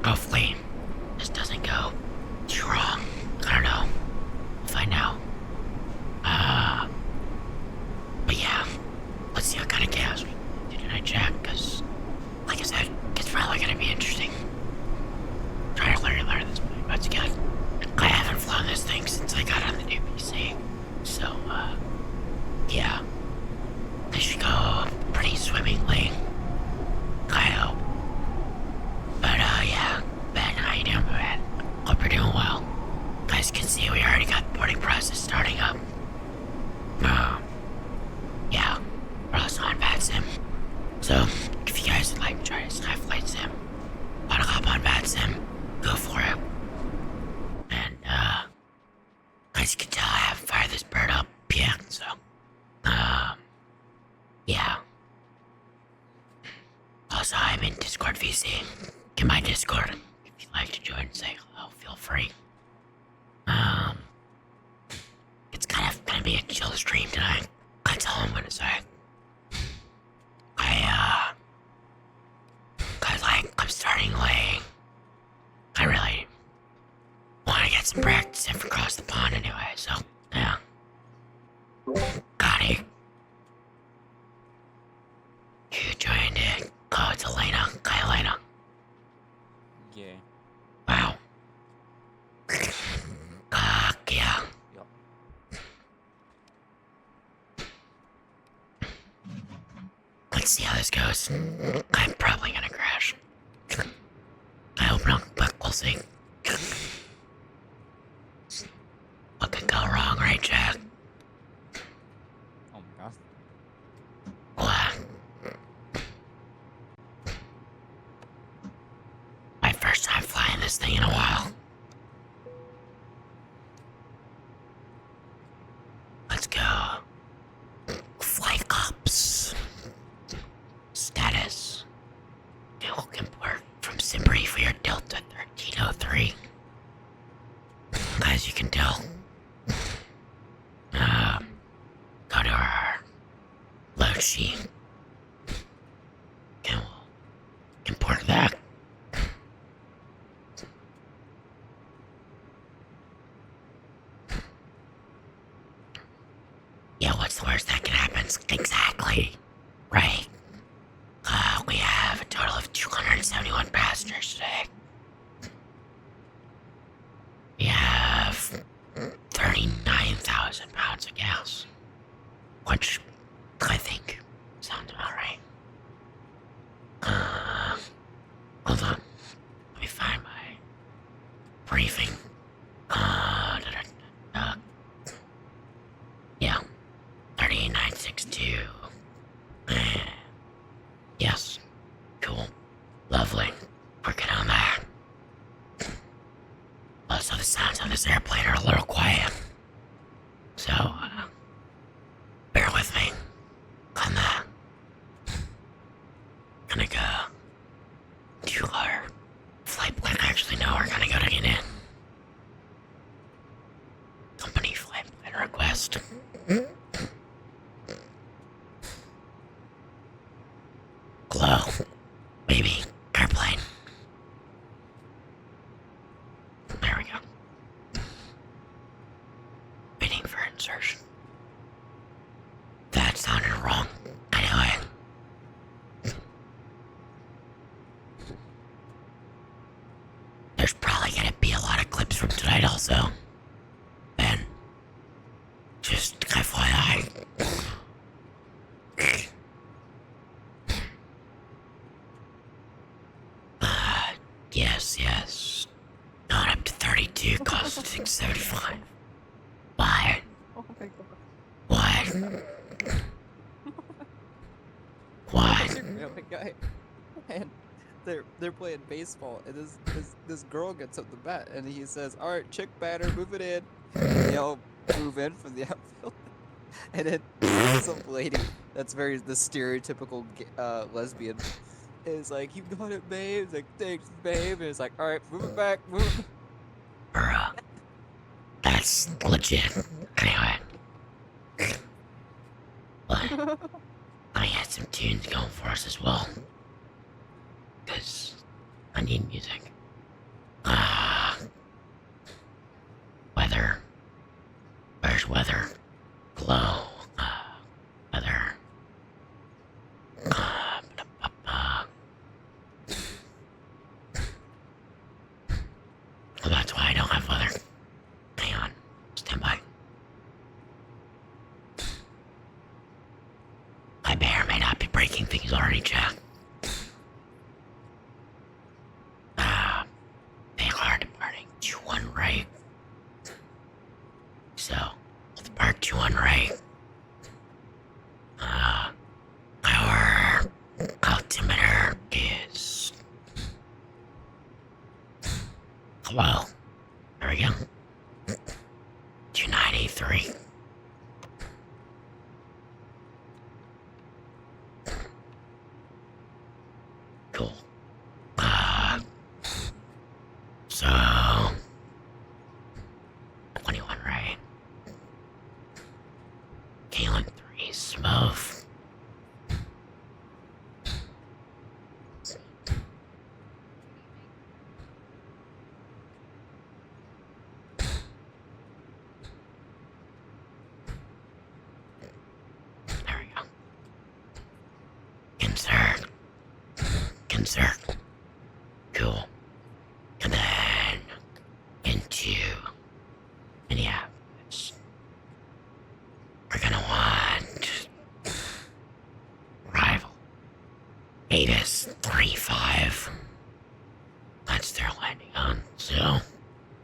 Hopefully, this doesn't go too wrong. I don't know. We'll find out. But yeah, let's see what kind of chaos we do tonight, Jack, because, like I said, it's probably gonna be interesting. Trying to learn this plane, but again, I haven't flown this thing since I got on the new PC. So, yeah. This should go pretty swimmingly. I hope. But, yeah. Ben, how you doing, man? Hope you're doing well. As you can see, we already got the boarding process starting up. Yeah. We're also on Bad Sim. So, if you guys would like to try to Sky Flight Sim, wanna hop on Bad Sim, go for it. And, as you can tell, I haven't fired this bird up yet, so, yeah. Also, I'm in Discord VC. In my Discord, if you'd like to join and say hello, feel free. It's kind of gonna be a chill stream tonight. That's all I'm gonna say. Cause I'm starting late. I really want to get some practice in for across the pond anyway, so, yeah. Got it. You joined it. Oh, it's Elena. Hi, Elena. Yeah. Wow. Yeah. Yep. Let's see how this goes. I'm probably gonna crash. I hope not, but we'll see. What could go wrong, right, Jack? Oh my gosh. What? My first time flying this thing in a while. Let's go. Flight ops. Status. Welcome port from Simbri for your Delta 1303. As you can tell, go to our load sheet. And we'll import that. Yeah, what's the worst that can happen? Exactly. Right. We have a total of 271 passengers today. We have 39,000 pounds of gas, which I think sounds about right. Hold on. Let me find my briefing. Yeah. 38962. Yes. Cool. Lovely. Working on that. Also, the sounds on this airplane are a little quiet. So, bear with me on that. Gonna go to our flight plan. Actually, no, we're gonna go to get in. Company flight plan request. Glow. Baby. Airplane. There we go. Waiting for insertion. That sounded wrong. Anyway. There's probably gonna be a lot of clips from tonight also. And just FYI. Yes. Not up to 32, cost 675. What? Oh my god. What? What? A guy, and they're playing baseball, and this girl gets up the bat, and he says, "All right, chick batter, move it in." And they all move in from the outfield, and then some lady that's very the stereotypical lesbian is like, "You got it, babe." It's like, "Thanks, babe." And it's like, "All right, move it back, move." Bruh. That's legit. Anyway. But let me get some tunes going for us as well. Because I need music. Well, that's why I don't have weather. Hang on. Stand by. I may or may not be breaking things already, Jack. They are departing 2-1 right. So, we'll depart 2-1 right. Our altimeter is... Hello. There we go. 293. Cool. So... 21 right. Kalen 3 smooth. There we go. Insert. Cool. And then into Minneapolis. We're gonna want arrival. Avis 35. That's their landing on. So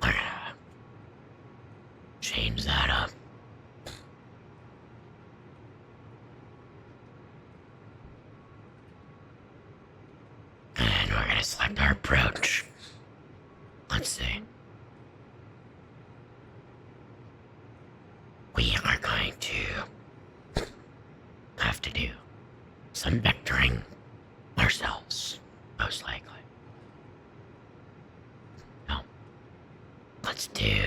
we're gonna change that up. And we're gonna select our approach. Let's see. We are going to have to do some vectoring ourselves, most likely. No. Let's do...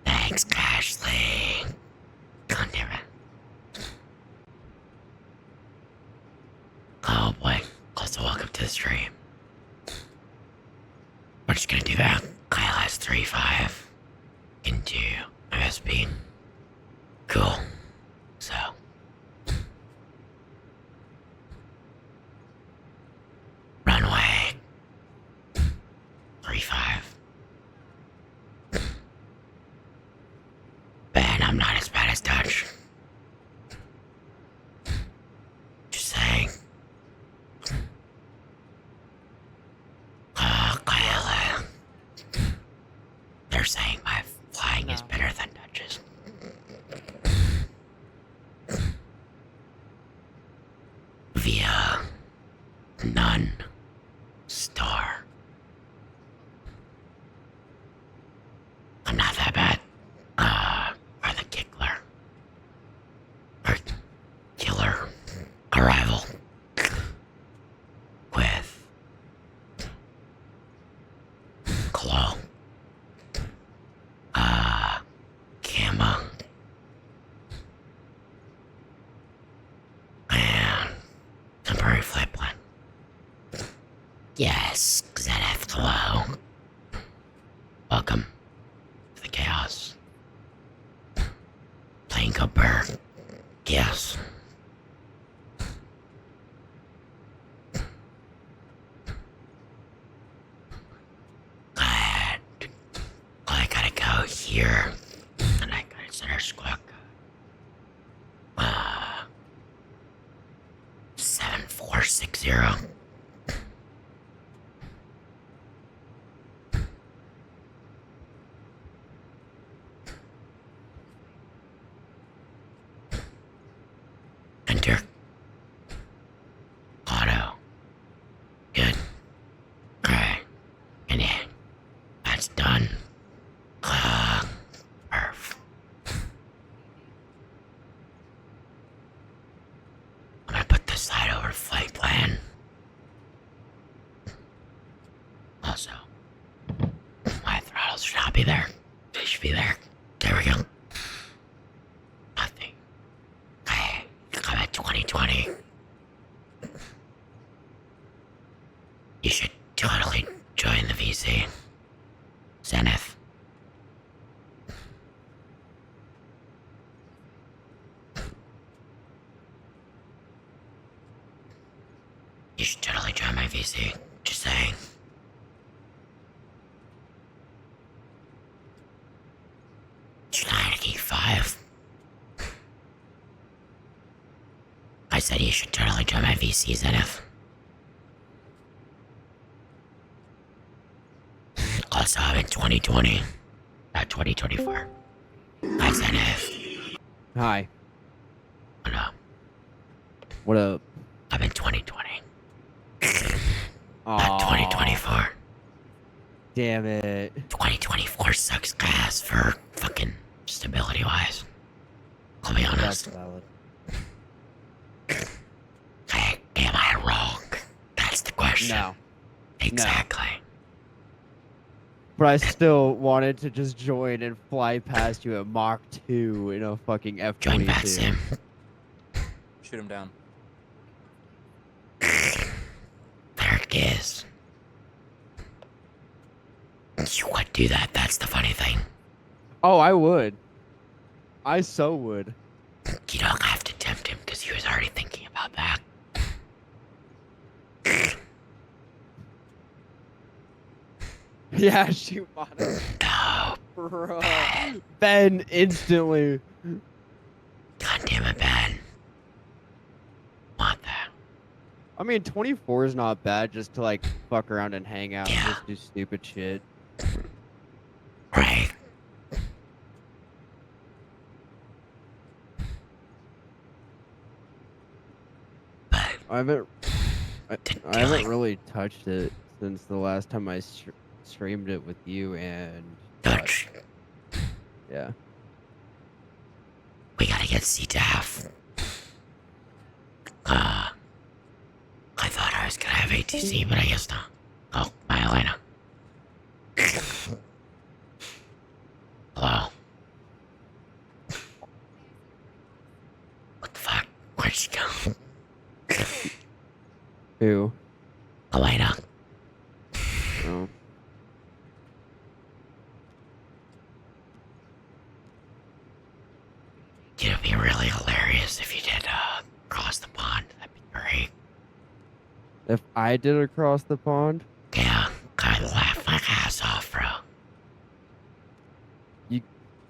Thanks, Ashley. God damn it. Oh boy. Also, welcome to the stream. We're just gonna do that. Kyle has 3-5 into MSB. Cool. So. Runway. 3-5. Ben, I'm not as bad as Dutch. Just saying. Kyle, they're saying my flying is better than Dutch's. Via none star. I'm not that bad. Or the kickler. Or killer arrival. With Cologne. Gamma. And temporary flight plan. Yes, Zenith, hello. Welcome to the chaos. Plane Cooper. Yes. I gotta go here. And I gotta set our squawk. 7460. Enter. Auto. Good. Alright. And then that's done. Perf. I'm gonna put this side over flight plan. Also, my throttles should not be there. They should be there. There we go. Nothing. Okay, I'm at 2020. You should totally join the VC. Zenith. You should totally join my VC. Just saying. said you should totally join my VCs, NF. Also, I'm in 2020, not 2024. That's NF. Hi. What up? What up? I'm in 2020, Aw, not 2024. damn it. 2024 sucks ass for fucking stability-wise. I'll be That's honest. valid. Hey, am I wrong? That's the question. No. Exactly. But I still wanted to just join and fly past you at Mach 2 in a fucking F-22. Join Bat Sim. Shoot him down. There it is. You would do that, that's the funny thing. Oh, I would. I so would. You don't have to tempt him because he was already thinking about that. Yeah, shoot Mono. No. Bro. Ben instantly. God damn it, Ben. Want that. I mean, 24 is not bad just to, like, fuck around and hang out Yeah. and just do stupid shit. Right. But I haven't The I haven't dealing- really touched it since the last time I streamed it with you and Dutch, yeah. we gotta get CTAF. I thought I was gonna have ATC, but I guess not. Oh, my Elena. Hello. What the fuck? Where'd she go? Who? Elena. Oh. It'd be really hilarious if you did, cross the pond. That'd be great. If I did across the pond, Yeah, I'd laugh my ass off, bro.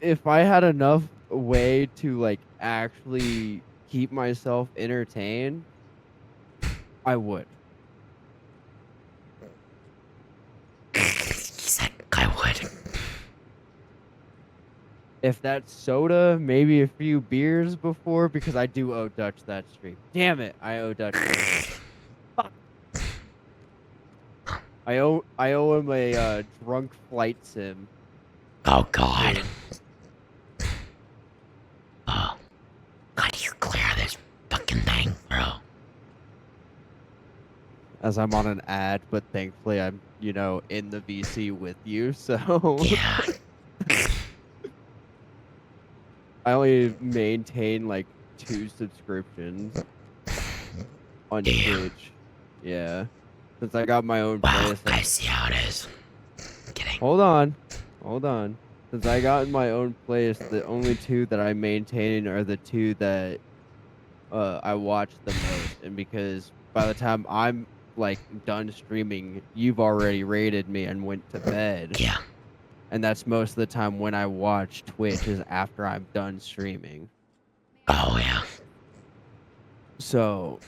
if I had enough way to like actually keep myself entertained, I would. He said I would. If that's soda, maybe a few beers before, because I do owe Dutch that stream. Damn it, I owe Dutch. Fuck. I owe him a drunk flight sim. Oh, God. Oh. How do you clear this fucking thing, bro? As I'm on an ad, but thankfully I'm, you know, in the VC with you, so Yeah. I only maintain like 2 subscriptions on Damn. Twitch. Yeah. Since I got my own Wow, place. I see how it is. Kidding. Hold on. Since I got in my own place, the only 2 that I maintain are the 2 that I watch the most. And because by the time I'm like done streaming, you've already rated me and went to bed. Yeah. And that's most of the time when I watch Twitch is after I'm done streaming. Oh, yeah. So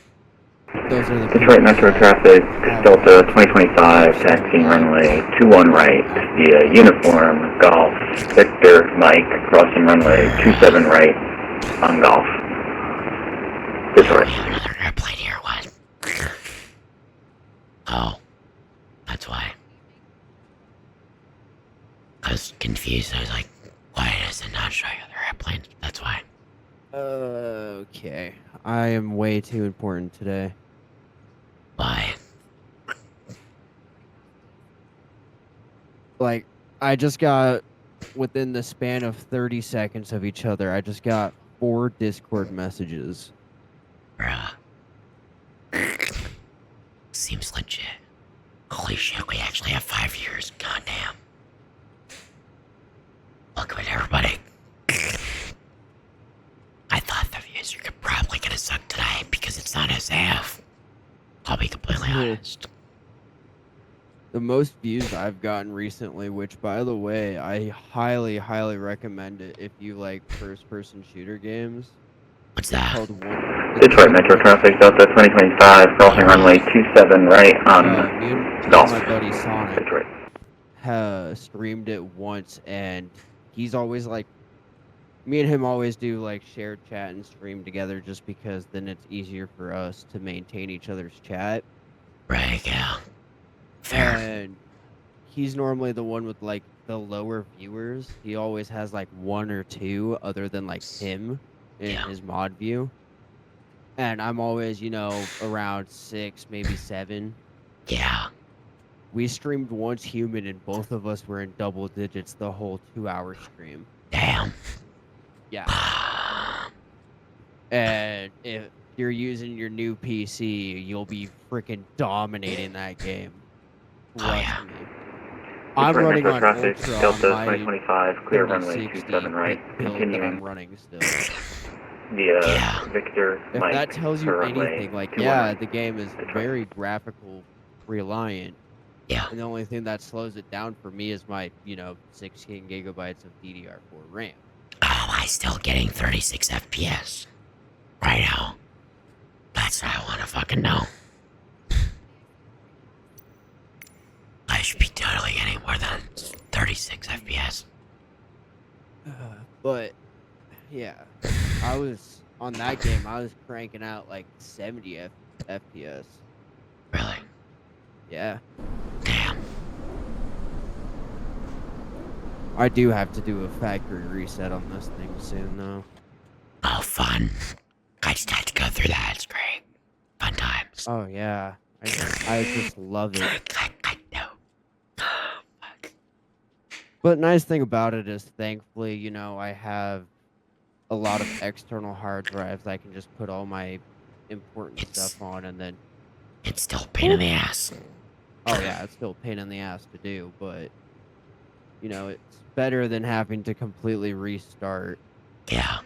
those are the Detroit Metro traffic, Delta 2025, taxiing runway 21 right via Uniform, Golf, Victor, Mike, crossing runway 27 right on Golf. Detroit. We have another airplane here, what? Oh. That's why. I was confused. I was like, why does it not show you other airplanes? That's why. Okay. I am way too important today. Why? Like, I just got, within the span of 30 seconds of each other, I just got 4 Discord messages. Bruh. Seems legit. Holy shit, we actually have 5 years. Goddamn. Welcome in, everybody. I thought the views are probably gonna suck tonight because it's not SAF. I'll be completely honest. The most views I've gotten recently, which by the way, I highly, highly recommend it if you like first-person shooter games. What's that? Called one. Detroit Metro traffic, Delta 2025, crossing runway 27 right on Me and Golf. my buddy Sonic Detroit. streamed it once, and he's always like, me and him always do like shared chat and stream together, just because then it's easier for us to maintain each other's chat. Right, yeah. Fair. And he's normally the one with like the lower viewers. He always has like 1 or 2 other than like him in Yeah. his mod view. And I'm always, around 6, maybe 7. Yeah. We streamed once human, and both of us were in double digits the whole 2-hour stream. Damn. Yeah. And if you're using your new PC, you'll be freaking dominating that game. Oh, yeah. Trust me. I'm Detroit running Metro on traffic, Ultra Delta on my 2025, clear runway 3060 27 right, build that continuing I'm running still. via Yeah. Victor, If Mike, that tells you runway anything, like, 21 yeah, right. the game is Detroit. very graphical reliant. Yeah. And the only thing that slows it down for me is my, 16 gigabytes of DDR4 RAM. Oh, am I still getting 36 FPS right now? That's what I want to fucking know. I should be totally getting more than 36 FPS. But, yeah, I was, on that game, I was cranking out like 70 FPS. Really? Yeah. Damn. I do have to do a factory reset on this thing soon, though. Oh, fun. I just had to go through that. It's great. Fun times. Oh, yeah. I just love it. I know. Oh, fuck. But nice thing about it is, thankfully, I have a lot of external hard drives. I can just put all my important stuff on, and then... It's still a pain in the ass. Oh, yeah, it's still a pain in the ass to do, but, it's better than having to completely restart. Yeah.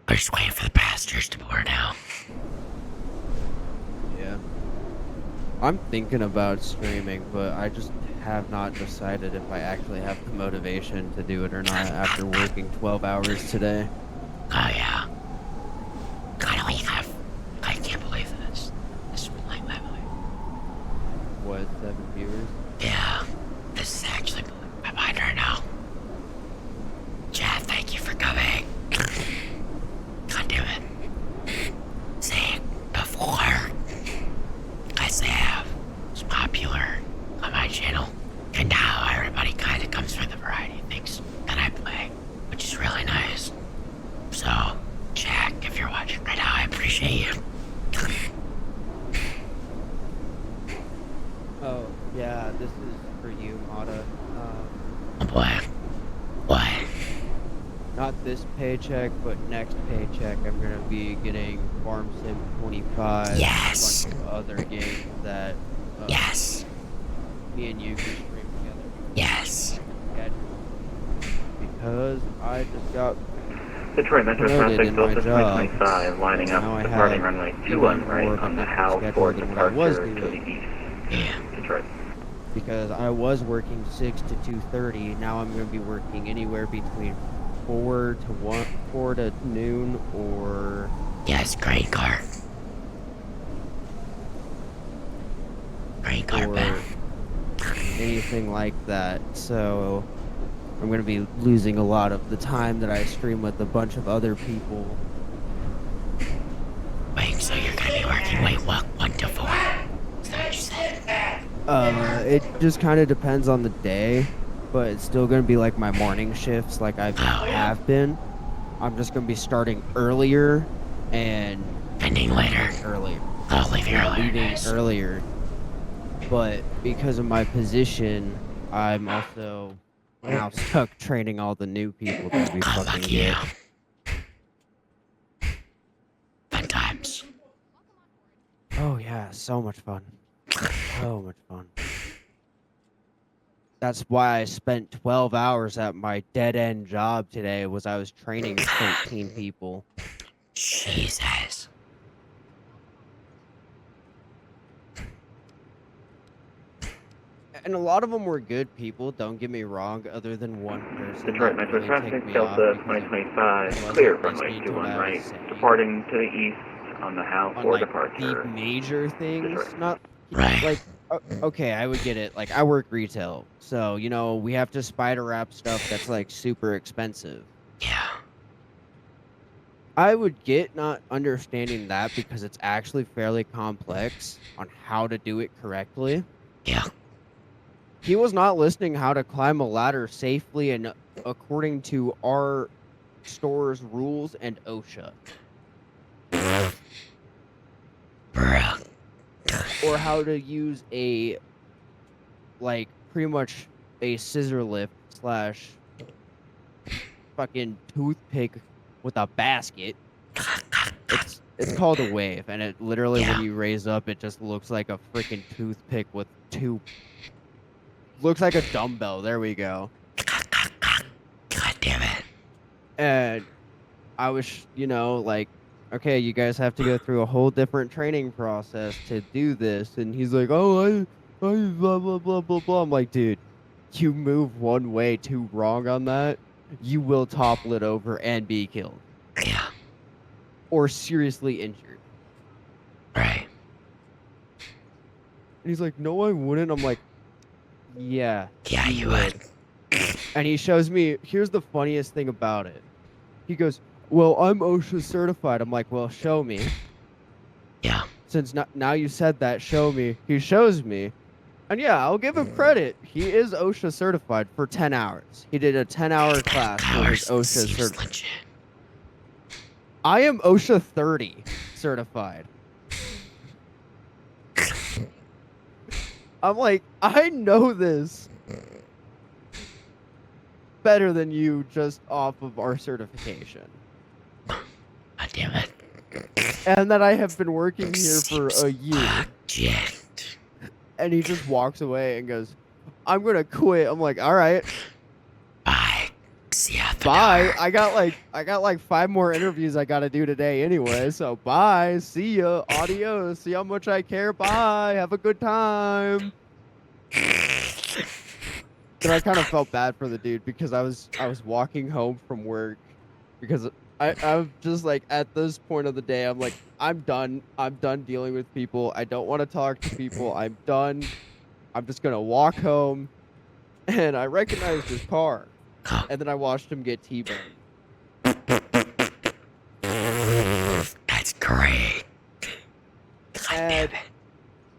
We're just waiting for the passengers to board now. Yeah. I'm thinking about streaming, but I just have not decided if I actually have the motivation to do it or not after working 12 hours today. Oh, yeah. God, I can't believe this. This is like my mind. What, 7 viewers? Yeah. This is actually blowing my mind right now. Chad, thank you for coming. God damn it. See, before I say it's popular on my channel, and now everybody kind of comes for the variety of things that I play, which is really nice. So, Jack, if you're watching right now, I appreciate you. Oh, yeah, this is for you, Mata. Oh boy. What? Not this paycheck, but next paycheck, I'm going to be getting Farm Sim 25 Yes. and a bunch of other games that Yes. me and you can stream together. Yes. Because I just got Detroit Metro promoted traffic, in my Delta job. 2025, lining up, Now I departing have runway even 21 right more of a on the different Howe schedule Ford than what I was departure to the doing. east. Yeah. Detroit. Because I was working 6 to 2:30. Now I'm going to be working anywhere between 4 to noon, or Yes, great car. Great car, or Ben. anything like that. So I'm going to be losing a lot of the time that I stream with a bunch of other people. Wait, so you're gonna be working, what, 1 to 4? Is that what you said? It just kind of depends on the day, but it's still going to be like my morning shifts like I Oh, yeah. have been. I'm just going to be starting earlier and Ending later. earlier. Oh, leaving earlier. Leaving Nice. earlier. But because of my position, I'm also now stuck training all the new people that we Oh, fucking lucky you. get. Fun times. Oh yeah, so much fun. So much fun. That's why I spent 12 hours at my dead-end job today, was I was training 13 people. Jesus. And a lot of them were good people, don't get me wrong, other than one person Detroit that Metro really traffic, ticked me Delta off because 2025, wasn't clear runway listening to what 21 I was right, saying departing to the east on the HAL on, 4 like, the departure. major things, Detroit. not Right. like, okay, I would get it. Like, I work retail, so, you know, we have to spider wrap stuff that's, like, super expensive. Yeah. I would get not understanding that because it's actually fairly complex on how to do it correctly. Yeah. He was not listening how to climb a ladder safely and according to our store's rules and OSHA, Bruh. or how to use a, like, pretty much a scissor lift slash fucking toothpick with a basket. It's called a wave, and it literally, when Yeah. you raise up, it just looks like a freaking toothpick with two. Looks like a dumbbell. There we go. God damn it. And I was, you know, like, okay, you guys have to go through a whole different training process to do this. And he's like, oh, I blah, blah, blah, blah, blah. I'm like, dude, you move one way too wrong on that, you will topple it over and be killed Yeah. or seriously injured. Right. And he's like, no, I wouldn't. I'm like, yeah, Yeah, you would. And he shows me, here's the funniest thing about it. He goes, well, I'm OSHA certified. I'm like, well, show me. Yeah. Since now you said that, show me. He shows me. And yeah, I'll give him credit. He is OSHA certified for 10 hours. He did a 10-hour class for his OSHA seems certified. legit. I am OSHA 30 certified. I'm like, I know this better than you just off of our certification. God damn it. And that I have been working here for Seems a year. legit. And he just walks away and goes, I'm gonna quit. I'm like, all right, Bye. See ya. bye. I got like 5 more interviews I gotta do today anyway. So bye. See ya. Adios. See how much I care. Bye. Have a good time. And I kind of felt bad for the dude because I was walking home from work because I'm just like, at this point of the day, I'm like, I'm done dealing with people. I don't want to talk to people. I'm done. I'm just gonna walk home. And I recognized his car, and then I watched him get T-boned. That's great. God damn And it.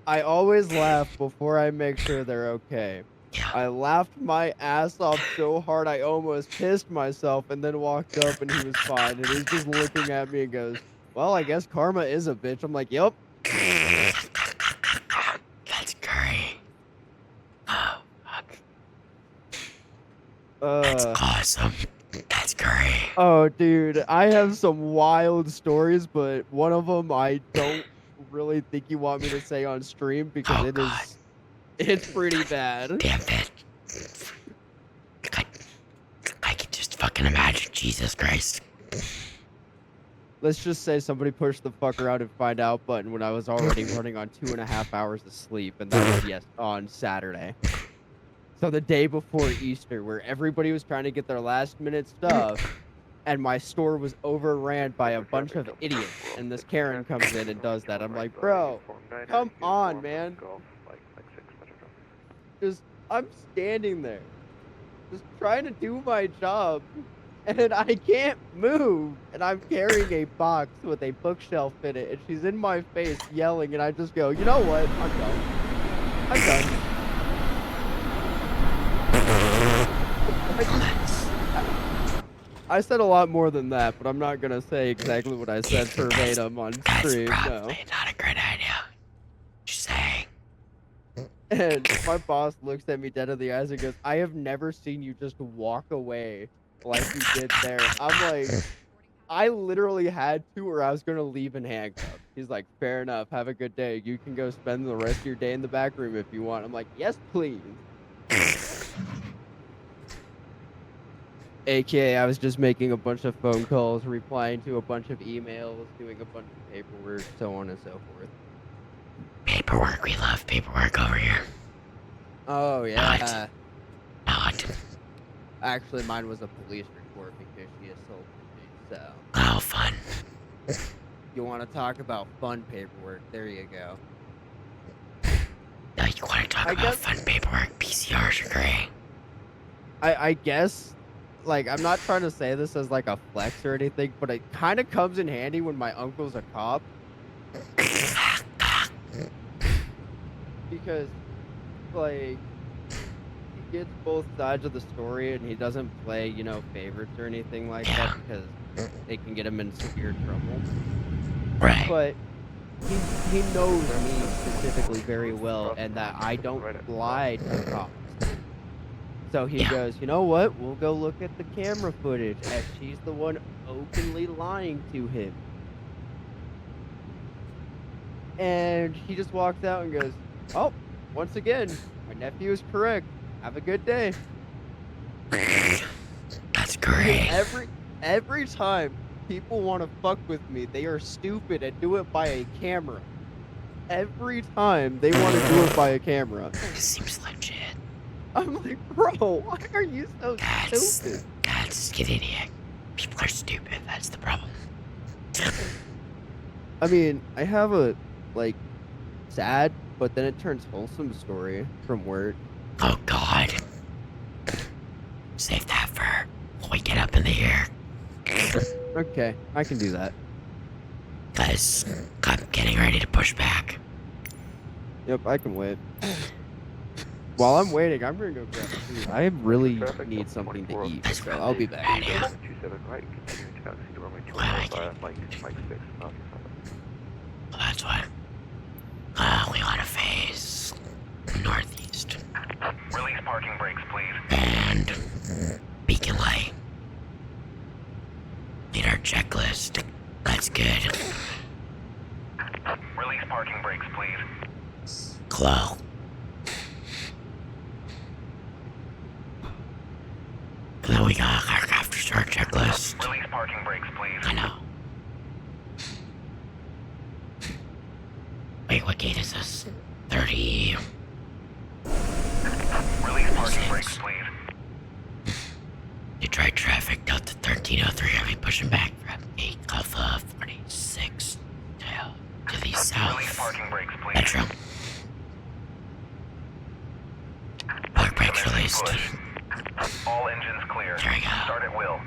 I always laugh before I make sure they're okay. Yeah. I laughed my ass off so hard I almost pissed myself, and then walked up and he was fine. And he's just looking at me and goes, well, I guess karma is a bitch. I'm like, yep. That's great. Oh, fuck. That's Uh, awesome. That's great. oh, dude, I have some wild stories, but one of them I don't really think you want me to say on stream because Oh, God. it's pretty bad. Damn it. I can just fucking imagine. Jesus Christ. Let's just say somebody pushed the fuck around and find out button when I was already running on 2.5 hours of sleep, and that was on Saturday. So the day before Easter, where everybody was trying to get their last minute stuff, and my store was overran by a bunch of idiots, and this Karen comes in and does that. I'm like, bro, come on, man. Just, I'm standing there, just trying to do my job, and I can't move, and I'm carrying a box with a bookshelf in it, and she's in my face yelling, and I just go, you know what, I'm done. I'm done. I said a lot more than that, but I'm not gonna say exactly what I said verbatim on stream, That's no. probably not a great idea. Just saying. And my boss looks at me dead in the eyes and goes, I have never seen you just walk away like you did there. I'm like, I literally had to, or I was gonna leave in handcuffs. He's like, fair enough, have a good day. You can go spend the rest of your day in the back room if you want. I'm like, yes, please. AKA, I was just making a bunch of phone calls, replying to a bunch of emails, doing a bunch of paperwork, so on and so forth. Paperwork. We love paperwork over here. Oh yeah. Not. Actually, mine was a police report because she assaulted me. So, Oh, fun. you want to talk about fun paperwork? There you go. No, you want to talk I about guess- fun paperwork? PCRs are great. I guess, like, I'm not trying to say this as like a flex or anything, but it kind of comes in handy when my uncle's a cop because, like, he gets both sides of the story and he doesn't play, favorites or anything like Yeah. that because it can get him in severe trouble. Right. But he knows me specifically very well and that I don't lie to cops. So he Yeah. goes, you know what? We'll go look at the camera footage as she's the one openly lying to him. And he just walks out and goes, oh, once again, my nephew is correct. Have a good day. That's great. Every time people want to fuck with me, they are stupid and do it by a camera. Every time they want to do it by a camera. This seems legit. I'm like, bro, why are you so stupid? That's an idiot. People are stupid. That's the problem. I mean, I have a, like, sad, but then it turns wholesome story from work. Oh, God. Save that for when we get up in the air. Okay, I can do that. Guys, I'm getting ready to push back. Yep, I can wait. While I'm waiting, I'm gonna go grab food. I really need something to eat, so I'll be back. Right, yeah. 27 right, continuing to taxi to runway Well, I 2 Mike 6, Mount Well, that's why. We want to phase northeast. Release parking brakes, please. And beacon light. Need our checklist. That's good. Release parking brakes, please. Glow. And then we got our after start checklist. Release parking brakes, please. I know. Wait, what gate is this? 30. Release parking brakes, please. Detroit traffic, Delta 1303. I'll be pushing back from gate Alpha 46 to the Release south. parking brakes, please. Metro. Park brakes Commencing released. push. All engines clear. There we go. Start at will.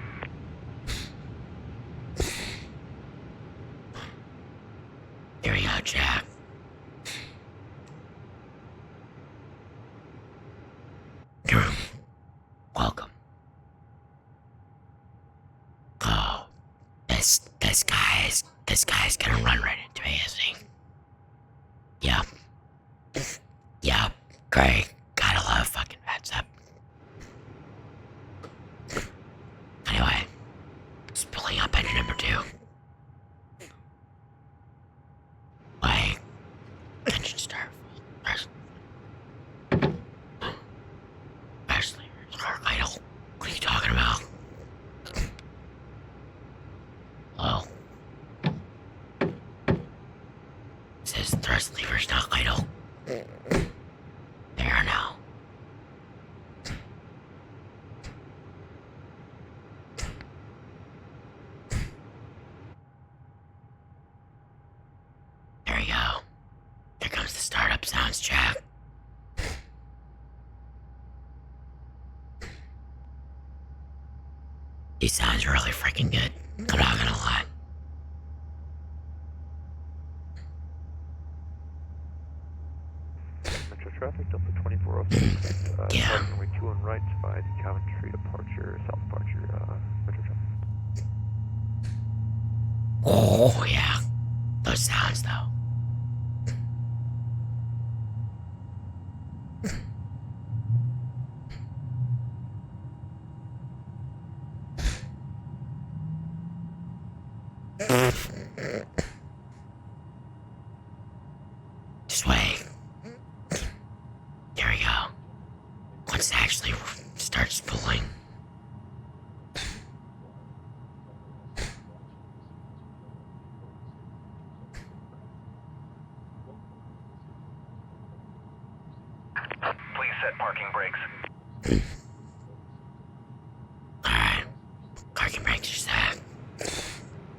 Here we go, Jack. Drew, welcome. Oh, this guy's gonna run right into me, isn't he? Yep. Yep. Great. Gotta love fucking heads up. Anyway, just pulling up engine number 2. Wait. Engine start. Ashley, idle. What are you talking about? Hello? It says thrust lever's not idle. They are now. There we go. Here comes the startup sounds, Jack. He sounds really freaking good. I'm not gonna lie. Metro traffic, Delta 2406. Yeah. Starting runway 2 on right by the Coventry departure, south departure, Metro traffic. Oh, yeah. Those sounds, though. Just wait. Here we go. Once it actually starts pulling. set parking brakes. Alright. Parking brakes are set.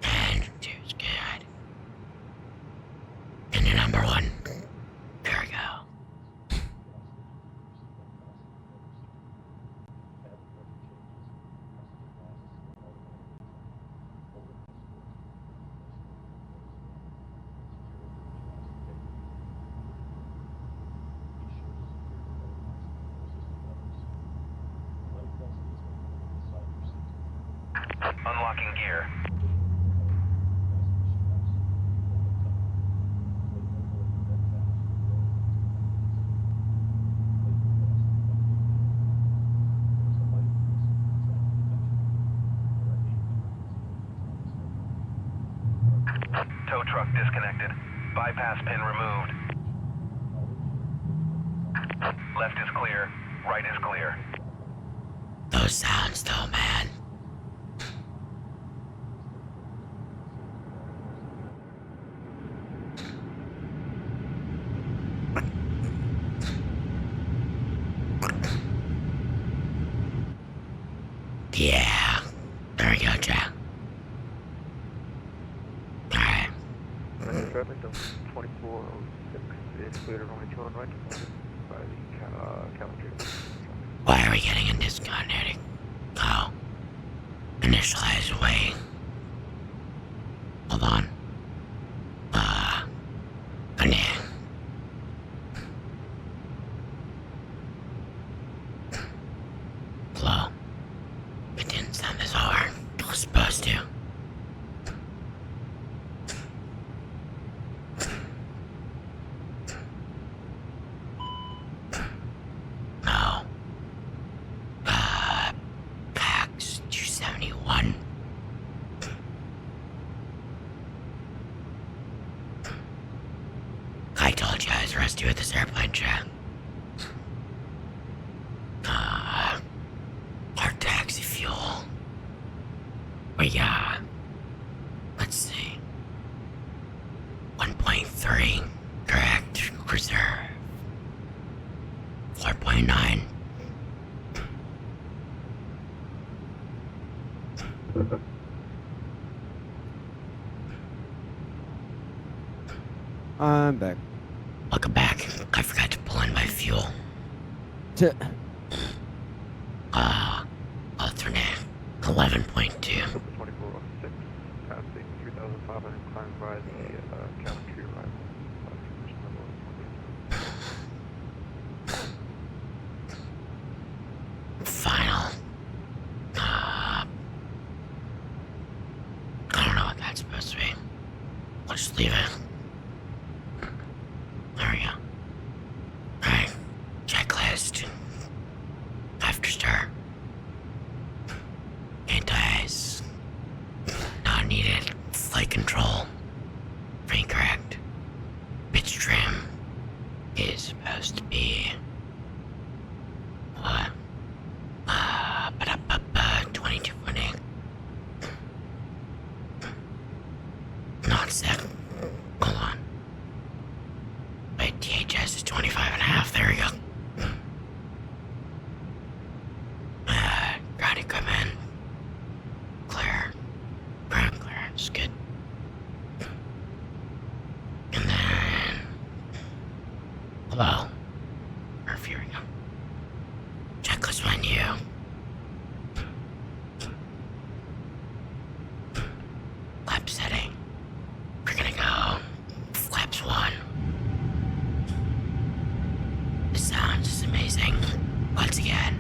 And two's good. And your number one. There we go. Unlocking gear. Tow truck disconnected. Bypass pin removed. Left is clear. Right is clear. Those sounds though, man. Yeah. There we go, Jack. Alright. Traffic 2406 is cleared of only 2 on right by the calendar. Why are we getting in discontinuity? Oh. Initialize away. Hold on. Continue. Flow. It didn't send this over. It was supposed to. No. Pax 271. I told you I was rusty with this airplane chat. Our taxi fuel. We got, let's see, 1.3, correct, reserve, 4.9. I'm back. Welcome back. I forgot to pull in my fuel. Alternate, 11.2. 2406 passing 3,500 climbed by the calendar arrival. Final. I don't know what that's supposed to be. We'll just leave it. There we go. Alright. Checklist. After start. Anti-ice. Not needed. Flight control. Incorrect. Pitch trim is supposed to be what? 22.8. Not set. Hold on. Wait, THS is 25.5. There we go. Ground equipment. Clear. Ground clearance. Good. And then. Hello. Perfect. Here we go. Checklist menu. Flap setting. We're gonna go flaps 1. The sound is amazing. Once again.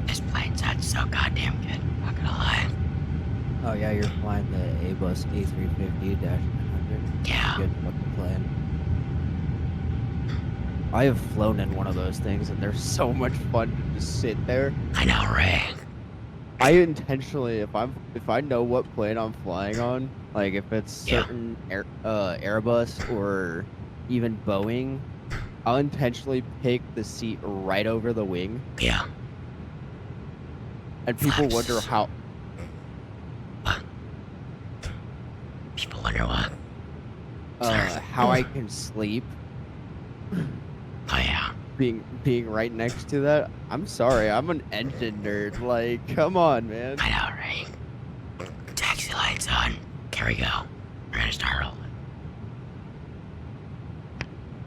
This plane sounds so goddamn good. Not gonna lie. Oh yeah, you're flying the A-Bus A350-900. Yeah. Good fucking plane. I have flown in one of those things, and they're so much fun to just sit there. I know, Ray. I intentionally, if I know what plane I'm flying on, like if it's Yeah. certain Airbus or even Boeing, I'll intentionally pick the seat right over the wing, Yeah. and people Flaps. wonder how. What? People wonder what? Sorry. How I can sleep. being right next to that. I'm sorry, I'm an engine nerd. Like, come on, man. I know, right? Taxi lights on. Here we go. We're gonna start rolling.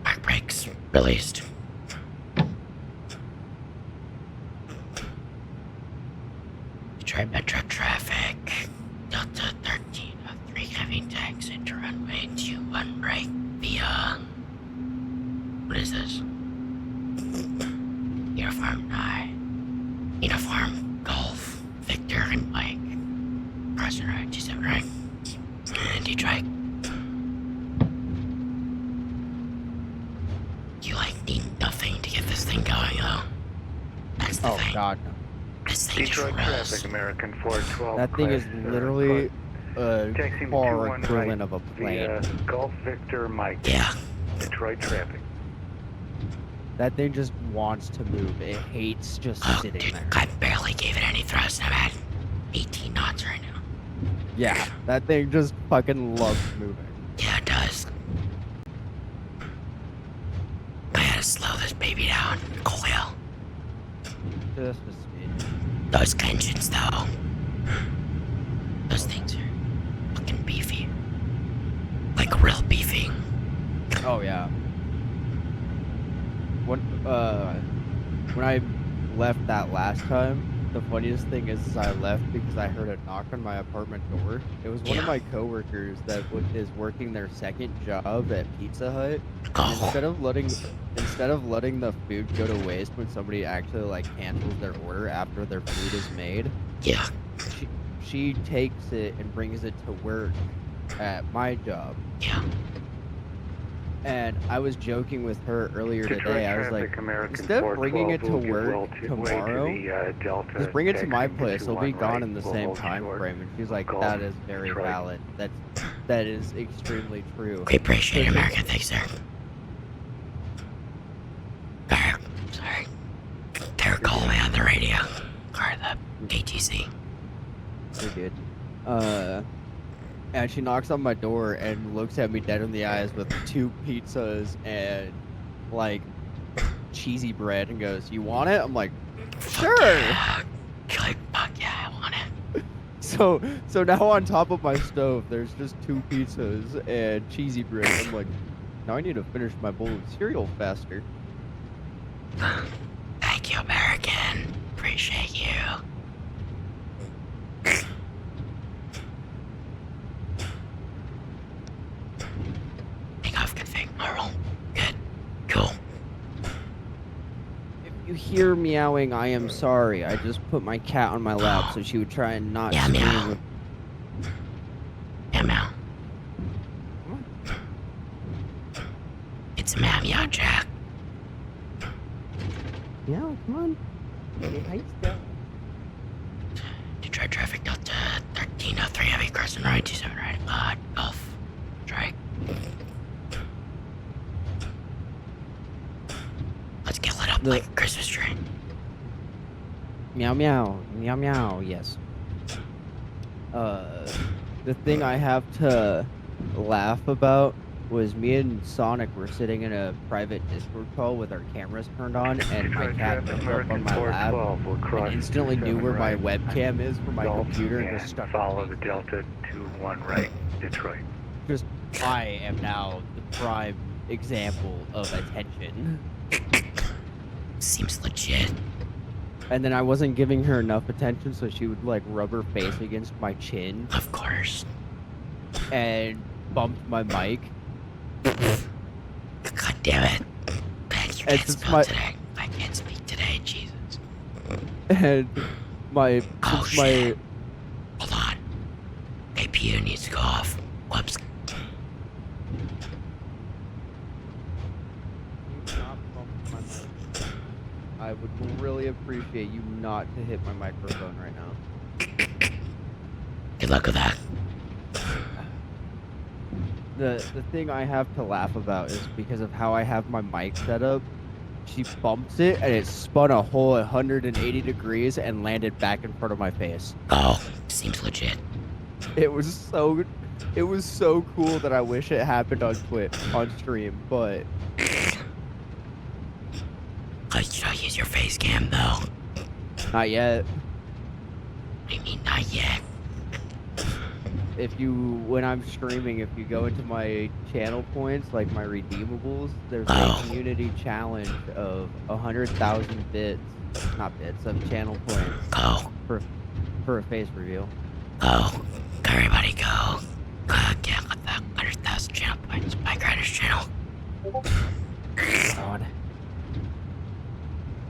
Park brakes released. Detroit Metro traffic. Delta 1303 heavy tax into runway 21 right via. What is this? Uniform 9. Uniform Golf Victor and Mike. Crossing road 27 right. And Detroit. You need nothing to get this thing going though. That's the Oh thing. God, no. This thing Detroit just rolls. traffic, American 412. That thing is literally a taxiing car 21 equivalent right of a plane. via Golf Victor Mike. Yeah. Detroit traffic. That thing just wants to move. It hates just Oh, sitting dude, there. I barely gave it any thrust. I'm at 18 knots right now. Yeah, that thing just fucking loves moving. Yeah, it does. I had to slow this baby down. Coil. Just a smidge. Those engines, though. Those things are fucking beefy. Like real beefy. Oh yeah. When I left that last time, the funniest thing is I left because I heard a knock on my apartment door. It was one of Yeah. my coworkers that is working their second job at Pizza Hut. And Oh, instead of letting the food go to waste when somebody actually cancels their order after their food is made, yeah. she takes it and brings it to work at my job. Yeah. And I was joking with her earlier Detroit today. I was traffic, like, American instead of bringing it to 412, work will give way to tomorrow, the, Delta just bring it to my taxiing place. It'll be 21 gone right, in the will same hold time short. frame. And she's like, Golf, that is very Detroit. valid. That is extremely true. We appreciate America. Thanks, sir. Sorry. They were calling me on the radio. Or the ATC. You're good. And she knocks on my door and looks at me dead in the eyes with 2 pizzas and cheesy bread and goes, "You want it?" I'm like, "Sure." Yeah. Like, fuck yeah, I want it. So now on top of my stove, there's just 2 pizzas and cheesy bread. I'm like, now I need to finish my bowl of cereal faster. Thank you, American. Appreciate you. Take off good thing. Normal. Good. Cool. If you hear meowing, I am sorry. I just put my cat on my lap so she would try and not Yeah, scream. meow. Yeah, meow. It's a meow, Jack. Meow, come on. Hey, hi, Stella. Detroit traffic Delta 1303 heavy crossing right 27 right. Golf. Strike. Let's get lit up like a Christmas tree. Meow, meow, meow, meow. Yes. The thing I have to laugh about was me and Sonic were sitting in a private Discord call with our cameras turned on, and my Detroit cat traffic, jumped up on American my lap 412 will cross and instantly knew 27 where my right. webcam is for my Golf computer and and just stuck. follow the Delta 21 right, Detroit. Just, I am now the prime example of attention. Seems legit. And then I wasn't giving her enough attention, so she would rub her face against my chin Of course. and bumped my mic. God damn it. Thank you And can't since spell my- today. I can't speak today, Jesus. And my Oh, since my shit. Hold on. APU needs to go off. Whoops. I would really appreciate you not to hit my microphone right now. Good luck with that. The thing I have to laugh about is because of how I have my mic set up. She bumps it and it spun a whole 180 degrees and landed back in front of my face. Oh, seems legit. It was so cool that I wish it happened on stream, but should I use your face cam though? Not yet. What do you mean not yet? When I'm streaming, if you go into my channel points, like my redeemables, there's Oh. a community challenge of 100,000 bits, not bits, of channel points Go. for a face reveal. Go. Everybody go. Get with the 100,000 channel points. My Grinders channel. God.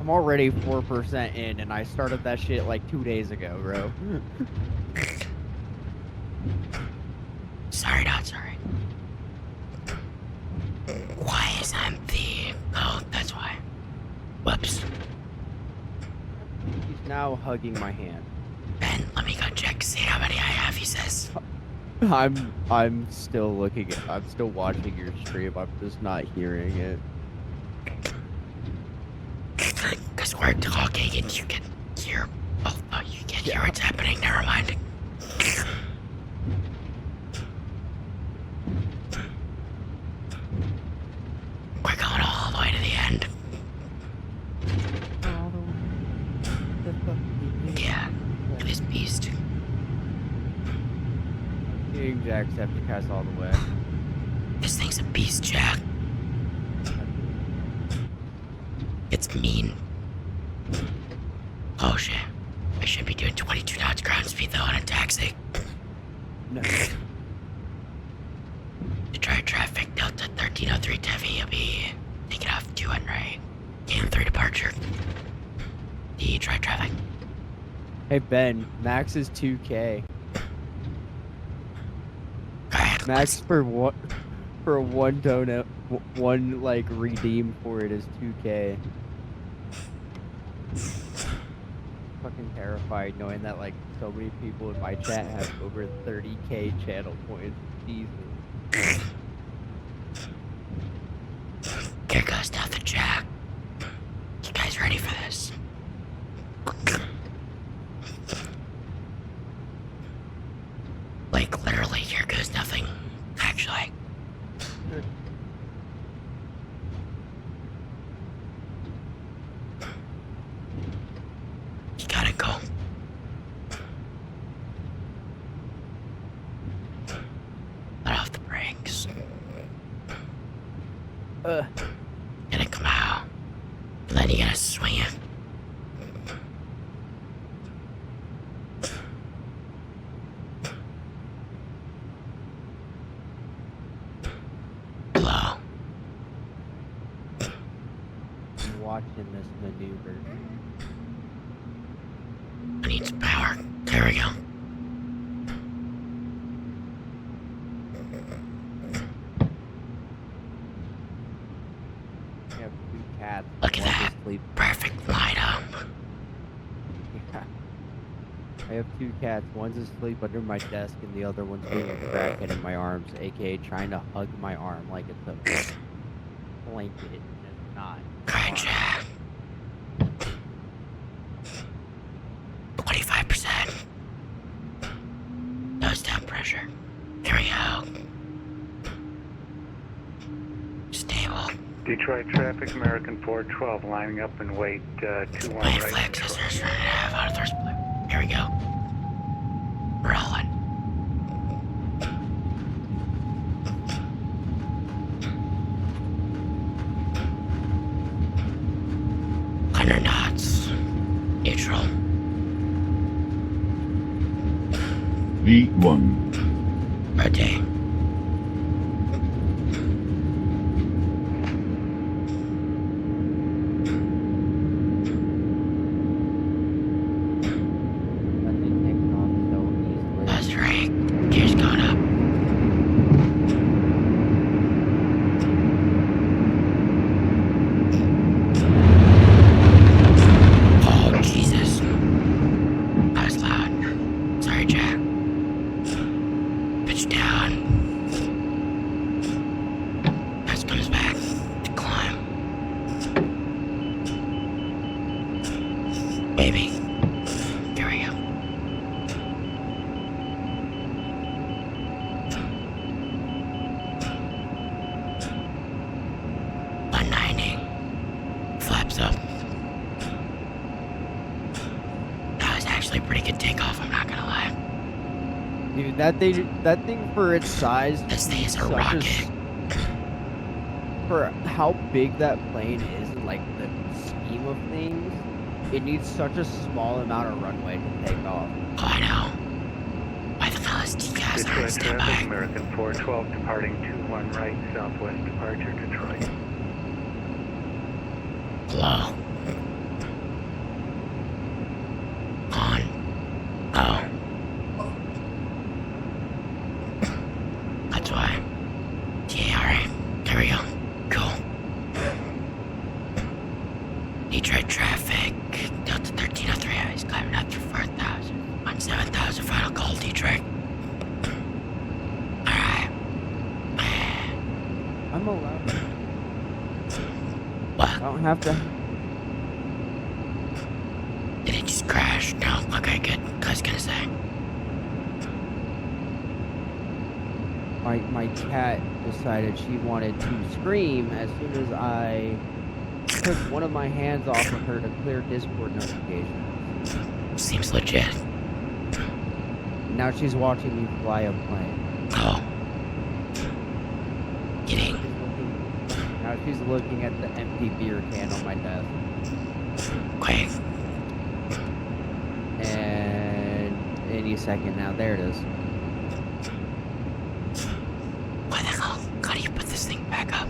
I'm already 4% in, and I started that shit like 2 days ago, bro. Sorry, not sorry. Why is empty? Oh, that's why. Whoops. He's now hugging my hand. Ben, let me go check, see how many I have, he says. I'm still I'm still watching your stream. I'm just not hearing it. Because we're talking and you can hear. Oh, you can hear what's happening. Never mind. We're going all the way to the end. Yeah, this beast. Seeing Jacksepticeye all the way. This thing's a beast, Jack. It's mean. Oh shit. I should be doing 22 knots ground speed though on a taxi. No. To try traffic Delta 1303 Tevi, you'll be taking off 200 and 3 departure. The try traffic. Hey Ben, max is 2K. Alright, Max for one donut, one like redeem for it is 2K. Fucking terrified knowing that like so many people in my chat have over 30K channel points. Jesus. Here goes nothing, Jack. You guys ready for this? Like, literally, here goes nothing. Actually. You gotta go. Let off the brakes. Gonna come out. And then you gotta swing it. Hello. I'm watching this maneuver. I need some power. There we go. I have 2 cats. Look at One's that. asleep. Perfect lineup. Yeah. I have 2 cats. One's asleep under my desk, and the other one's being a crackhead in my arms, aka trying to hug my arm like it's a blanket, and it's not. Gotcha. 25%. Nose down pressure. Here we go. Stable. Detroit traffic, American 412, lining up and wait 21 Wait, right. flex is there's running half out of their split. Here we go. Rolling. Under knots. Neutral. V1. Rotate. That thing takes off so easily. That's right. Gears going up. Oh, Jesus. That was loud. Sorry, Jack. Pitch down. As comes back to climb. Maybe. Here we go. $190. Flaps up. that thing for its size. This thing is a such rocket. For how big that plane is in like the scheme of things, it needs such a small amount of runway to take off. Oh, I know. Why the hell is TCAS on Detroit standby? traffic, American 412 departing 21 right, southwest departure, Detroit. Hello. On. Oh. That's why. Yeah, alright. There we go. Cool. Detroit traffic. Delta 1303. He's climbing up through 4,000. On 7,000. Final call, Detroit. Alright. I'm allowed. What? I don't have to. Did it just crash? No? Okay, good. I was gonna say. My cat decided she wanted to scream as soon as I took one of my hands off of her to clear Discord notifications. Seems legit. Now she's watching me fly a plane. Oh. Kidding. Now she's looking at the empty beer can on my desk. Quick. And any second now, there it is. Why the hell? How do you put this thing back up?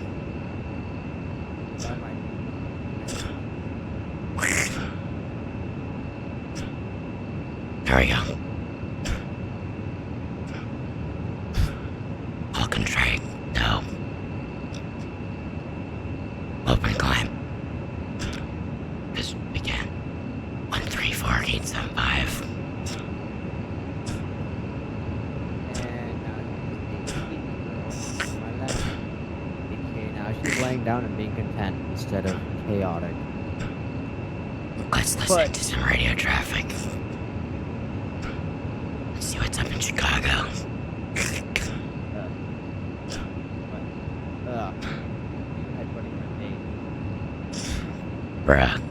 There we go. Falcon trade. No. Open climb. Just begin. 134.875. And now she's laying down and being content instead of chaotic. Let's listen to some radio traffic. Let's see what's up in Chicago. Headbutting my face. Bruh.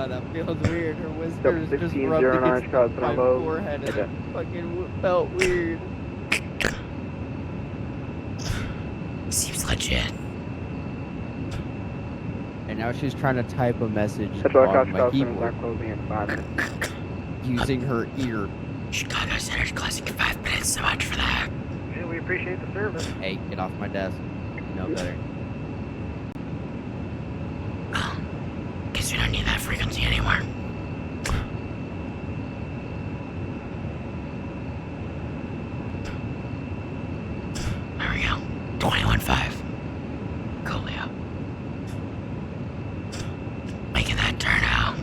That feels weird. Her whiskers just 16 rubbed 09 against shots my Bravo. forehead and it fucking felt weird. Seems legit. And now she's trying to type a message Detroit on Cox my Call Center keyboard are closing in 5 minutes. using her ear. Chicago Center's closing in 5 minutes. So much for that. Yeah, we appreciate the service. Hey, get off my desk. You know better. Oh. Guess we don't need that frequency anymore. There we go. 21.5. Coolio. Making that turn out.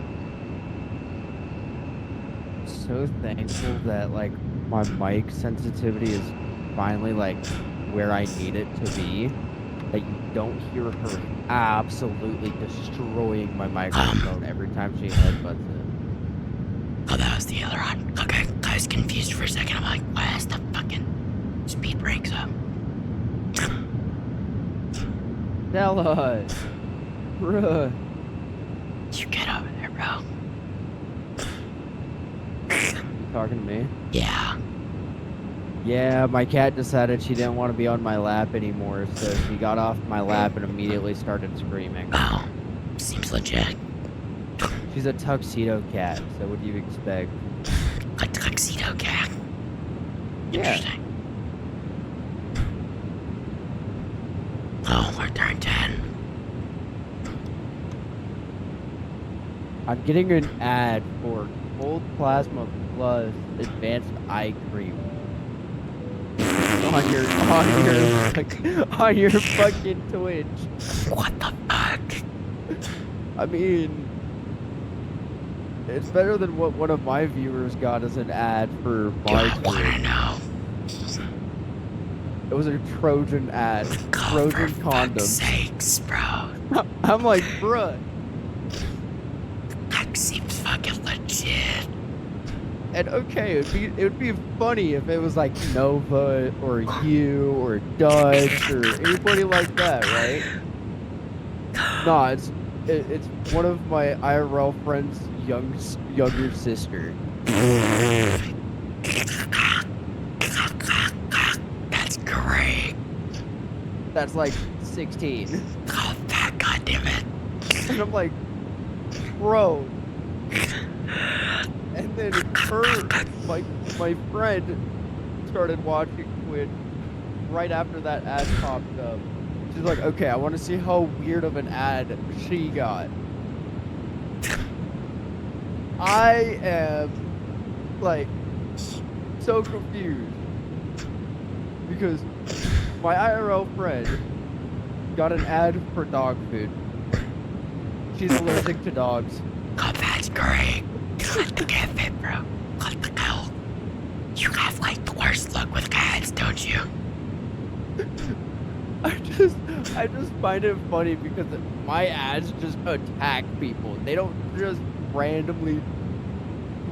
So thankful that like my mic sensitivity is finally like where I need it to be. That you don't hear her absolutely destroying my microphone every time she headbutts it. Oh, that was the other one. Okay, I was confused for a second. I'm like, why is the fucking speed brakes up? Stella! Bruh. You get over there, bro. You talking to me? Yeah. Yeah, my cat decided she didn't want to be on my lap anymore, so she got off my lap and immediately started screaming. Oh, seems legit. She's a tuxedo cat, so what do you expect? A tuxedo cat. Yeah. Interesting. Oh, we're turn 10. I'm getting an ad for Cold Plasma Plus Advanced Eye Cream. On your fucking Twitch. What the fuck? I mean, it's better than what one of my viewers got as an ad for Do my I want to Twitch. know? It was a Trojan ad. Oh, Trojan for fuck's condoms. sakes, bro. I'm like, bruh. That seems fucking legit. And okay, it would be funny if it was like Nova or you or Dutch or anybody like that, right? Nah, it's one of my IRL friends' younger sister. That's great. That's like 16. Oh, that goddammit. And I'm like, bro. And then my friend started watching Twitch right after that ad popped up. She's like, okay, I want to see how weird of an ad she got. I am like so confused because my IRL friend got an ad for dog food. She's allergic to dogs. Oh, that's great. What the cafe, bro? What the hell? You have like the worst luck with cats, don't you? I just find it funny because my ads just attack people. They don't just randomly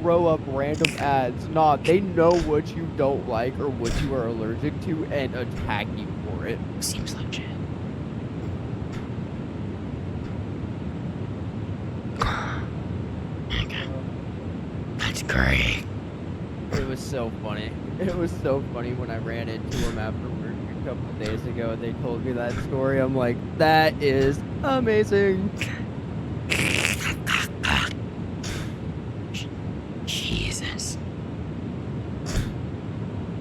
throw up random ads. Nah, they know what you don't like or what you are allergic to and attack you for it. Seems legit. Okay. That's great. It was so funny. It was so funny when I ran into them after work a couple of days ago and they told me that story. I'm like, that is amazing. Jesus.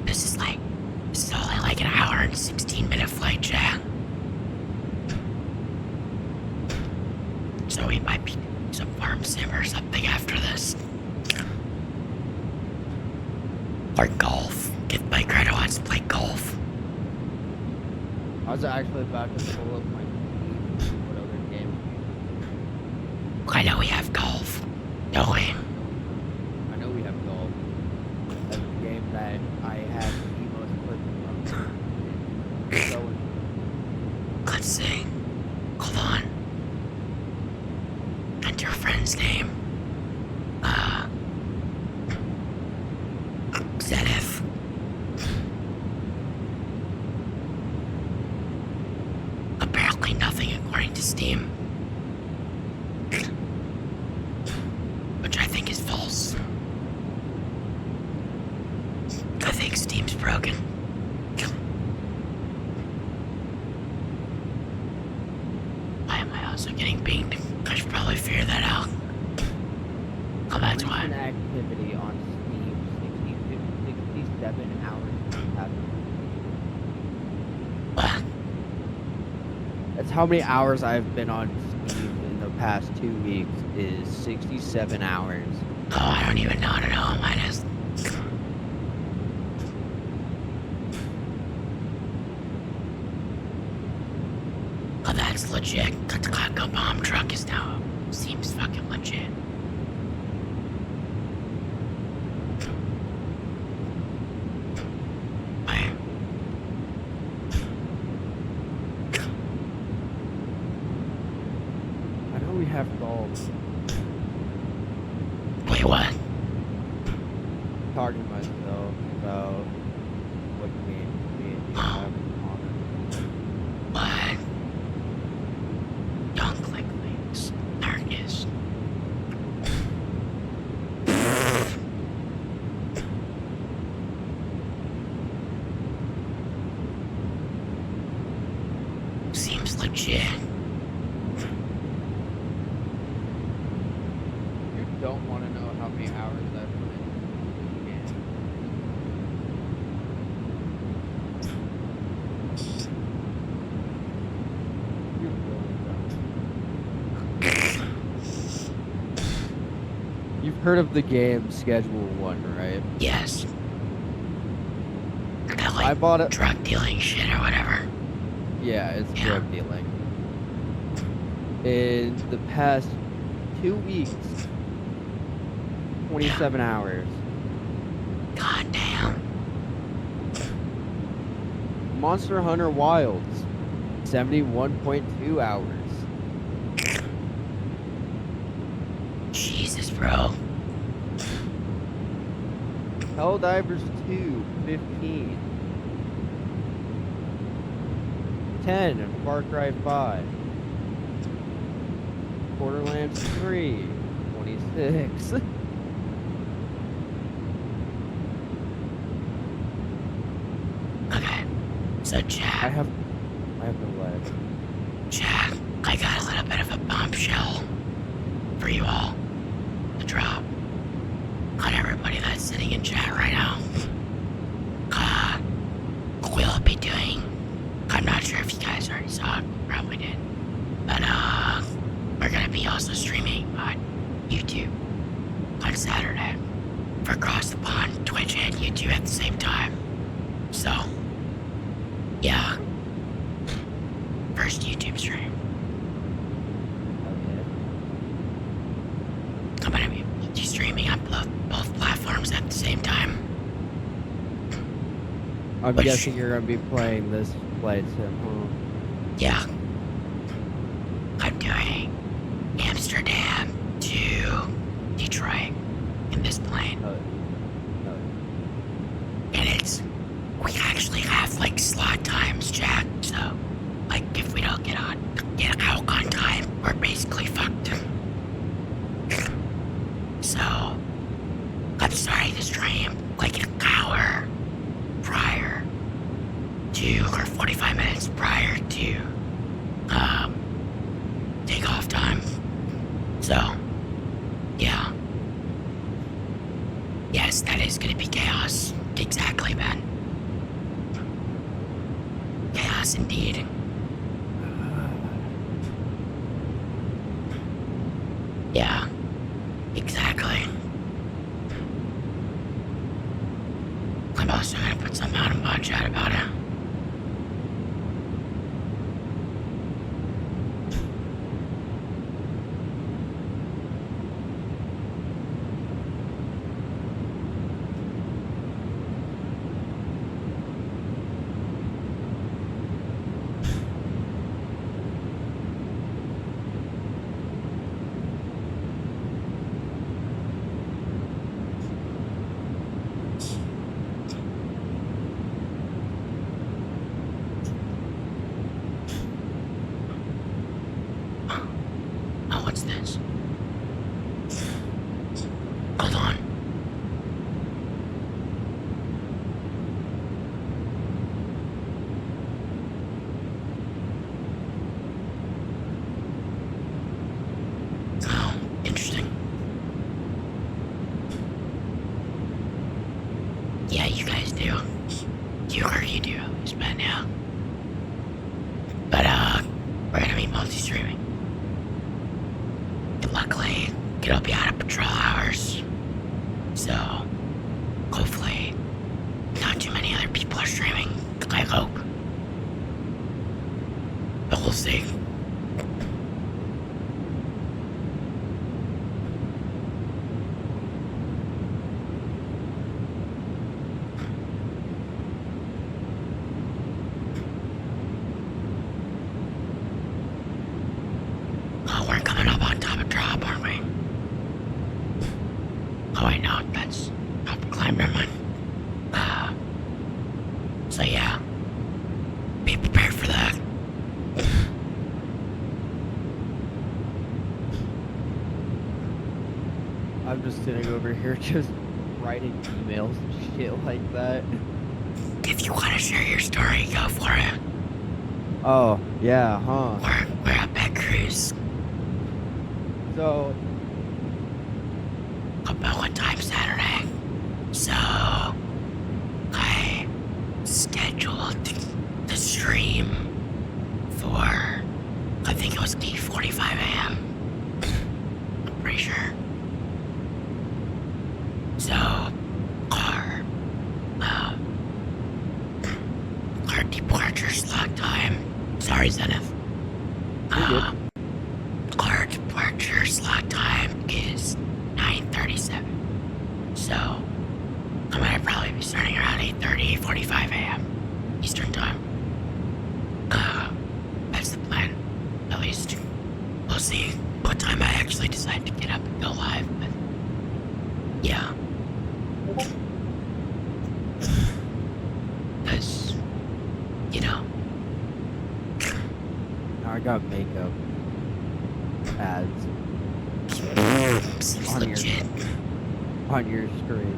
This is only like an hour and 16-minute flight, Jack. So we might be doing some farm sim or something after this. Or golf. My grandma wants to play golf. I was actually about to pull up my what other game. I know we have golf. Don't we? I know we have golf. That's a game that I have the most put from. Let's see. Hold on. And your friend's name. Zenith. Apparently nothing according to Steam. Which I think is false. I think Steam's broken. Why am I also getting pinged? I should probably figure that out. Oh, that's why. Recent activity on Steam, 67 hours. What? That's how many hours I've been on Steam in the past 2 weeks is 67 hours. Oh, I don't even know. I don't know how mine is. Oh, that's legit. The Taco bomb truck is now seems fucking legit. Wait. I know we have golf. Wait, what? Talking to myself about what games we have on. What? Don't click links. Darkness. Seems legit. You don't want to know how many hours I've put in the game. You really don't. You've heard of the game Schedule 1, right? Yes. That I like bought it. drug dealing shit or whatever. Yeah, it's Yeah. drug dealing. In the past 2 weeks, 27 hours. God damn. Monster Hunter Wilds, 71.2 hours. Jesus, bro. Helldivers 2, 15. 10 in Far Cry 5. Borderlands 3, 26. So, I Jack, have no life. Jack, I got a little bit of a bombshell for you all to drop on everybody that's sitting in chat right now. We'll be doing, I'm not sure if you guys already saw it, probably did, but we're gonna be also streaming on YouTube on Saturday for Across the Pond, Twitch, and YouTube at the same time. So, yeah, first YouTube stream. Okay. I'm gonna be streaming on both platforms at the same time. I'm Which- guessing you're gonna be playing this flight sim, huh? Yeah. I'm doing Amsterdam to Detroit in this plane. And we actually have like slot times, Jack. So, like, if we don't get out on time, we're basically fucked. So, I'm starting the stream like an hour prior to, or 45 minutes prior to, takeoff time. So, yeah. Yes, that is gonna be chaos. Exactly, Ben. Chaos indeed. Yeah, exactly. I'm also gonna put something out in bot chat about it. Oh, what's this? Hold on. Oh, interesting. Yeah, you guys do. You do, but yeah. But, we're gonna be multi-streaming. Luckily, it'll be out of patrol hours. So, hopefully, not too many other people are streaming. I hope. But we'll see. Oh, we're coming up on top of drop, aren't we? Oh, wait, no, that's top of climb, never mind. So yeah, be prepared for that. I'm just sitting over here just writing emails and shit like that. If you want to share your story, go for it. Oh, yeah, huh? We're up at cruise. So, About what time Saturday? So, I scheduled the stream for, I think it was 8:45 a.m. I'm pretty sure. So, our departure slot time. Sorry, Zenith. You're good. Our departure slot time is 9:37. So, I'm gonna probably be starting around 8:30, 8:45 a.m. Eastern time. That's the plan. At least, we'll see what time I actually decide to get up and go live, but yeah. Because, you know, I got makeup ads seems On your- legit. on your screen.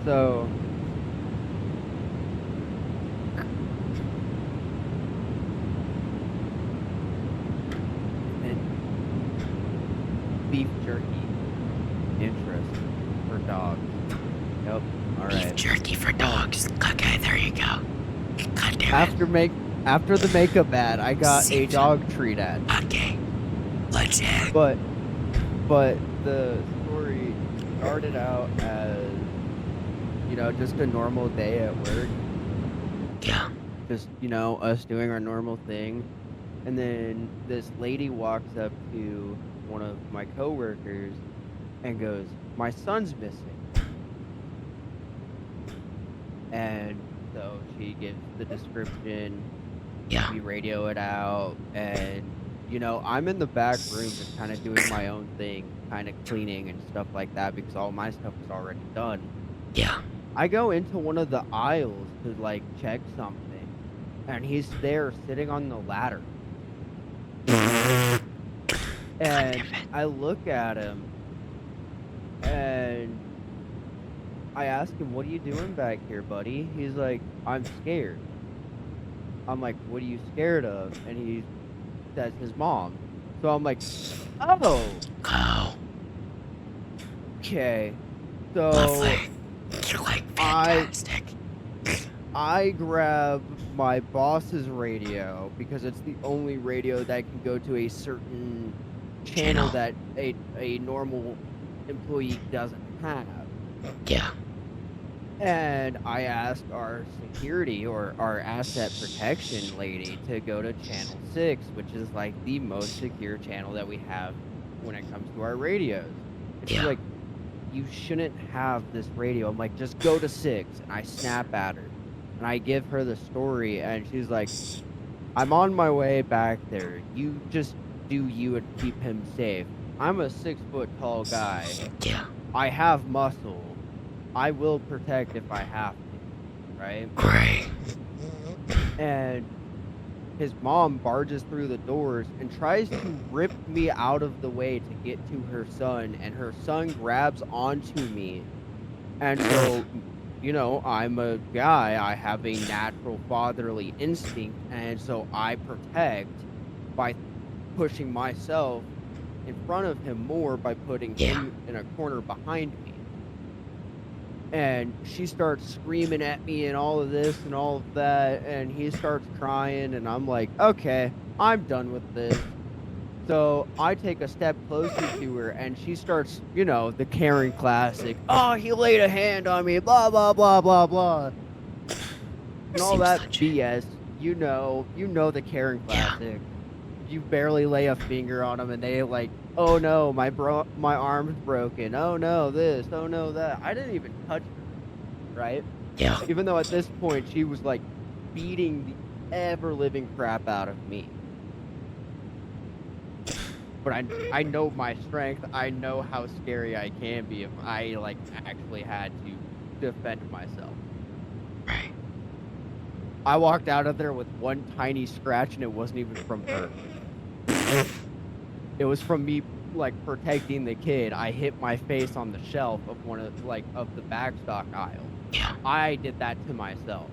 So, Nope. All Beef right. jerky for dogs. Okay, there you go. God damn it. After the makeup ad, I got a Seems- dog treat ad. Okay. Legit. But the story started out as, you know, just a normal day at work. Yeah. Just, you know, us doing our normal thing. And then this lady walks up to one of my coworkers and goes, "My son's missing." And so she gives the description, Yeah. we radio it out, and, you know, I'm in the back room just kind of doing my own thing, kind of cleaning and stuff like that because all my stuff is already done. Yeah. I go into one of the aisles to, like, check something, and he's there sitting on the ladder. God And damn it. I look at him, and I ask him, "What are you doing back here, buddy?" He's like, "I'm scared." I'm like, "What are you scared of?" And he says his mom. So I'm like, "Oh, Oh, okay." So lovely. You're like I- fantastic. I grab my boss's radio because it's the only radio that can go to a certain channel that a normal employee doesn't have. Yeah. And I asked our security or our asset protection lady to go to channel 6, which is like the most secure channel that we have when it comes to our radios. And she's Yeah. like, "You shouldn't have this radio." I'm like, "Just go to 6." And I snap at her. And I give her the story, and she's like, "I'm on my way back there. You just do you and keep him safe. I'm a 6 foot tall guy. Yeah. I have muscle. I will protect if I have to," right? Great. And his mom barges through the doors and tries to rip me out of the way to get to her son, and her son grabs onto me. And so, you know, I'm a guy, I have a natural fatherly instinct, and so I protect by pushing myself in front of him more by putting him in a corner behind me. And she starts screaming at me and all of this and all of that, and he starts crying, and I'm like, "Okay, I'm done with this." So I take a step closer to her, and she starts, you know, the Karen classic, "Oh, he laid a hand on me, blah, blah, blah, blah, blah." And all Seems that legit. BS, you know the Karen Yeah. classic. You barely lay a finger on them, and they like, "Oh no, my arm's broken. Oh no, this. Oh no, that." I didn't even touch her, right? Yeah. Even though at this point she was like beating the ever living crap out of me. But I know my strength. I know how scary I can be if I like actually had to defend myself. Right. I walked out of there with one tiny scratch, and it wasn't even from her. It was from me, like, protecting the kid. I hit my face on the shelf of one of the backstock aisle. Yeah. I did that to myself.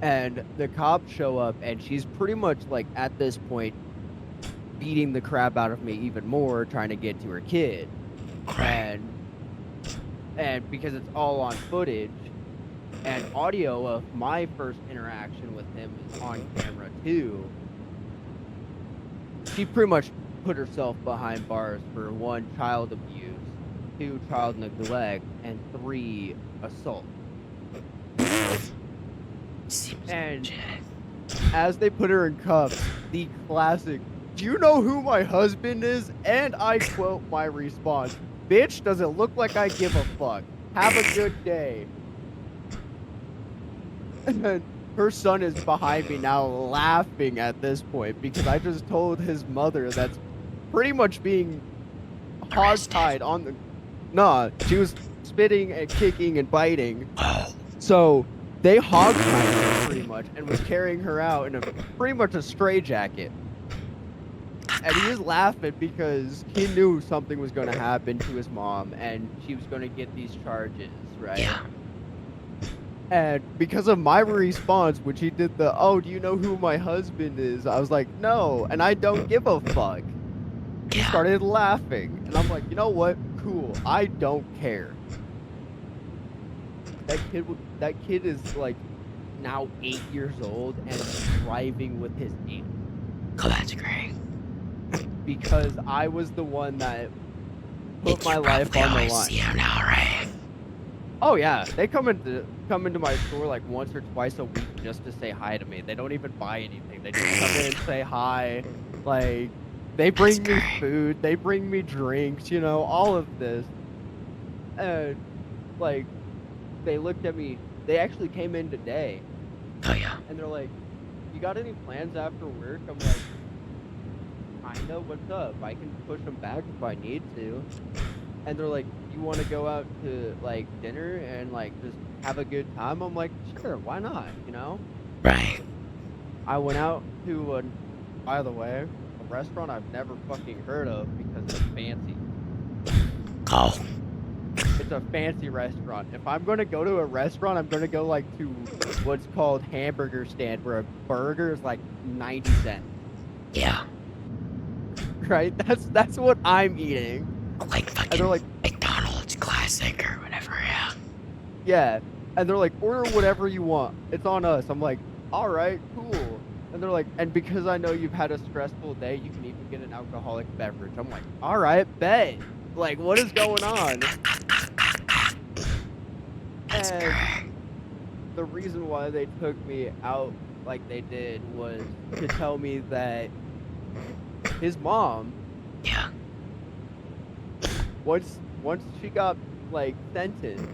And the cops show up, and she's pretty much like at this point beating the crap out of me even more, trying to get to her kid. Right. And because it's all on footage, and audio of my first interaction with him is on camera too, she pretty much put herself behind bars for 1, child abuse, 2, child neglect, and 3, assault. Seems And legit. as they put her in cuffs, the classic, "Do you know who my husband is?" And I quote my response, "Bitch, does it look like I give a fuck? Have a good day." And then her son is behind me now laughing at this point because I just told his mother that's pretty much being hog-tied on the... Nah, she was spitting and kicking and biting. Oh. So they hog-tied her pretty much and was carrying her out in a pretty much a straitjacket. And he was laughing because he knew something was going to happen to his mom and she was going to get these charges, right? Yeah. And because of my response, when she did the, "Oh, do you know who my husband is?" I was like, "No, and I don't give a fuck." She Yeah. started laughing. And I'm like, "You know what? Cool. I don't care." that kid is like now 8 years old and driving with his aunt Oh, that's great. because I was the one that put You my life probably on the always line. see him now, right? Oh yeah, they come into my store like once or twice a week just to say hi to me. They don't even buy anything. They just come in, say hi, like they bring me great. food, they bring me drinks, you know, all of this. And like they looked at me. They actually came in today Oh, yeah. and they're like, "You got any plans after work?" I'm like, "I know what's up. I can push them back if I need to." And they're like, "You want to go out to like dinner and like just have a good time?" I'm like, "Sure, why not?" You know. Right. I went out to by the way, a restaurant I've never fucking heard of because it's fancy. Oh, It's a fancy restaurant. If I'm gonna go to a restaurant, I'm gonna go like to what's called hamburger stand, where a burger is like 90 cents. yeah. Right? That's what I'm eating. Like And they're fucking like, McDonald's classic or whatever, yeah. yeah. And they're like, order whatever you want. It's on us. I'm like, all right, cool. And they're like, and because I know you've had a stressful day, you can even get an alcoholic beverage. I'm like, all right, bet. Like, what is going on? That's And great. the reason why they took me out like they did was to tell me that his mom, Yeah. once she got like sentenced,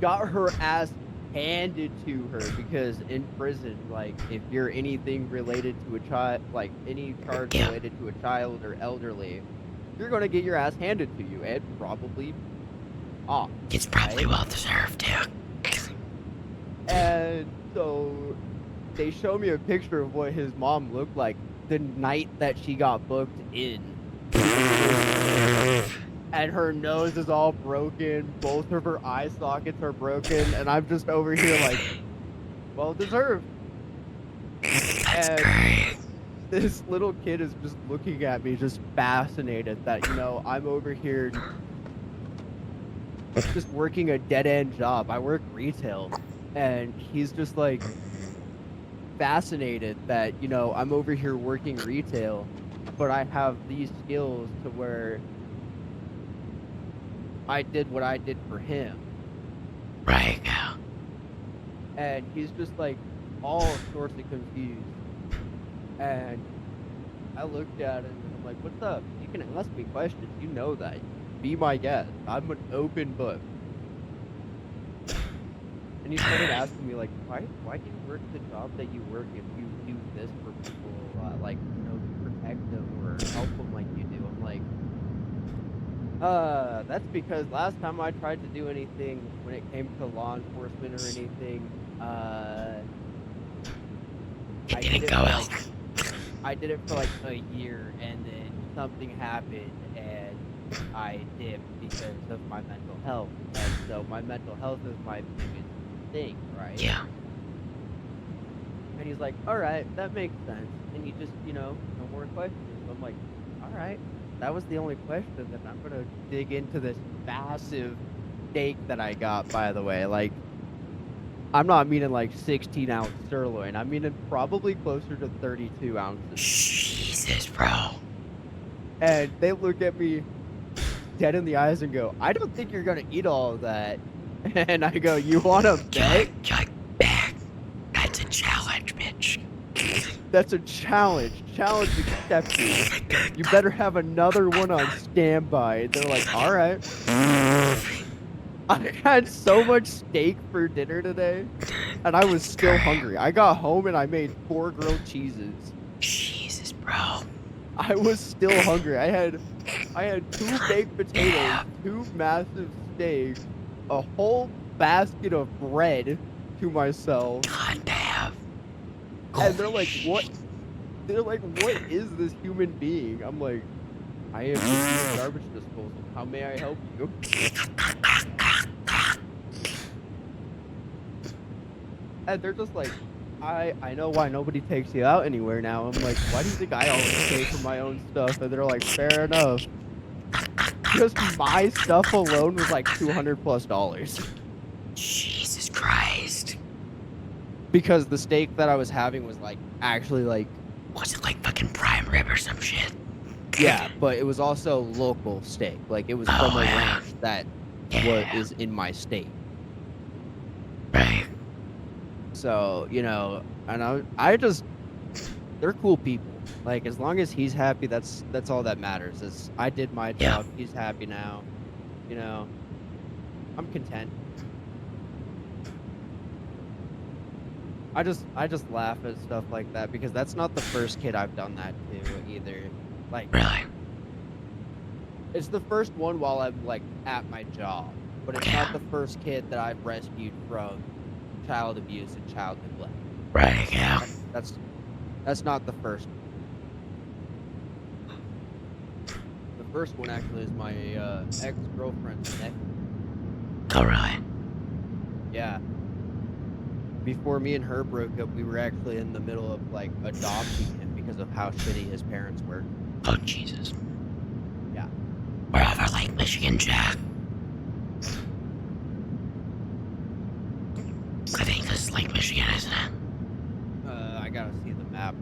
got her ass handed to her because in prison, like if you're anything related to a child, like any charge Yeah. related to a child or elderly, you're gonna get your ass handed to you and probably off. It's probably right? well deserved, too. And so they show me a picture of what his mom looked like the night that she got booked in. And her nose is all broken, both of her eye sockets are broken, and I'm just over here like, well deserved. That's And great. this little kid is just looking at me, just fascinated that, you know, I'm over here just working a dead-end job. I work retail. And he's just like fascinated that, you know, I'm over here working retail, but I have these skills to where I did what I did for him. Right, yeah. And he's just like all sorts of confused. And I looked at him and I'm like, what's up? You can ask me questions. You know that. Be my guest. I'm an open book. And he started asking me like, why do you work the job that you work if you do this for people, like, you know, protect them or help them like you do? I'm like, that's because last time I tried to do anything when it came to law enforcement or anything, It didn't go well. I did it for like a year and then something happened and I dipped because of my mental health. And so my mental health is my biggest thing, right? Yeah. And he's like, all right, that makes sense. And he just, you know, no more questions. So I'm like, all right, that was the only question. Then I'm going to dig into this massive steak that I got, by the way. Like, I'm not meaning like 16-ounce sirloin. I'm meaning probably closer to 32 ounces. Jesus, bro. And they look at me dead in the eyes and go, I don't think you're going to eat all of that. And I go, you want to bet? You're like, back. That's a challenge, bitch. That's a challenge. Challenge accepted. You better have another one on standby. They're like, all right. I had so much steak for dinner today, and I was still hungry. I got home and I made 4 grilled cheeses. Jesus, bro. I was still hungry. I had 2 baked potatoes, 2 massive steaks, a whole basket of bread to myself. God damn. And they're Holy like, shit. what? They're like, what is this human being? I'm like, I am a garbage disposal. How may I help you? And they're just like, I know why nobody takes you out anywhere now. I'm like, why do you think I always pay for my own stuff? And they're like, fair enough. Just my stuff alone was like $200+. Jesus Christ. because the steak that I was having was like actually like Was it like fucking prime rib or some shit? yeah, but it was also local steak. Like it was Oh, from a yeah. ranch that Yeah. is in my state. Right. So, you know, and I just they're cool people. Like as long as he's happy, that's all that matters. Is I did my Yeah. job, he's happy now. You know, I'm content. I just laugh at stuff like that because that's not the first kid I've done that to either. Like Really? it's the first one while I'm like at my job, but it's Yeah. not the first kid that I've rescued from child abuse and child neglect. Right, yeah. That's not the first one. The first one actually is my ex-girlfriend's nephew. Oh, really? Yeah. Before me and her broke up, we were actually in the middle of like adopting him because of how shitty his parents were. Oh, Jesus. Yeah. We're over Lake Michigan, Jack. I think this is Lake Michigan, isn't it? I gotta see the map.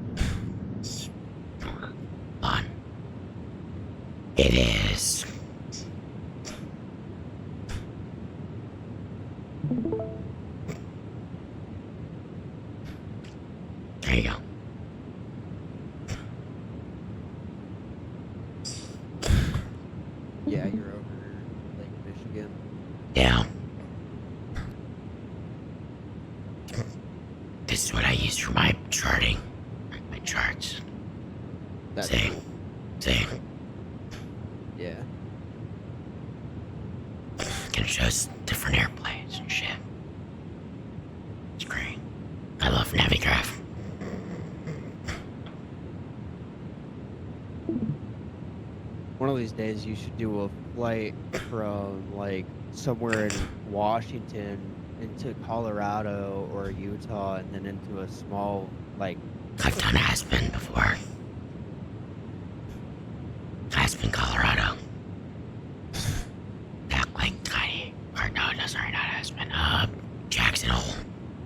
Hold on. It is. There you go. Yeah, you're over Lake Michigan. Yeah. This is what I use for my charting. My charts. That's See? cool. See? Yeah. Can show us different airplanes and shit. It's great. I love Navigraph. One of these days you should do a flight from like somewhere in Washington into Colorado or Utah and then into a small like I've done Aspen before. Aspen, Colorado. That like tiny, or no, no, sorry, not Aspen. Jackson Hole,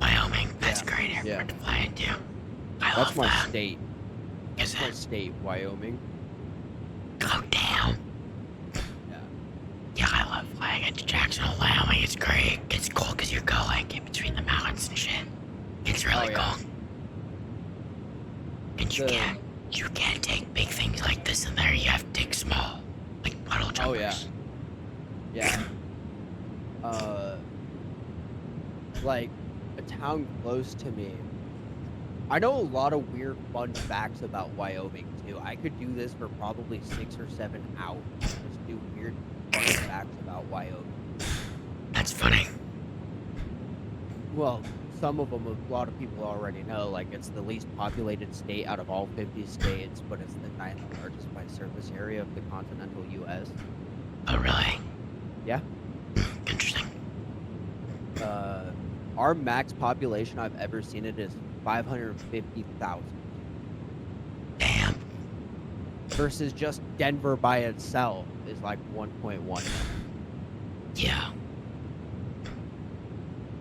Wyoming. That's a great airport yeah. to fly into. I that's love my that. state. Is That's my it? state, Wyoming. Oh, damn. Yeah. Yeah, I love flying into Jackson Hole, Wyoming. It's great. It's cool because you go like in between the mountains and shit. It's really Oh, yeah. cool. And you The- can't take big things like this in there. You have to take small, like puddle jumpers. Oh, yeah. Yeah. Like a town close to me. I know a lot of weird fun facts about Wyoming too. I could do this for probably 6 or 7 hours. Just do weird fun facts about Wyoming. That's funny. Well, some of them a lot of people already know. Like it's the least populated state out of all 50 states, but it's the 9th largest by surface area of the continental U.S. Oh, really? Yeah. Interesting. Our max population I've ever seen it is 550,000 Damn. versus just Denver by itself is like 1.1 million. Yeah.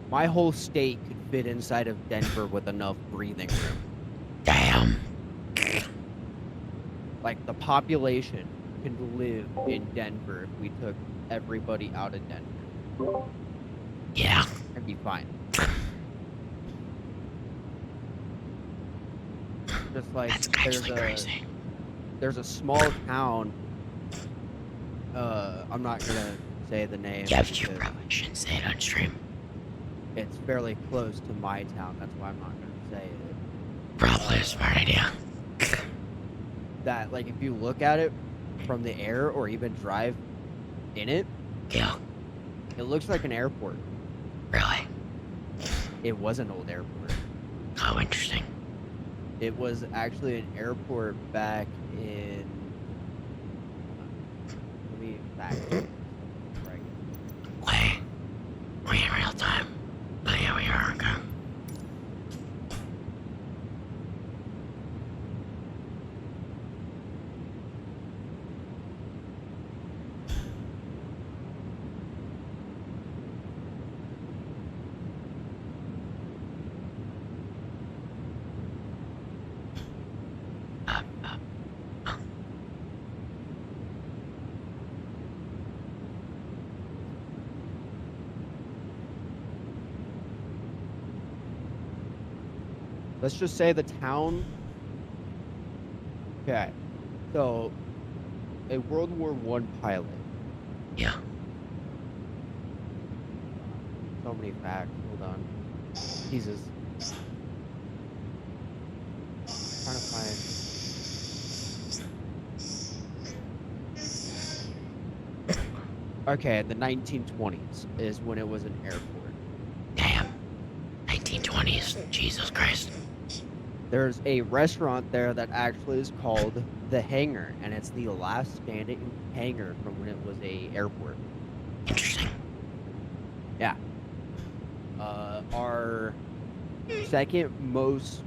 My whole state could fit inside of Denver with enough breathing room. Damn. Like the population can live in Denver if we took everybody out of Denver Yeah. and be fine. Just like That's actually crazy. there's a small town. I'm not gonna say the name. Yeah, but you because probably shouldn't say it on stream. it's fairly close to my town. That's why I'm not gonna say it. Probably a smart idea. That like if you look at it from the air or even drive in it, Yeah. it looks like an airport. Really? It was an old airport. Oh, interesting. It was actually an airport back in. Let me back. Right. Wait. We in real time. Oh, yeah, we are. Okay. let's just say the town. Okay, so a World War I pilot. Yeah. So many facts. Hold on. Jesus. Trying to find. Okay, the 1920s is when it was an airport. Damn. 1920s. Jesus Christ. There's a restaurant there that actually is called The Hangar, and it's the last standing hangar from when it was a airport. Interesting. Yeah. Our second most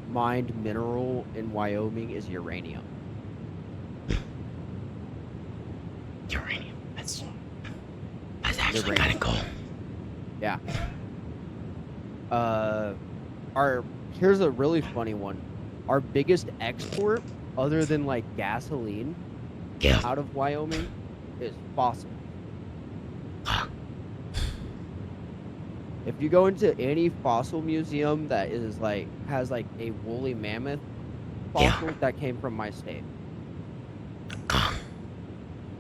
mined mineral in Wyoming is uranium. Uranium. That's actually Uranium. kind of cool. Yeah. Here's a really funny one. Our biggest export, other than like gasoline, Yeah. out of Wyoming, is fossil. Huh. If you go into any fossil museum that is like has like a woolly mammoth fossil, Yeah. that came from my state. Huh.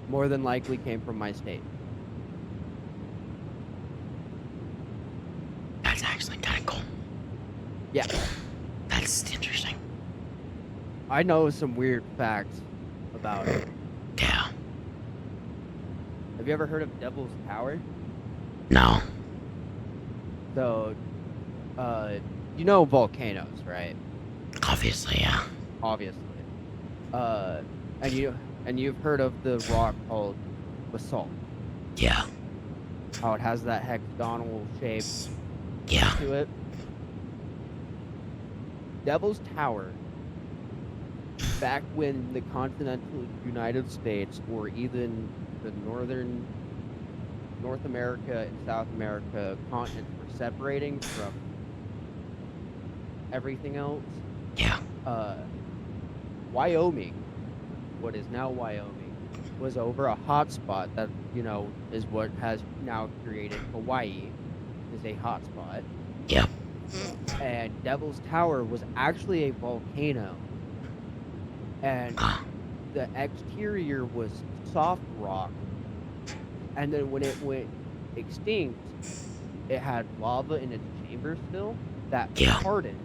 More than likely came from my state. That's actually kind of cool. Yeah. That's interesting. I know some weird facts about it. Yeah. Have you ever heard of Devil's Tower? No. So, you know volcanoes, right? Obviously, yeah. Obviously. And you've heard of the rock called basalt. Yeah. How it has that hexagonal shape Yeah. to it. Devil's Tower, back when the continental United States, or even the North America and South America continents were separating from everything else, Yeah. Wyoming, what is now Wyoming, was over a hotspot that, is what has now created Hawaii, is a hotspot. Yep. And Devil's Tower was actually a volcano. And the exterior was soft rock. And then when it went extinct, it had lava in its chamber still that Yeah. hardened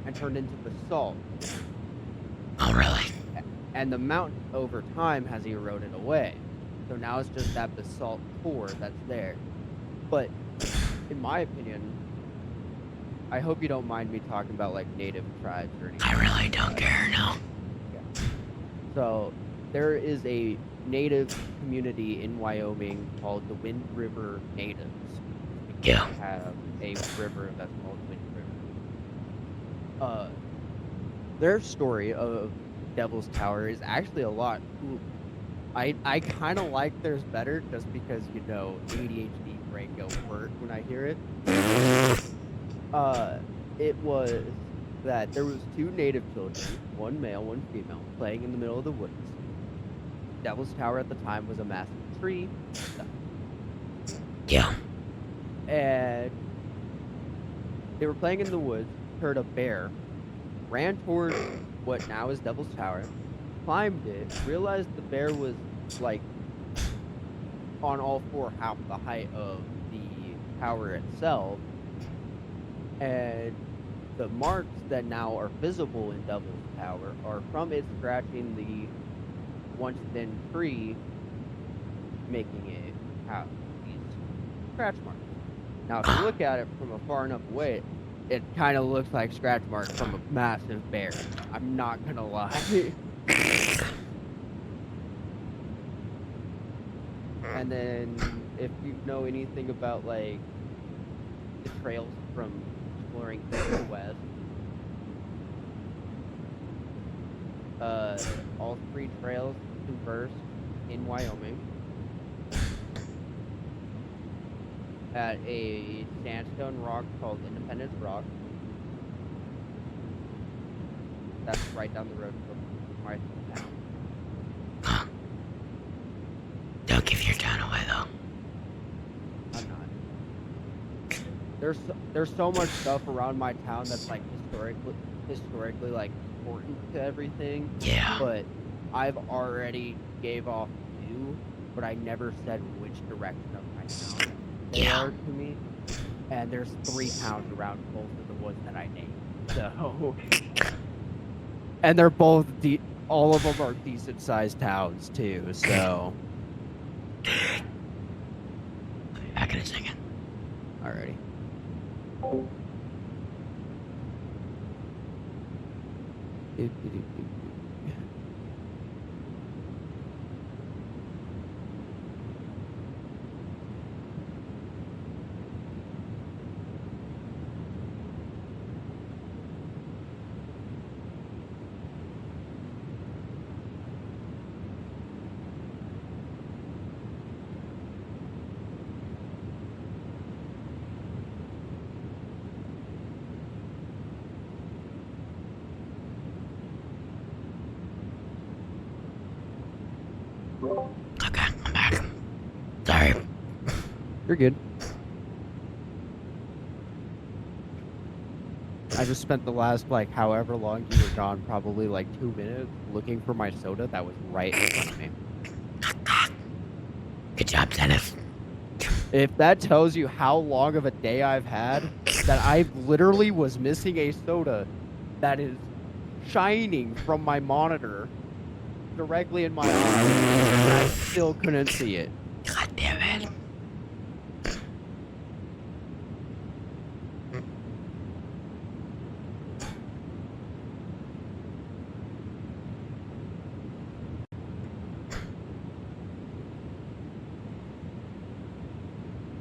and turned into basalt. Oh, really? And the mountain over time has eroded away. So now it's just that basalt core that's there. But in my opinion, I hope you don't mind me talking about like native tribes or anything. I really don't care, no. So there is a native community in Wyoming called the Wind River Natives. Yeah. They have a river that's called Wind River. Their story of Devil's Tower is actually a lot cool. I kind of like theirs better just because, ADHD brain go hurt when I hear it. It was that there was two native children, one male, one female, playing in the middle of the woods. Devil's Tower at the time was a massive tree. Yeah. And they were playing in the woods, heard a bear, ran towards what now is Devil's Tower, climbed it, realized the bear was like on all four, half the height of the tower itself, and the marks that now are visible in Devil's Tower are from it scratching the once thin tree, making it have these scratch marks. Now, if you look at it from a far enough away, it kind of looks like scratch marks from a massive bear. I'm not gonna lie. And then, if you know anything about like the trails from exploring east to west, all three trails converse in Wyoming at a sandstone rock called Independence Rock. That's right down the road from my town. Huh. Don't give your town away, though. I'm not. there's so much stuff around my town that's like historically like important to everything. Yeah. But I've already gave off 2, but I never said which direction of my town they Yeah. are to me. And there's 3 towns around both of the ones that I named. So, and they're both all of them are decent sized towns too. So, Back in a second. alrighty. Okay, I'm back. Sorry. You're good. I just spent the last, like, however long you were gone, probably like 2 minutes, looking for my soda that was right in front of me. Good job, Zenith. If that tells you how long of a day I've had, that I literally was missing a soda that is shining from my monitor directly in my eye, and I still couldn't see it. God damn it.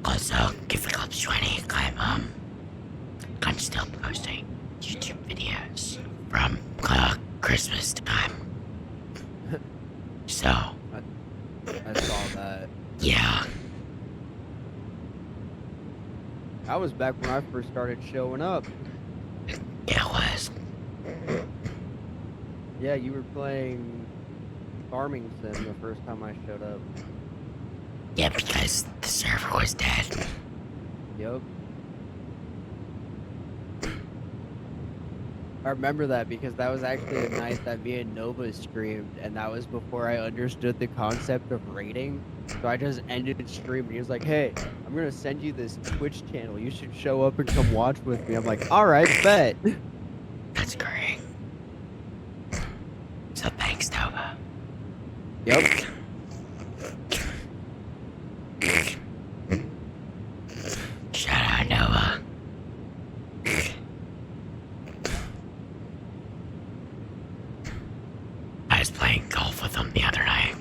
Also, give the clubs 20. I'm still posting YouTube videos from Christmas time. So, I saw that. yeah. That was back when I first started showing up. It was. Yeah, you were playing Farming Sim the first time I showed up. Yeah, because the server was dead. Yep. I remember that because that was actually the night that me and Nova streamed, and that was before I understood the concept of raiding. So I just ended stream, and he was like, "Hey, I'm gonna send you this Twitch channel. You should show up and come watch with me." I'm like, "All right, bet." That's great. So thanks, Nova. Yep. Shout out, Nova. I was playing golf with him the other night.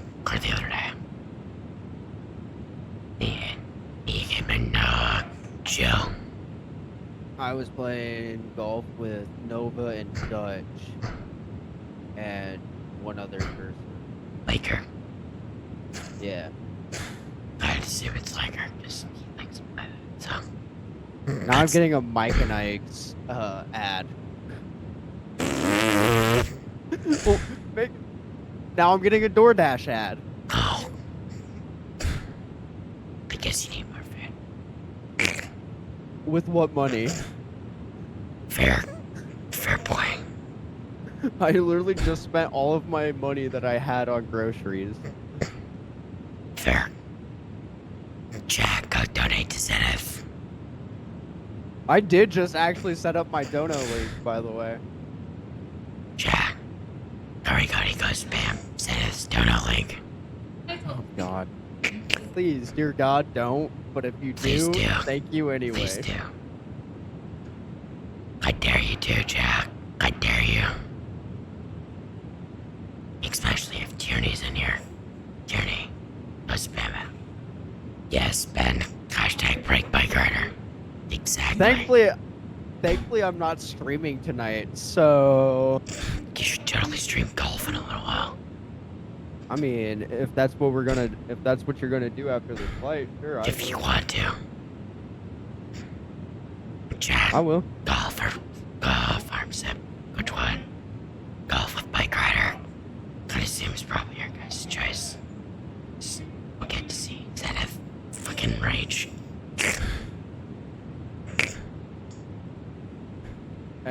Him and Joe. I was playing golf with Nova and Dutch, and one other person. Laker. Yeah. I assume it's Laker, because he likes to play that, so. Now I'm getting a Mike and Ike's ad. Well, now I'm getting a DoorDash ad. Oh. I guess you need more food. With what money? Fair point. I literally just spent all of my money that I had on groceries. Fair. Jack, go donate to Zenith. I did just actually set up my dono link, by the way. Jack. Very good, he goes spam Zenith's dono link. Oh God. Please, dear God, don't. But if you Please do. thank you anyway. Please do. I dare you to, Jack. I dare you. Especially if Tierney's in here. Tierney, go spam it. Yes, Ben. Hashtag break bike rider. Exactly. Thankfully, I'm not streaming tonight, so. You should totally stream golf in a little while. I mean, if that's what you're gonna do after this flight, sure. If you want to. Jack. I will. Golf or farm sim? Which one? Golf with bike rider? I assume it's probably your guys' choice. We'll get to see Zenith fucking rage.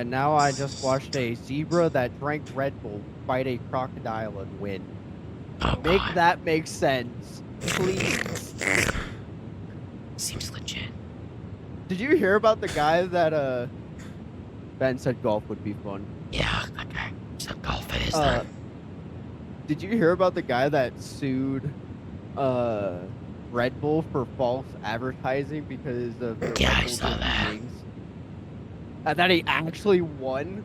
And now I just watched a zebra that drank Red Bull fight a crocodile and win. Oh, Make God. that make sense, please. Seems legit. Did you hear about the guy that Ben said golf would be fun? Yeah, okay. So golf it is Uh, then. Did you hear about the guy that sued Red Bull for false advertising because of the Yeah, I Red Bull saw gives you that. wings? And that he actually won?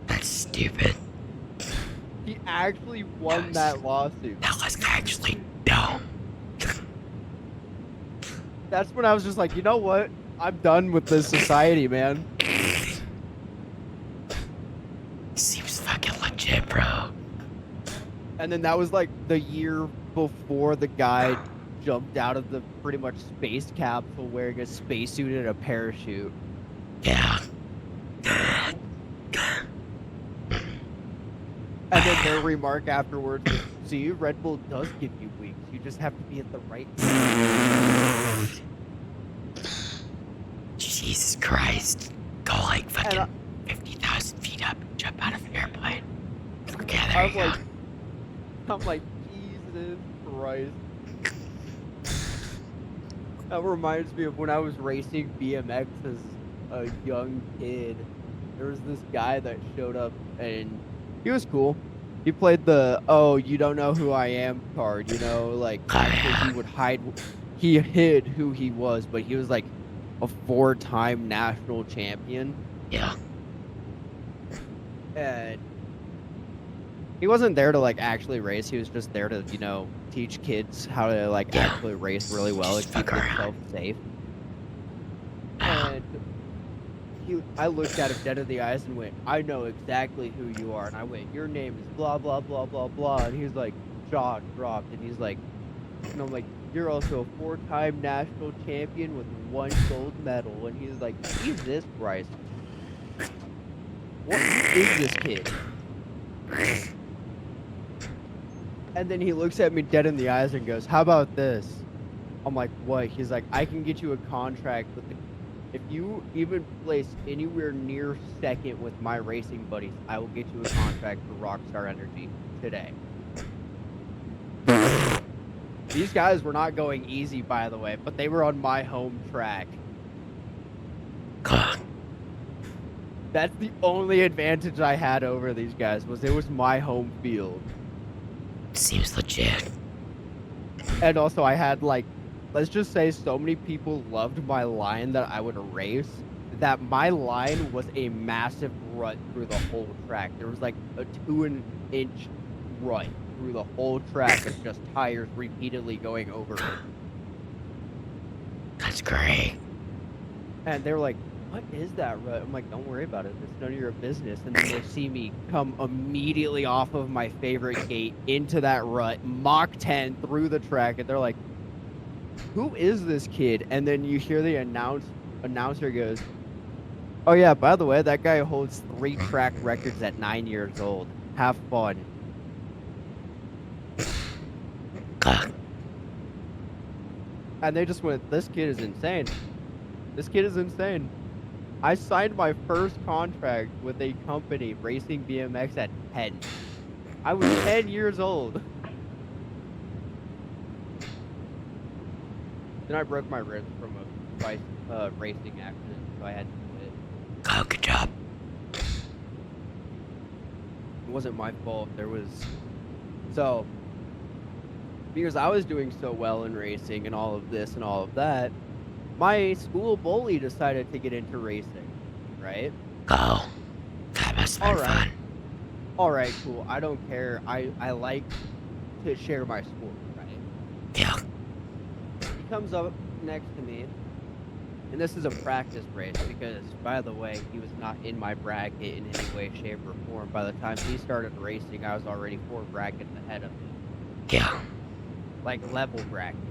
That's stupid. He actually won that lawsuit. That was actually dumb. That's when I was just like, you know what? I'm done with this society, man. Seems fucking legit, bro. And then that was like the year before the guy jumped out of the pretty much space capsule wearing a spacesuit and a parachute. Yeah. And then their remark afterwards was, see, Red Bull does give you wings. You just have to be at the right time. Jesus Christ. Go like And fucking 50,000 feet up and jump out of an airplane. Okay, there I'm you go. like, I'm like, Jesus Christ. That reminds me of when I was racing BMX as a young kid. There was this guy that showed up and he was cool. He played the, oh, you don't know who I am card, you know, like, yeah. he would hide, he hid who he was, but he was like a 4-time national champion. Yeah. And he wasn't there to like actually race. He was just there to, you know, teach kids how to like Yeah. actually race really well and Just keep fuck around. themselves safe. Yeah. And I looked at him dead in the eyes and went, I know exactly who you are. And I went, your name is blah, blah, blah, blah, blah. And he was like, jaw dropped. And he's like, and I'm like, you're also a 4-time national champion with 1 gold medal. And he's like, Jesus Christ. What is this kid? And then he looks at me dead in the eyes and goes, how about this? I'm like, what? He's like, I can get you a contract with the... If you even place anywhere near second with my racing buddies, I will get you a contract for Rockstar Energy today. These guys were not going easy, by the way, but they were on my home track. That's the only advantage I had over these guys, was it was my home field. Seems legit. And also I had like, let's just say so many people loved my line that I would race, that my line was a massive rut through the whole track. There was like a 2-inch rut through the whole track of just tires repeatedly going over it. That's great. And they were like, what is that rut? I'm like, don't worry about it. It's none of your business. And then they see me come immediately off of my favorite gate into that rut, Mach 10 through the track. And they're like, who is this kid? And then you hear the announcer goes, oh yeah, by the way, that guy holds 3 track records at 9 years old. Have fun. And they just went, this kid is insane. This kid is insane. I signed my first contract with a company racing BMX at 10. I was 10 years old. Then I broke my ribs from a bike racing accident, so I had to quit. Oh, good job. It wasn't my fault. There was... So, because I was doing so well in racing and all of this and all of that, my school bully decided to get into racing, right? Oh, that must have been fun. Alright, cool. I don't care. I like to share my sport, right? Yeah. He comes up next to me, and this is a practice race because, by the way, he was not in my bracket in any way, shape, or form. By the time he started racing, I was already 4 brackets ahead of him. Yeah. Like, level brackets.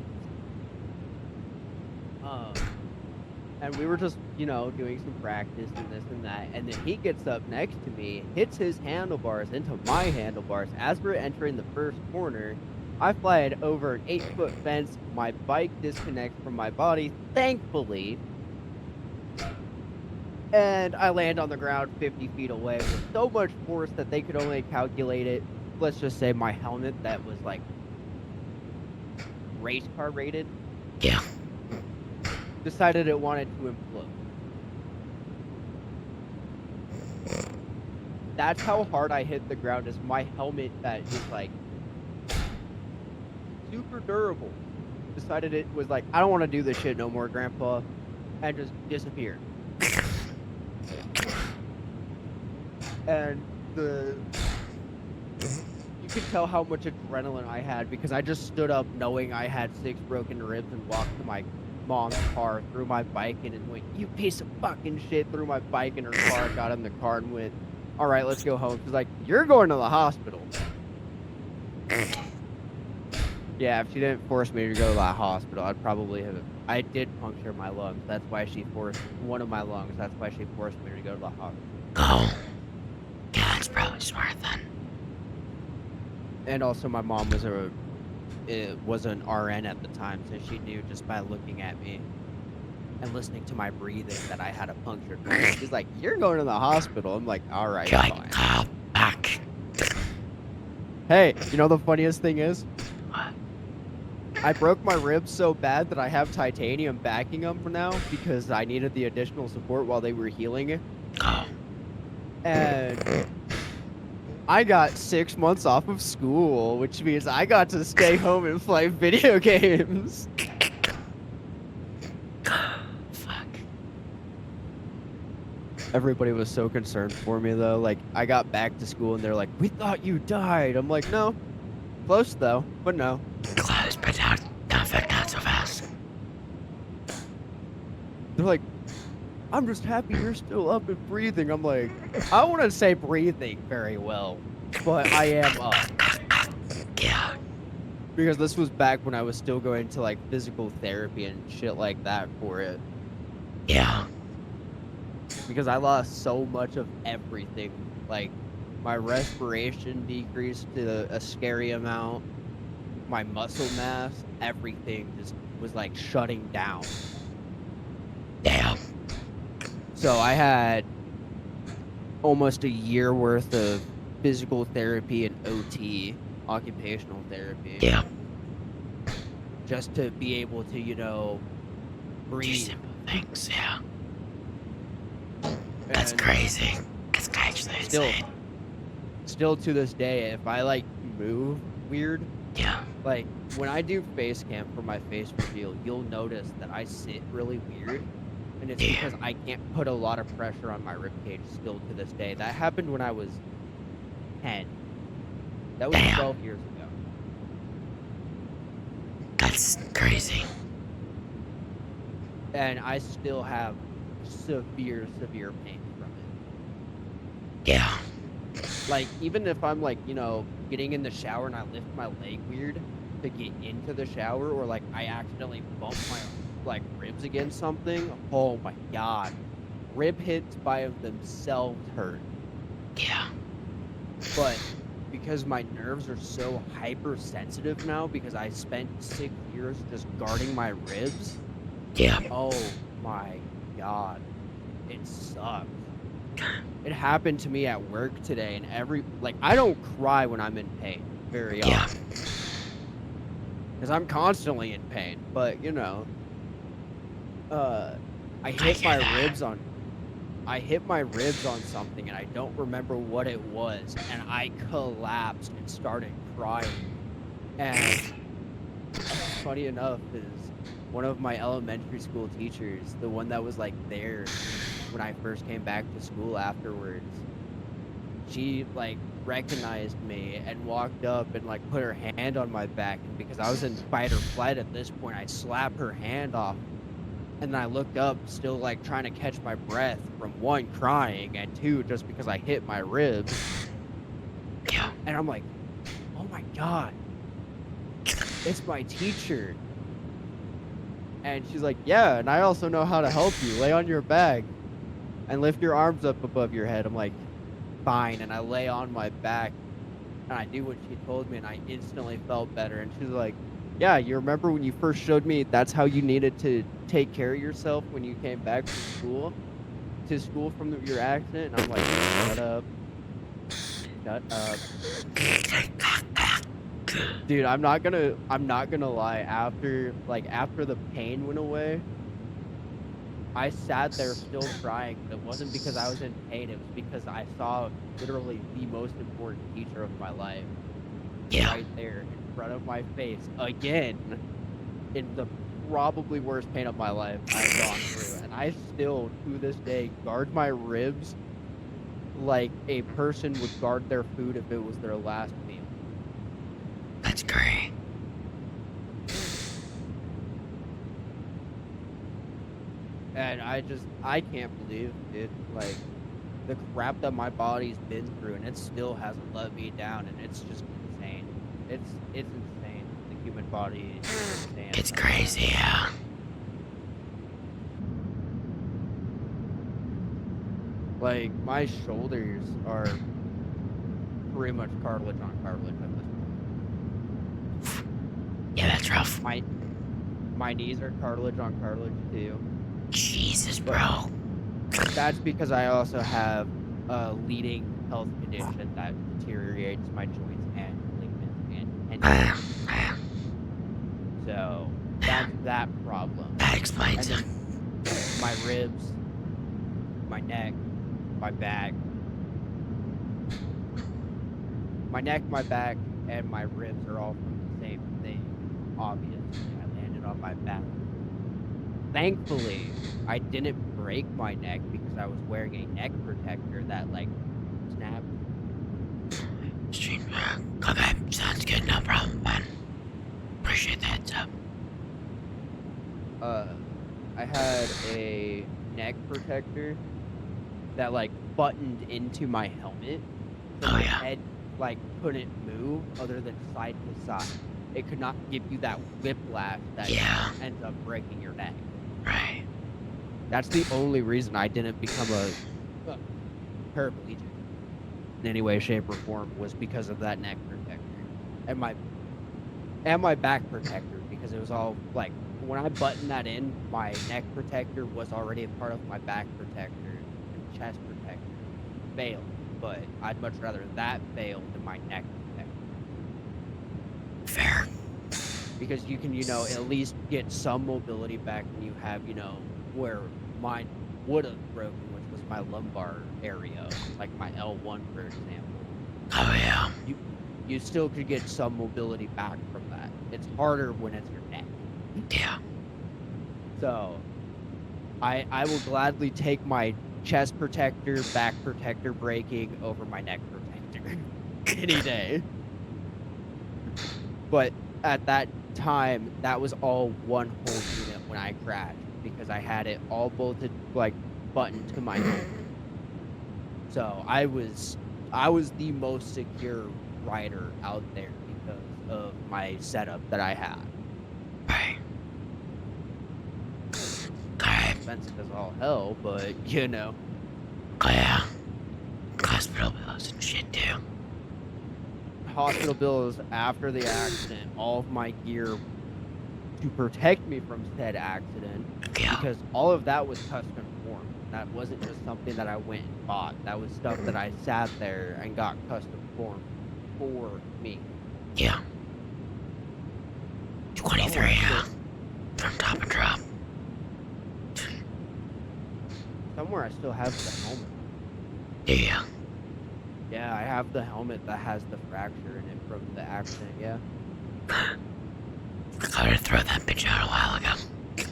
And we were just, you know, doing some practice and this and that, and then he gets up next to me, hits his handlebars into my handlebars. As we're entering the first corner, I fly it over an 8-foot fence, my bike disconnects from my body, thankfully, And I land on the ground 50 feet away with so much force that they could only calculate it. Let's just say my helmet that was like race car rated Yeah. decided it wanted to implode. That's how hard I hit the ground, is my helmet that is like super durable decided it was like, I don't want to do this shit no more, Grandpa, and just disappeared. And you could tell how much adrenaline I had because I just stood up knowing I had 6 broken ribs and walked to my mom's car, threw my bike in and went, "You piece of fucking shit," threw my bike in her car, got in the car and went, "All right, let's go home." She's like, "You're going to the hospital." Yeah, if she didn't force me to go to the hospital, I'd probably have. I did puncture my lungs. That's why she forced one of my lungs. That's why she forced me to go to the hospital. Oh. Yeah, that's probably smart then. And also, my mom was an RN at the time, so she knew just by looking at me and listening to my breathing that I had a punctured lung. She's like, "You're going to the hospital." I'm like, "All right, You're fine." like, oh, back. Hey, you know the funniest thing is? What? I broke my ribs so bad that I have titanium backing them now because I needed the additional support while they were healing it. Oh. And I got 6 months off of school, which means I got to stay home and play video games. Fuck. Everybody was so concerned for me, though. Like, I got back to school, and they're like, "We thought you died." I'm like, "No. Close, though. But no." Close, but not so fast. They're like, "I'm just happy you're still up and breathing." I'm like, I wouldn't say breathing very well, but I am up. Yeah. Because this was back when I was still going to, like, physical therapy and shit like that for it. Yeah. Because I lost so much of everything. Like, my respiration decreased to a scary amount. My muscle mass, everything just was, like, shutting down. Damn. So I had almost a year worth of physical therapy and OT, occupational therapy. Yeah. Just to be able to, Do breathe. simple things, yeah. That's And crazy. That's actually insane. Still to this day, if I, like, move weird, Yeah. like, when I do face cam for my face reveal, you'll notice that I sit really weird. And it's Yeah. because I can't put a lot of pressure on my ribcage still to this day. That happened when I was 10. That was Damn. 12 years ago. That's crazy. And I still have severe pain from it. Yeah. Like, even if I'm, like, getting in the shower and I lift my leg weird to get into the shower, or, like, I accidentally bump my, like, ribs against something, oh my god. Rib hits by themselves hurt. Yeah. But because my nerves are so hypersensitive now, because I spent 6 years just guarding my ribs, Yeah. oh my god, it sucks. It happened to me at work today, and I don't cry when I'm in pain very Yeah. often. Because I'm constantly in pain, but, I hit hear my that. ribs on something, and I don't remember what it was, and I collapsed and started crying. And funny enough is one of my elementary school teachers, the one that was, like, there when I first came back to school afterwards, she, like, recognized me and walked up and, like, put her hand on my back, and because I was in fight or flight at this point, I slapped her hand off. And then I looked up, still, like, trying to catch my breath from 1, crying, and 2, just because I hit my ribs. Yeah. And I'm like, oh my god, it's my teacher. And she's like, "Yeah, and I also know how to help you. Lay on your back and lift your arms up above your head." I'm like, fine. And I lay on my back, and I do what she told me, and I instantly felt better. And she's like, "Yeah, you remember when you first showed me that's how you needed to take care of yourself when you came back from school?" to school from your accident? And I'm like, shut up. Shut up. Dude, I'm not gonna lie. After the pain went away, I sat there still crying, but it wasn't because I was in pain. It was because I saw literally the most important teacher of my life Yeah. right there in front of my face again, in the probably worst pain of my life I've gone through, and I still to this day guard my ribs like a person would guard their food if it was their last meal. That's great. And I can't believe it, like, the crap that my body's been through, and it still hasn't let me down, and it's just insane. It's insane. The human body is insane. It's crazy, yeah. Like, my shoulders are pretty much cartilage on cartilage at this point. Yeah, that's rough. My knees are cartilage on cartilage too. Jesus, bro. That's because I also have a leading health condition that deteriorates my joints and ligaments and tendons. So that's that problem. That explains And it. then my ribs, my neck, my back. My neck, my back, and my ribs are all from the same thing. Obviously, I landed on my back. Thankfully, I didn't break my neck because I was wearing a neck protector that, like, snapped. Stream. Okay, sounds good. No problem, man. Appreciate that heads up. I had a neck protector that, like, buttoned into my helmet. So Oh, my yeah. head, like, couldn't move other than side to side. It could not give you that whiplash that Yeah. ends up breaking your neck. Right. That's the only reason I didn't become a paraplegic in any way, shape, or form, was because of that neck protector and my back protector, because it was all like, when I buttoned that in, my neck protector was already a part of my back protector and chest protector. Failed, but I'd much rather that fail than my neck protector. Fair. Because you can, at least get some mobility back when you have, where mine would have broken, which was my lumbar area, like my L1, for example. Oh, yeah. You still could get some mobility back from that. It's harder when it's your neck. Yeah. So, I will gladly take my chest protector, back protector breaking over my neck protector any day. But at that time, that was all one whole unit when I crashed, because I had it all bolted, like, buttoned to my helmet. So I was the most secure rider out there because of my setup that I had. Right. Okay. Expensive as all hell, but Oh, yeah. Hospital bills and shit, too. hospital bills after the accident, all of my gear to protect me from said accident, Yeah. because all of that was custom formed. That wasn't just something that I went and bought. That was stuff that I sat there and got custom formed for me. Yeah. 23, yeah. From top and drop. Somewhere I still have the helmet. Yeah. Yeah, I have the helmet that has the fracture in it from the accident, yeah. I gotta throw that bitch out a while ago.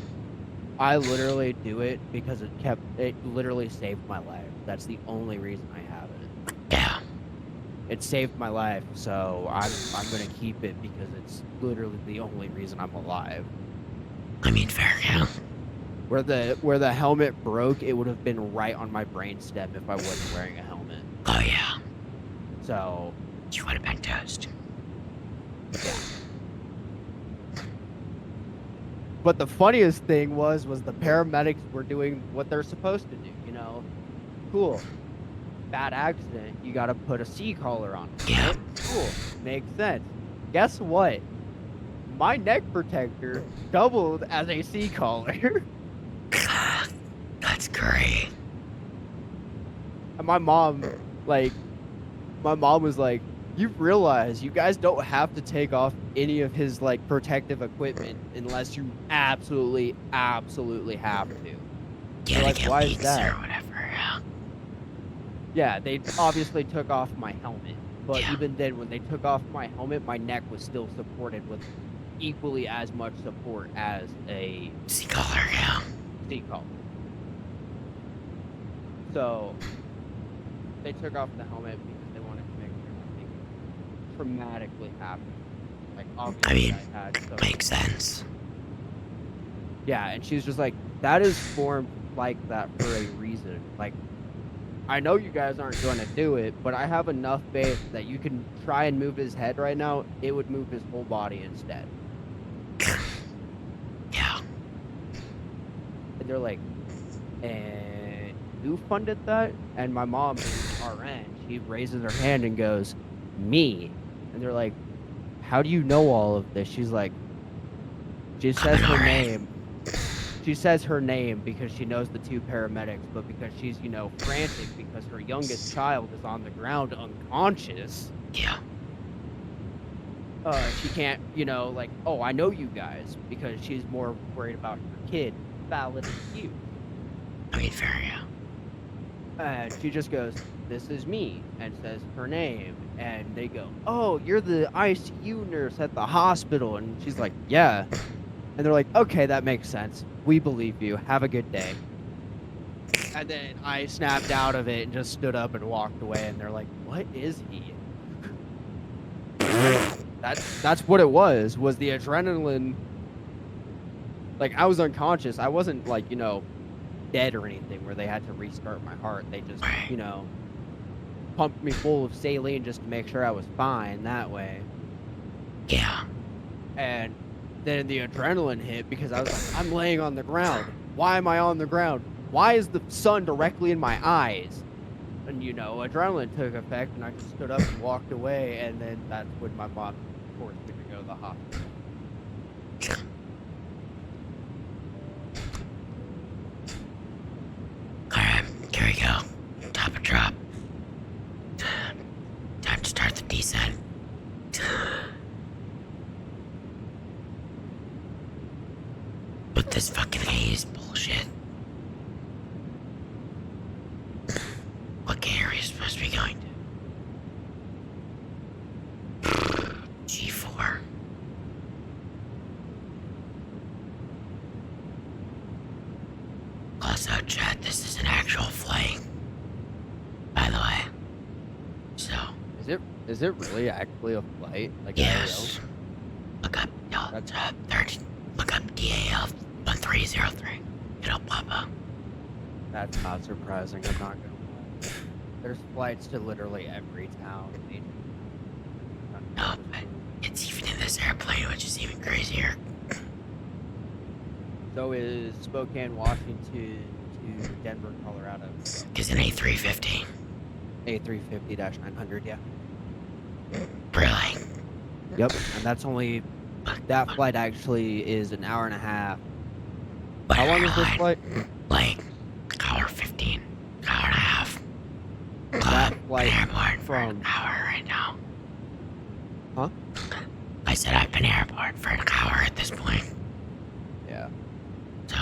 I literally do it because it literally saved my life. That's the only reason I have it. Yeah. It saved my life, so I'm gonna keep it because it's literally the only reason I'm alive. I mean, fair, yeah. Where the helmet broke, it would have been right on my brainstem if I wasn't wearing a helmet. Oh, yeah. So, You would have been toast. yeah. But the funniest thing was the paramedics were doing what they're supposed to do, Cool. Bad accident, you gotta put a C-collar on it. Yeah. Right? Cool. Makes sense. Guess what? My neck protector doubled as a C-collar. That's great. And my mom, like, was like, you realize you guys don't have to take off any of his, like, protective equipment unless you absolutely, absolutely have to. Yeah, to like, get why is leaks that? or whatever. Yeah. Yeah, they obviously took off my helmet. But Yeah. even then, when they took off my helmet, my neck was still supported with equally as much support as a See color, yeah. seat collar. So they took off the helmet because they wanted to make sure nothing traumatically happened. Like, obviously, I mean, I had some. makes sense. Yeah, and she's just like, that is formed like that for a reason. Like, I know you guys aren't going to do it, but I have enough faith that you can try and move his head right now. It would move his whole body instead. Yeah. And they're like, and who funded that? And my mom, RN, she raises her hand and goes, me. And they're like, how do you know all of this? She's like, she says her name. She says her name because she knows the two paramedics, but because she's, you know, frantic because her youngest child is on the ground unconscious. Yeah. She can't, you know, like, oh, I know you guys, because she's more worried about her kid. Valid excuse. I mean, fair, yeah. And she just goes, this is me, and says her name. And they go, oh, you're the ICU nurse at the hospital. And she's like, yeah. And they're like, okay, that makes sense. We believe you. Have a good day. And then I snapped out of it and just stood up and walked away. And they're like, what is he? That's what it was the adrenaline. Like, I was unconscious. I wasn't, like, you know, dead or anything where they had to restart my heart. They just, you know, pumped me full of saline just to make sure I was fine that way. Yeah. And then the adrenaline hit because I was like, I'm laying on the ground. Why am I on the ground? Why is the sun directly in my eyes? And, you know, adrenaline took effect, and I just stood up and walked away, and then that's when my mom forced me to go to the hospital. Alright, here we go. Top of drop. Time to start the descent. With this fucking haze bullshit. What gate are we supposed to be going to? G4. Also, chat, this is an actual flight. By the way. So. Is it really actually a flight? Like, Yes. Look up, That's 30. Look up DAL 1303. It'll pop up. That's not surprising. I'm not gonna lie. There's flights to literally every town. No, but it's even in this airplane, which is even crazier. So is Spokane, Washington to Denver, Colorado. Is an A350. A350-900, yeah. Really? Yep, and that's only, that flight actually is an hour and a half. What How long is this airline? flight? Like, hour 15. Hour and a half. That flight airborne for from- an hour right now. Huh? I said I've been airborne for an hour at this point. Yeah. So.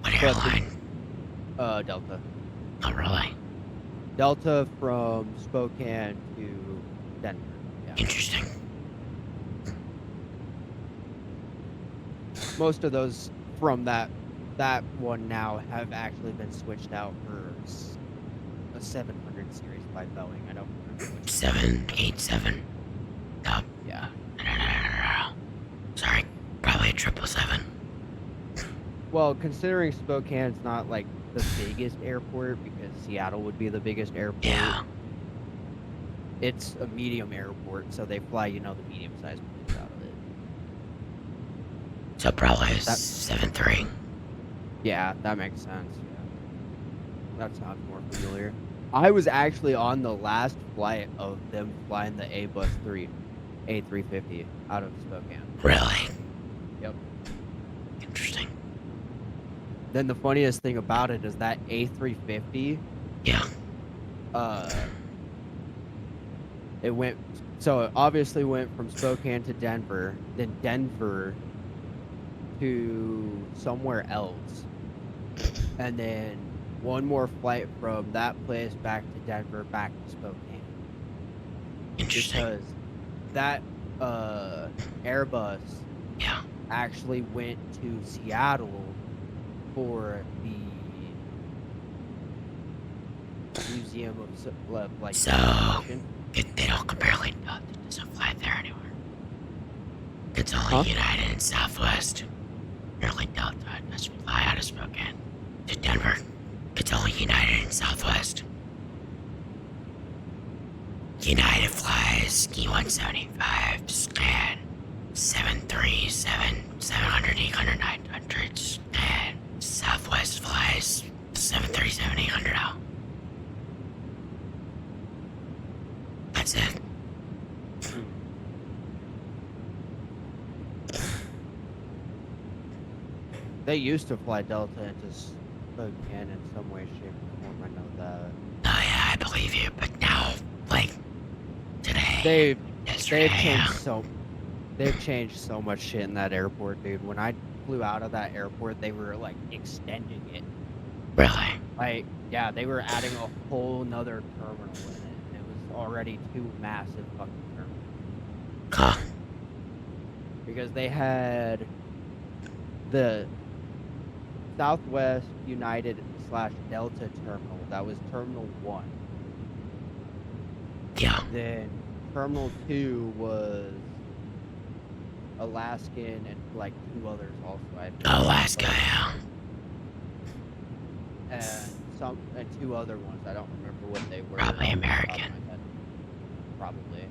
What But airline? Delta. Oh, really? Delta from Spokane to Denver. Yeah. Interesting. Most of those from that one now have actually been switched out for a 700 series by Boeing. I don't remember which. 787. No. Yeah. No. Sorry. Probably a 777. Well, considering Spokane's not like the biggest airport, because Seattle would be the biggest airport. Yeah. It's a medium airport, so they fly, you know, the medium-sized planes out of it. So probably a That- 7-3. Yeah, that makes sense. Yeah. That sounds more familiar. I was actually on the last flight of them flying the A350 out of Spokane. Really? Yep. Interesting. then the funniest thing about it is that A350, Yeah. it went, so it obviously went from Spokane to Denver, then Denver to somewhere else, and then one more flight from that place back to Denver, back to Spokane. Interesting. Because that Airbus Yeah. actually went to Seattle for the Museum of like So- Aviation. They don't apparently know that there's a flight there anymore. It's only Huh? United and Southwest. Apparently Delta doesn't fly out of Spokane to Denver. It's only United and Southwest. United flies E-175, Scan 737, 700, 800, 900s, and Southwest flies 737, 800 out. That's it. They used to fly Delta into Spokane in some way, shape, or form. I know that. Oh yeah, I believe you, but now, like, today, yesterday, They've changed so much shit in that airport, dude. When I flew out of that airport, they were like extending it. really? Like, yeah, they were adding a whole nother terminal in it. It was already two massive fucking terminals. Huh. Because they had the Southwest United / Delta terminal. That was Terminal 1. Yeah. Then Terminal 2 was Alaskan and like two others also. I think. Alaska, yeah. And two other ones. I don't remember what they were. Probably off the top of my American. head. Probably.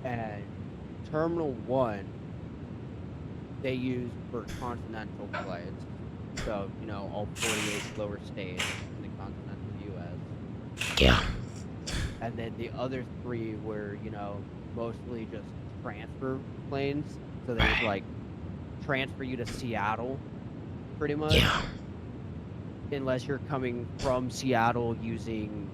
And Terminal 1 they used for continental flights. So, you know, all 48 lower states in the continental US. Yeah. And then the other three were, you know, mostly just transfer planes. So they Right. would like transfer you to Seattle, pretty much. Yeah. Unless you're coming from Seattle using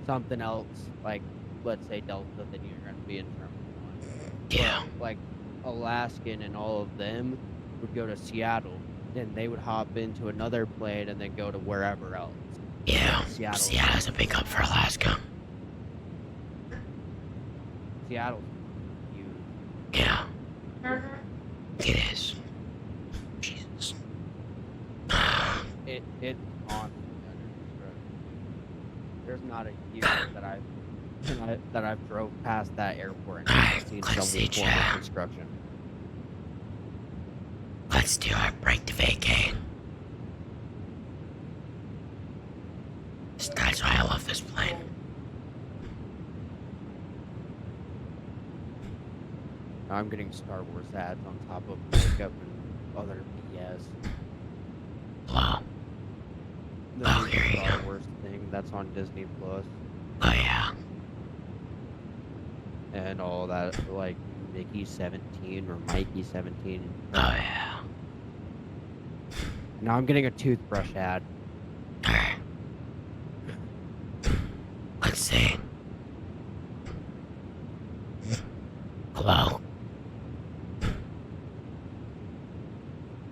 something else, like let's say Delta, then you're going to be in Terminal 1. Yeah. But, like Alaskan and all of them would go to Seattle, then they would hop into another plane and then go to wherever else. Yeah. Seattle. Seattle's a big hub for Alaska. Seattle's huge. Yeah. It is. Jesus. It's constantly under construction. There's not a year that I've drove past that airport and Alright, seen let's some see, form of Jack. construction. Let's do our break to vacate. That's why I love this plane. I'm getting Star Wars ads on top of makeup and other BS. Hello. The Oh, new here you Star go. Wars thing that's on Disney Plus Oh yeah. and all that, like Mickey 17 or Mikey 17. Oh yeah. Now I'm getting a toothbrush ad. Alright. Let's see. Hello.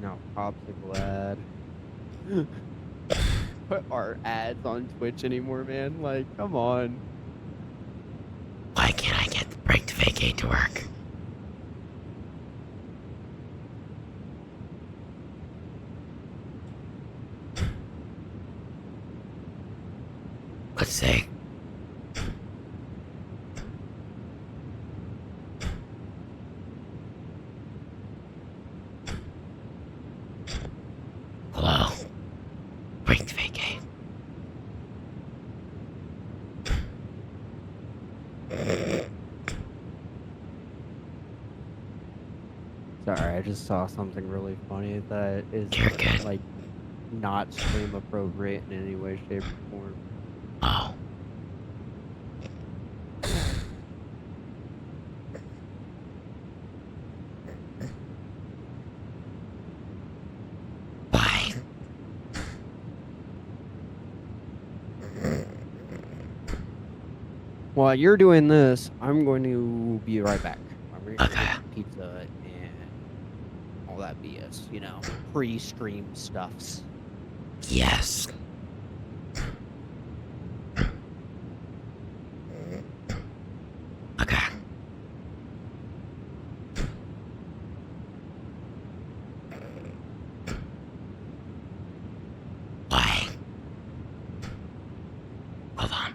No, popsicle ad. What are ads on Twitch anymore, man? Like, come on. Why can't I get the break to vacate to work? Let's see. Hello. Break to vacate. Sorry, I just saw something really funny that is You're good. like not stream appropriate in any way, shape, or form. Oh. Why? while you're doing this, I'm going to be right back. I'm going to Okay. get pizza and all that BS, you know, pre-stream stuffs. Yes. Okay. Why? Hold on.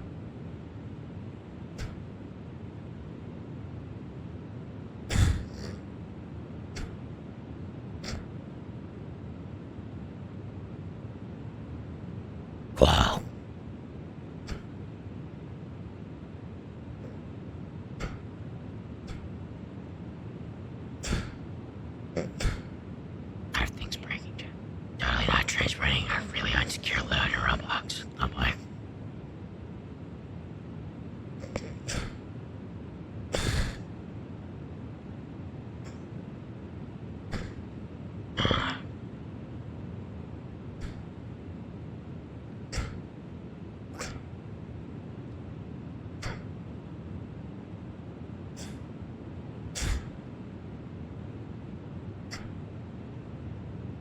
Wow. Everything's breaking. Totally not trace running a really unsecure load in Roblox. Oh boy.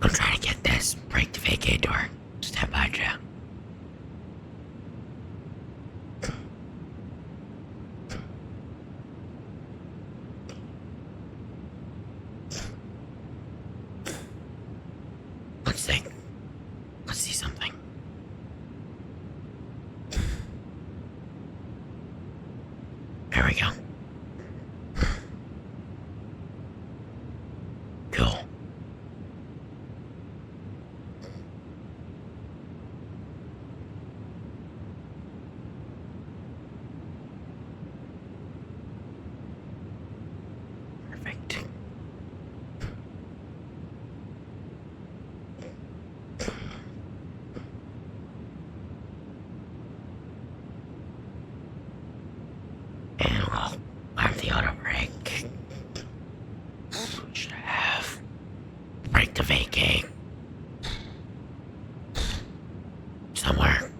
I'm trying to get this. Break the vacate door. Step by, Joe. Let's think. Let's see something. There we go. Cool. Perfect. And we'll have the auto brake. We should have break the vacate somewhere.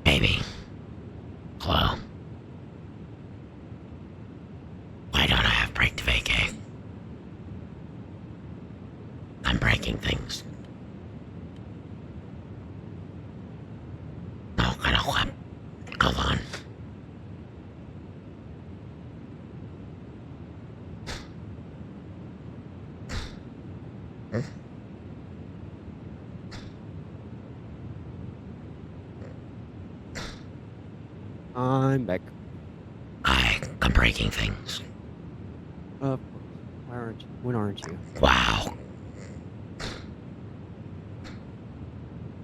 Maybe. Hello? Why don't I have break the vacate? I'm breaking things. No, I don't want. Hold on. I'm back. I'm breaking things. Why aren't you? When aren't you? Wow.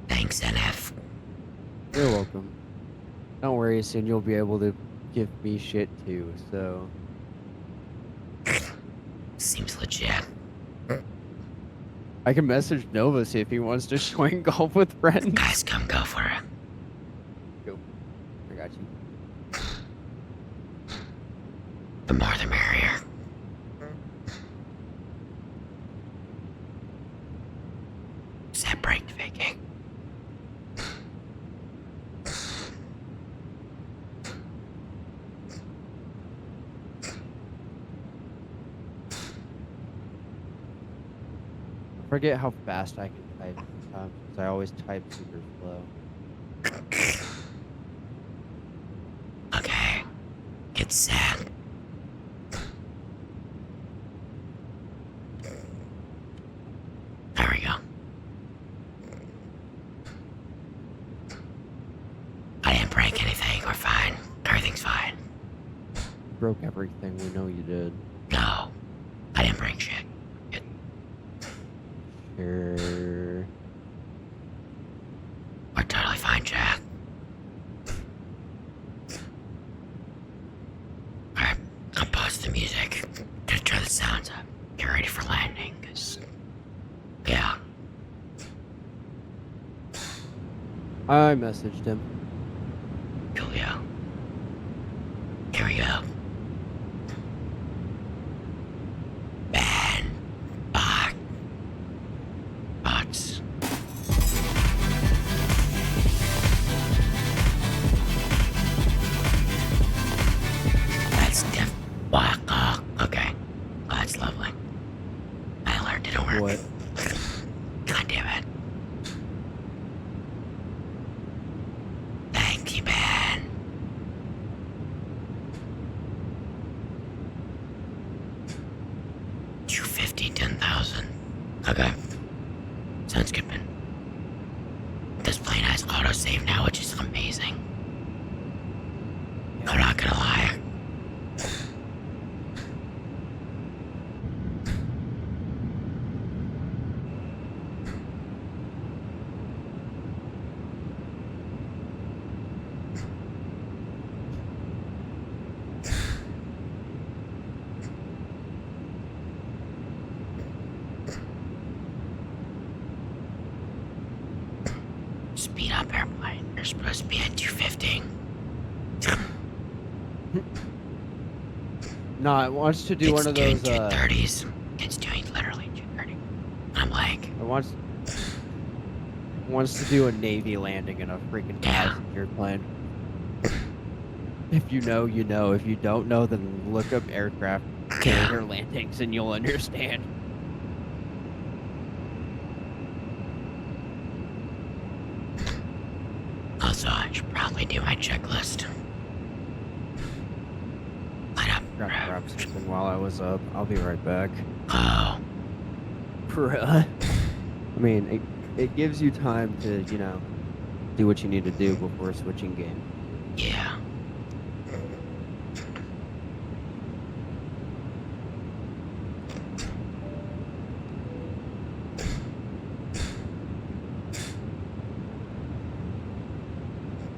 Thanks, NF. You're welcome. Don't worry, soon you'll be able to give me shit too, so... Seems legit. I can message Nova, see if he wants to join golf with friends. Guys, come go for it. Go. I got you. The more the merrier. Set break the vacate. I forget how fast I can type sometimes, because I always type super slow. Okay. Get set. There we go. I didn't break anything. We're fine. Everything's fine. You broke everything, we know you did. No. I didn't break shit. Sure. We're totally fine, Jack. Alright, I'll pause the music. Gonna turn the sounds up. Get ready for landing, cause... Yeah. I messaged him. Coolio. Here we go. Bots. What? Oh, okay. Oh, that's lovely. My alert didn't work. What? God damn it. Thank you, man. $250, 10,000. Okay. Sounds good, man. This plane has autosave now, which is amazing. I'm not gonna lie. Speed up, airplane. You're supposed to be at 250. No, it wants to do It's one of doing those. 230s. It's doing literally 230. I'm like, It wants to do a Navy landing in a freaking passenger plane. If you know, you know. If you don't know, then look up aircraft carrier landings and you'll understand. also, I should probably do my checklist. Line up. Grab something while I was up. I'll be right back. Oh, I mean, it gives you time to, you know, do what you need to do before switching game. yeah.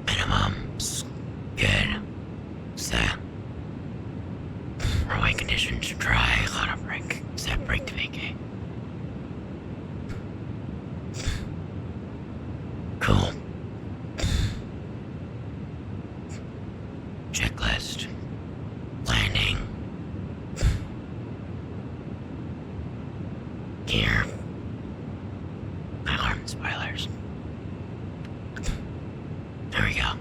Minimums. Good. Set. Runway conditions dry. Auto brake. Set brake to vacate. Cool. Checklist. Landing. Gear. Alarm spoilers. There we go.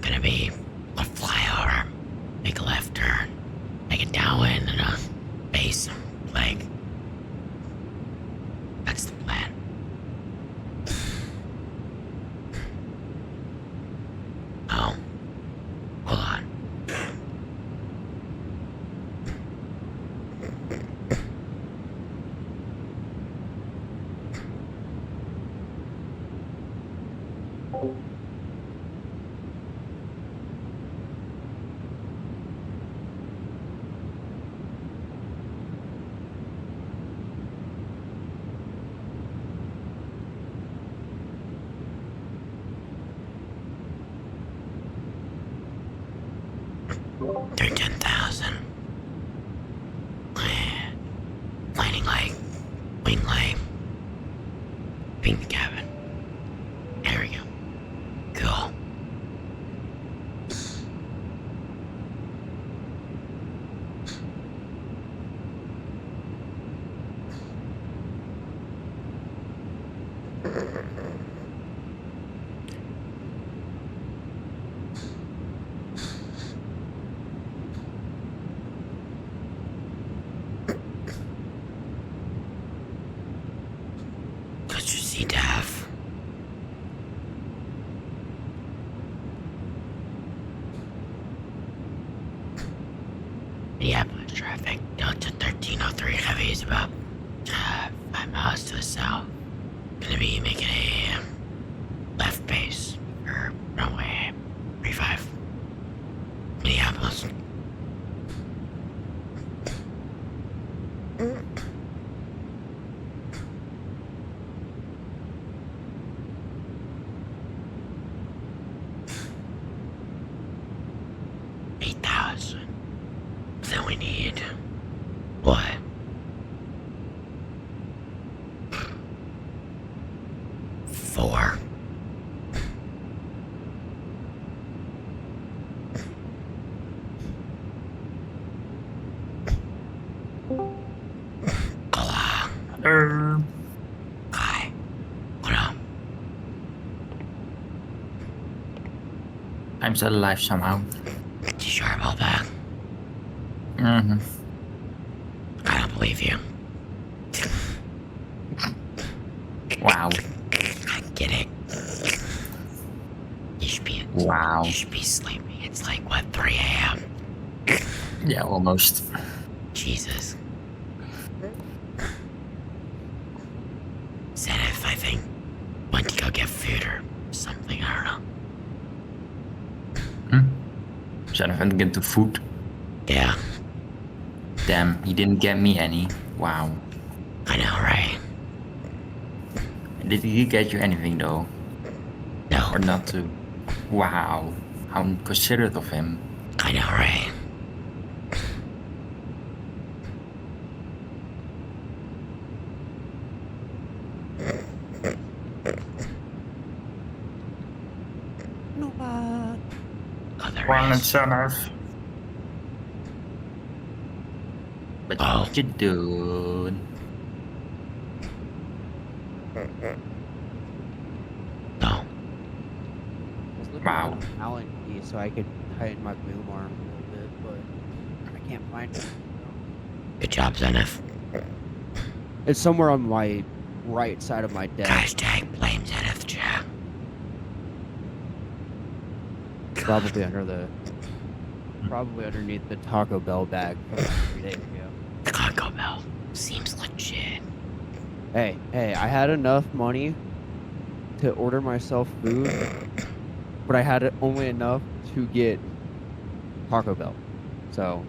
Gonna be a flyover, make a left turn, make a downwind and a base leg. That's the plan. Oh, hold on. They're 10,000. Landing light, wing light, ping the cabin. There we go. Cool. Let's just see Dav. Minneapolis traffic. Delta 1303 heavy is about 5 miles to the south. Gonna be making a left base for runway 35. Minneapolis. Then we need what? Four. Hi. What up? I'm still alive somehow. You sure about that? Mm-hmm. I don't believe you. Wow. I get it. Wow. You should be sleeping. It's like, what, 3 a.m.? Yeah, almost. Jesus. Zenith, I think, went to go get food or something. I don't know. Should I get to food? Yeah, Damn, he didn't get me any. Wow. I know, right? Did he get you anything though? No, Or not too? Wow. How considerate of him. I know, right? Oh, there One is. son of. But Oh. what you doing? No. I was looking Wow. for an Allen key so I could tighten my boom arm a little bit, but I can't find it. Good job, Zenith. It's somewhere on my right side of my desk. Hashtag blame Zenith, chat. Probably underneath the Taco Bell bag from 3 days ago. Taco Bell seems legit. Hey, I had enough money to order myself food, but I had only enough to get Taco Bell. So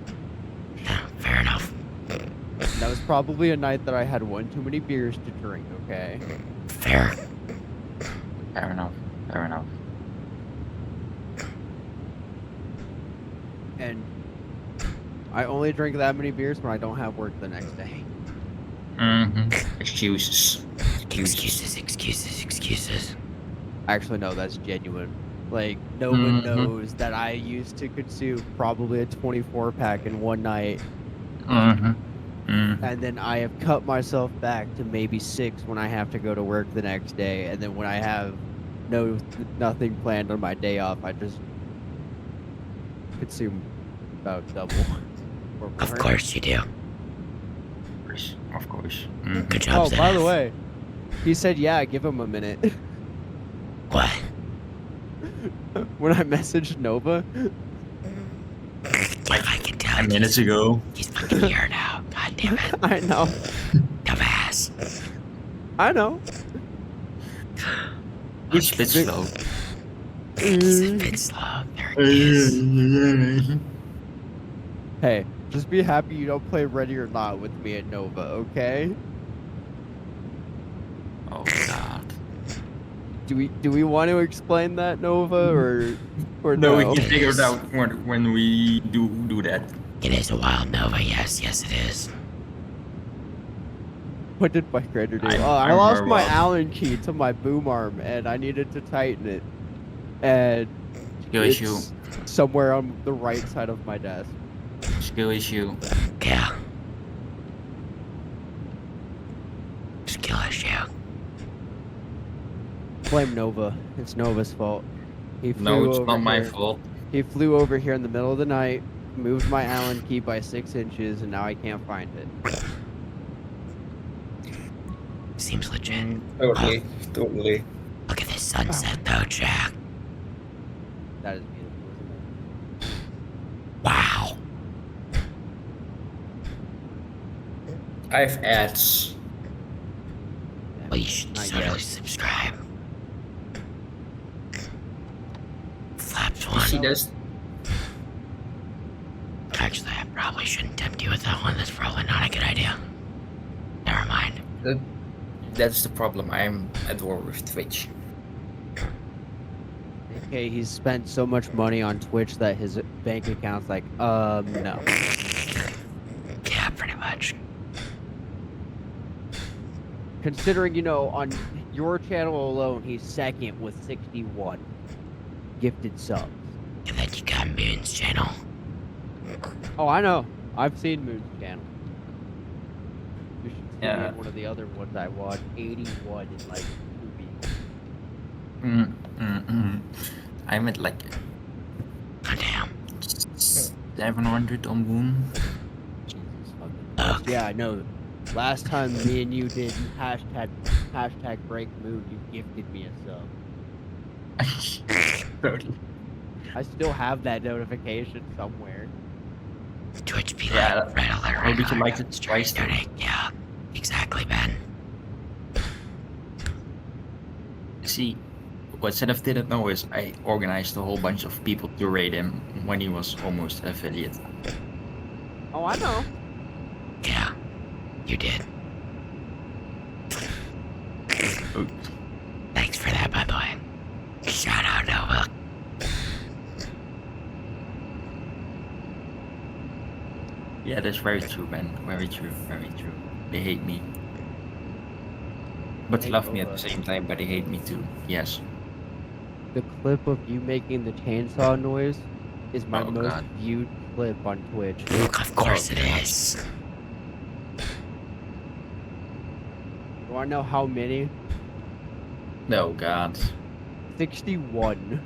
Yeah, fair enough. that was probably a night that I had one too many beers to drink, okay? Fair. Fair enough. Fair enough. And I only drink that many beers when I don't have work the next day. Mm-hmm. Excuses. Excuses. Actually, no, that's genuine. Like, no one knows that I used to consume probably a 24-pack in one night, Mm-hmm. and then I have cut myself back to maybe 6 when I have to go to work the next day, and then when I have nothing planned on my day off, I just consume about double. Or more. Of course you do. Of course. Mm-hmm. Good job, Oh, Zenith. by the way, he said, yeah, give him a minute. What? When I messaged Nova, I can tell. 10 minutes ago. He's fucking here now. God damn it. I know. Dumbass. I know. He's a bit slow. He's a bit slow. There it is. Hey, just be happy you don't play Ready or Not with me at Nova, okay? Oh god. Do we want to explain that, Nova, or No, no? we can figure it out when we do that. It is a wild Nova. Yes, it is. What did my grader do? I I lost remember my well. Allen key to my boom arm, and I needed to tighten it. And Skill it's issue. somewhere on the right side of my desk. Skill issue. Yeah. Skill issue. Blame Nova. It's Nova's fault. He flew No, it's over not my here. fault. He flew over here in the middle of the night, moved my Allen key by 6 inches, and now I can't find it. Seems legit. Totally. Totally. Look at this sunset, though, Jack. That is beautiful, isn't it? Wow. I have ads. Well, you should Not certainly yet. subscribe. Flaps You see one. this? Actually, I probably shouldn't tempt you with that one. That's probably not a good idea. Never mind. That's the problem. I'm at war with Twitch. Okay, he's spent so much money on Twitch that his bank account's like, no. Yeah, pretty much. Considering, on your channel alone, he's second with 61 gifted subs. And then you got Moon's channel. Oh, I know. I've seen Moon's channel. You should see Yeah. in one of the other ones I watched. 81 in like 2 weeks. I'm at like Oh, damn. 700 on Boom. Jesus fucking Christ. Yeah, I know. Last time me and you did hashtag break mood, you gifted me a sub. Totally. I still have that notification somewhere. Twitch be Yeah, like, red alert, or red did you alert. like it twice? Starting. Yeah, exactly, Ben. See, what Zenith didn't know is I organized a whole bunch of people to raid him when he was almost an affiliate. Oh, I know. Yeah, you did. Oh, Thanks for that, by the way. Shout out, Nova. yeah, that's very true, man. Very true, very true. They hate me. But they Hey, love me at Nova. the same time, but they hate me too. Yes. The clip of you making the chainsaw noise is my Oh, most God. viewed clip on Twitch. Of course it is. You wanna know how many? No, God. 61.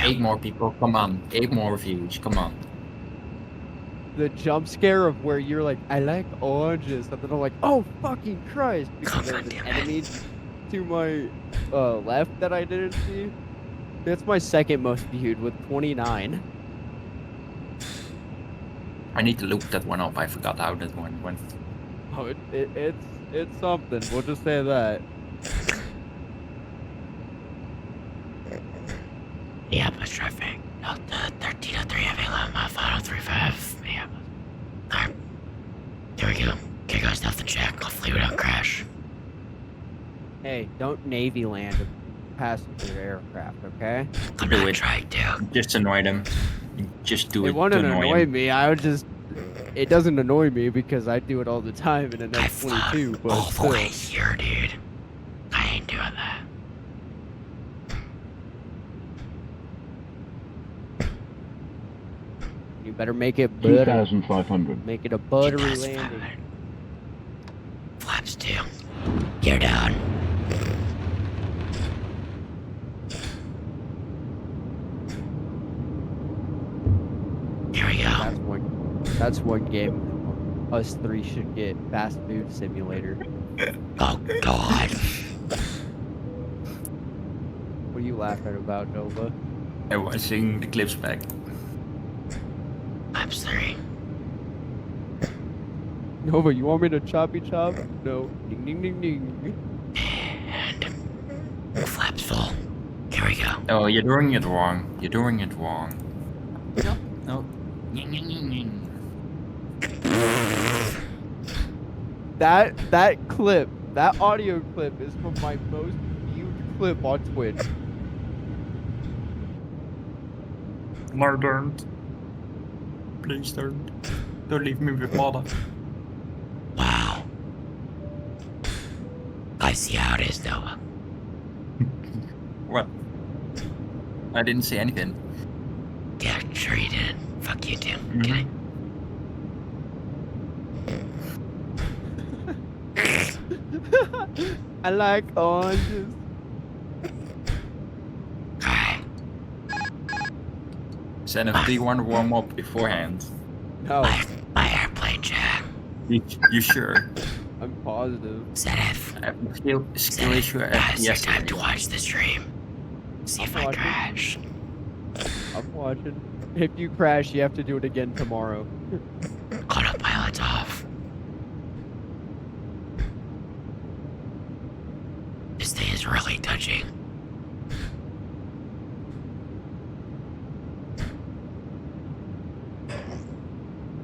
8 more people, come on. 8 more views, come on. The jump scare of where you're like, I like oranges, and then I'm like, oh fucking Christ, because there's an enemy to my left that I didn't see. That's my second most viewed with 29. I need to look that one up. I forgot how that one went. Oh, it's something. We'll just say that. Yeah, bus traffic. Delta 1303 Avalon, 5035. Yeah. Alright. Here we go. Okay, guys, nothing check. Hopefully we don't crash. Hey, don't Navy land a passenger aircraft, okay? I'm Do not it. trying to. Just annoy them. Just do it. It wouldn't to annoy annoy him. me. I would just. It doesn't annoy me because I do it all the time in an I F-22, flew all but the way still. here, dude. I ain't doing that. You better make it butter. 2,500. Make it a buttery 2,500. landing. Flaps 2. You're down. Here we go. That's one game us three should get. Fast food simulator. Oh, God. What are you laughing about, Nova? I'm watching the clips back. Flaps 3. Nova, you want me to choppy chop? No. Ding ding ding ding. And flaps full. Here we go. Oh, you're doing it wrong. You're doing it wrong. No, no. That clip, that audio clip is from my most viewed clip on Twitch. No, don't. Please don't. Don't leave me with mother. Wow. I see how it is, Noah. What? I didn't say anything. Yeah, sure you did. Fuck you too. Mhm. Kidding. I like oranges. Alright. Zenith, do you want to warm up beforehand? No, My airplane chat. You sure? I'm positive. Zenith. I have a skill issue at Guys, take time to yesterday. watch the stream. See if I watching. crash. I'm watching. If you crash, you have to do it again tomorrow. Autopilot's off. This thing is really touching.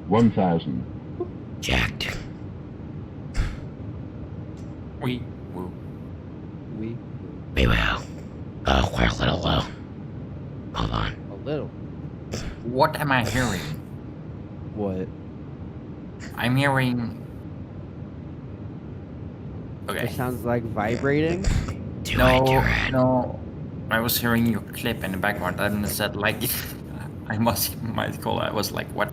One thousand. Jacked. We will. We We will. Oh, we're a little low. Hold on. a little. What am I hearing? What? I'm hearing. Okay. It sounds like vibrating. Do I do it? No. I was hearing your clip in the background and it said like, I might call it. I was like, what?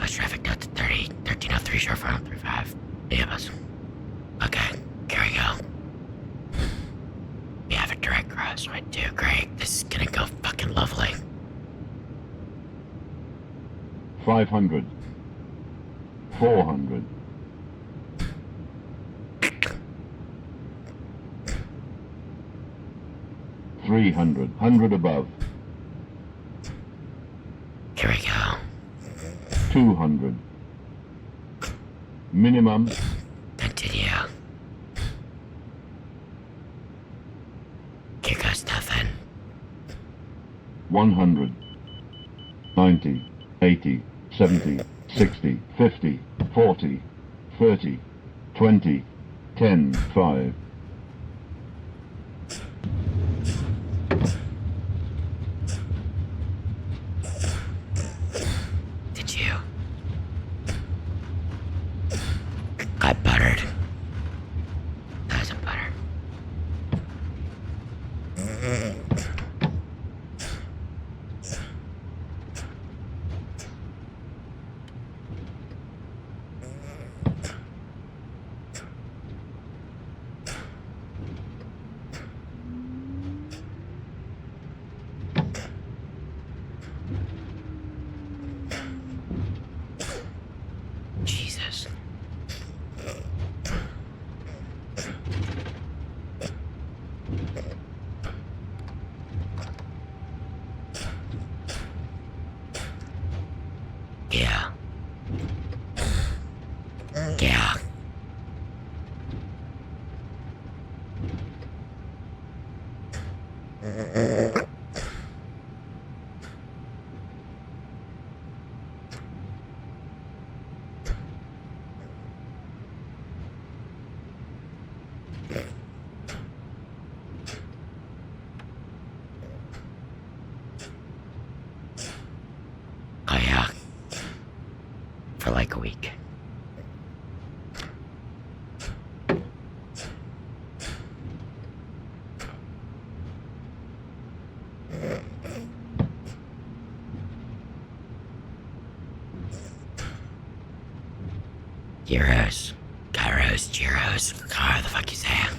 Northwest traffic Delta 30, 1303, short 435. Any of us? Okay, here we go. We have a direct cross right to Greg. This is gonna go fucking lovely. 500. 400. 300. 100 above. Here we go. 200. Minimum. Continue. Here goes nothing. 100. 90. 80. 70. 60. 50. 40. 30. 20. 10. 5. Did you? I buttered. That was a butter. Jesus. Yeah. Yeah. Oh yeah. For like a week. Gyros. Gyros, gyros. How the fuck you say it?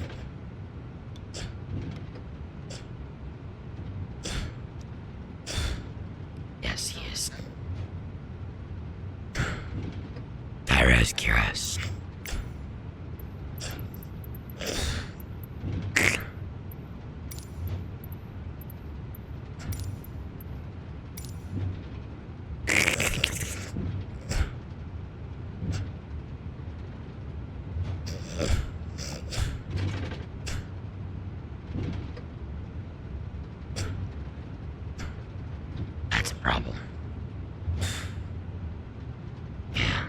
Yes, he is. Gyros, gyros. That's a problem. Yeah.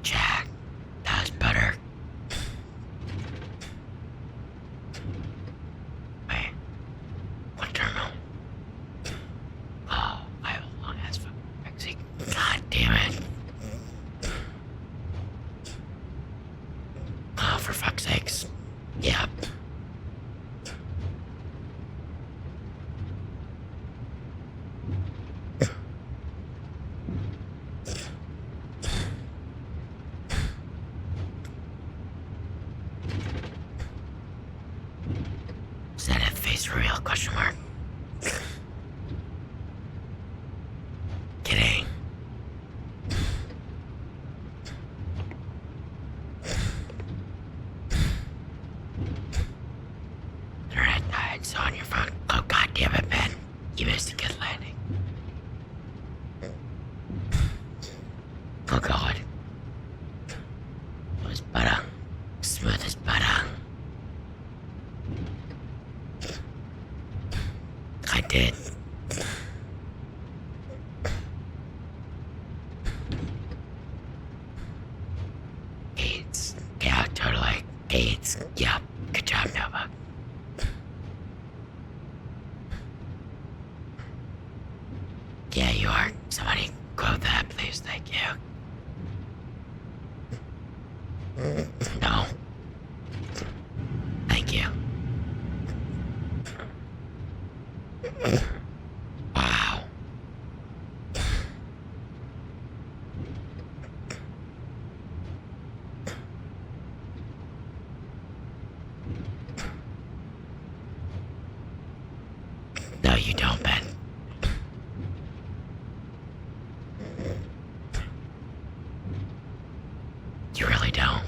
Jack, that was butter. Wait, what terminal? Oh, I have a long ass fucking taxi. God damn it. Oh, for fuck's sakes. Yeah. Is that a face reveal? Question mark. Kidding. Internet died, so on your phone. Oh god damn it, Ben. You missed a good landing. Oh god. It was butter. Smooth as butter. I did. AIDS. Yeah, totally. AIDS. Yeah. Good job, Nova. Yeah, you are. Somebody quote that, please. No. Thank you. Wow. No, you don't, Ben. You really don't.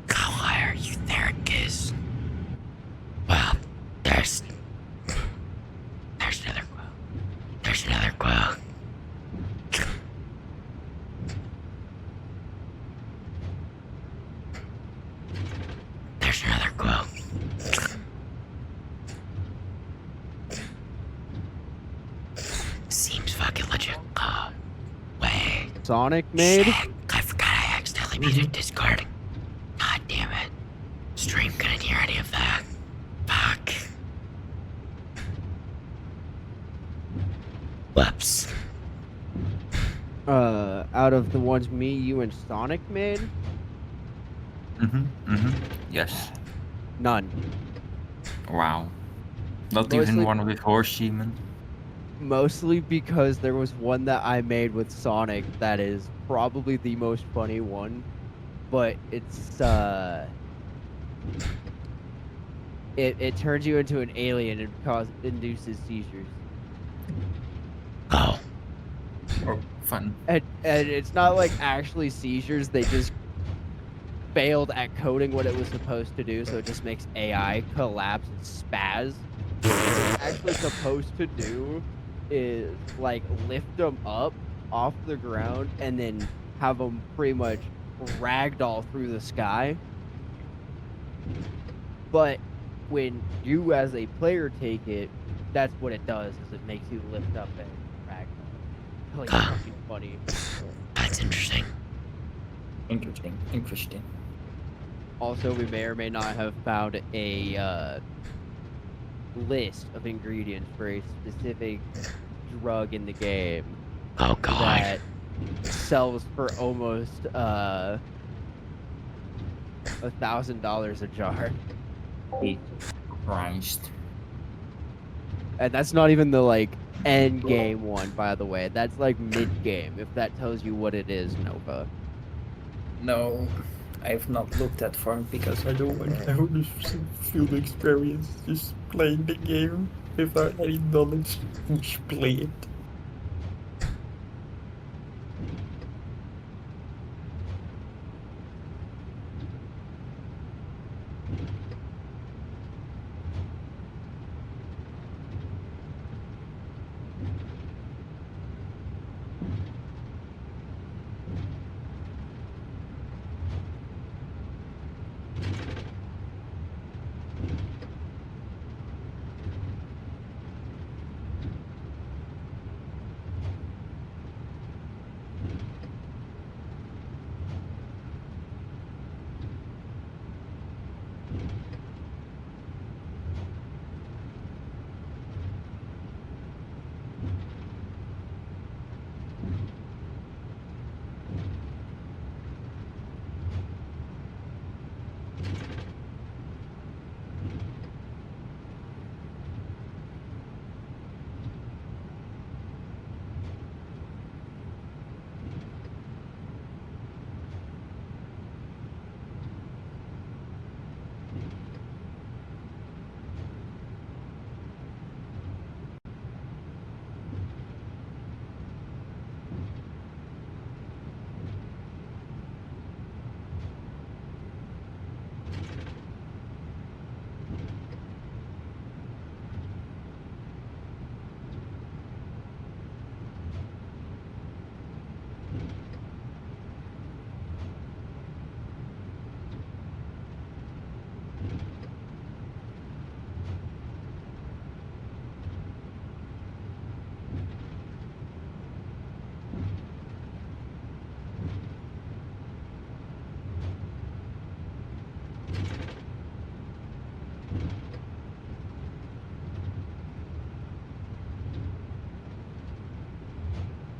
How high are you there, Giz? Well, there's another quote. There's another quote. There's another quote. Seems fucking legit. Oh, wait. Sonic made? Shit, I forgot I accidentally muted Discord. God damn it. Stream couldn't hear any of that. Fuck. Whoops. Out of the ones me, you, and Sonic made? Yes. None. Wow. Not Mostly- even one with horse semen. Mostly because there was one that I made with Sonic that is probably the most funny one, but it's it turns you into an alien and induces seizures. Oh. Oh, fun. And it's not like actually seizures, they just failed at coding what it was supposed to do, so it just makes AI collapse and spaz. What it's actually supposed to do is like lift them up off the ground and then have them pretty much ragdoll through the sky. But when you as a player take it, that's what it does, is it makes you lift up and ragdoll. Like fucking funny. That's interesting. Interesting. Also, we may or may not have found a list of ingredients for a specific drug in the game Oh god. that sells for almost $1,000 a jar, Christ. and that's not even the like end game one, by the way. That's like mid game. If that tells you what it is, Nova. No, I've not looked that far because I don't want to have this field experience. Just playing the game without any knowledge. Just play it.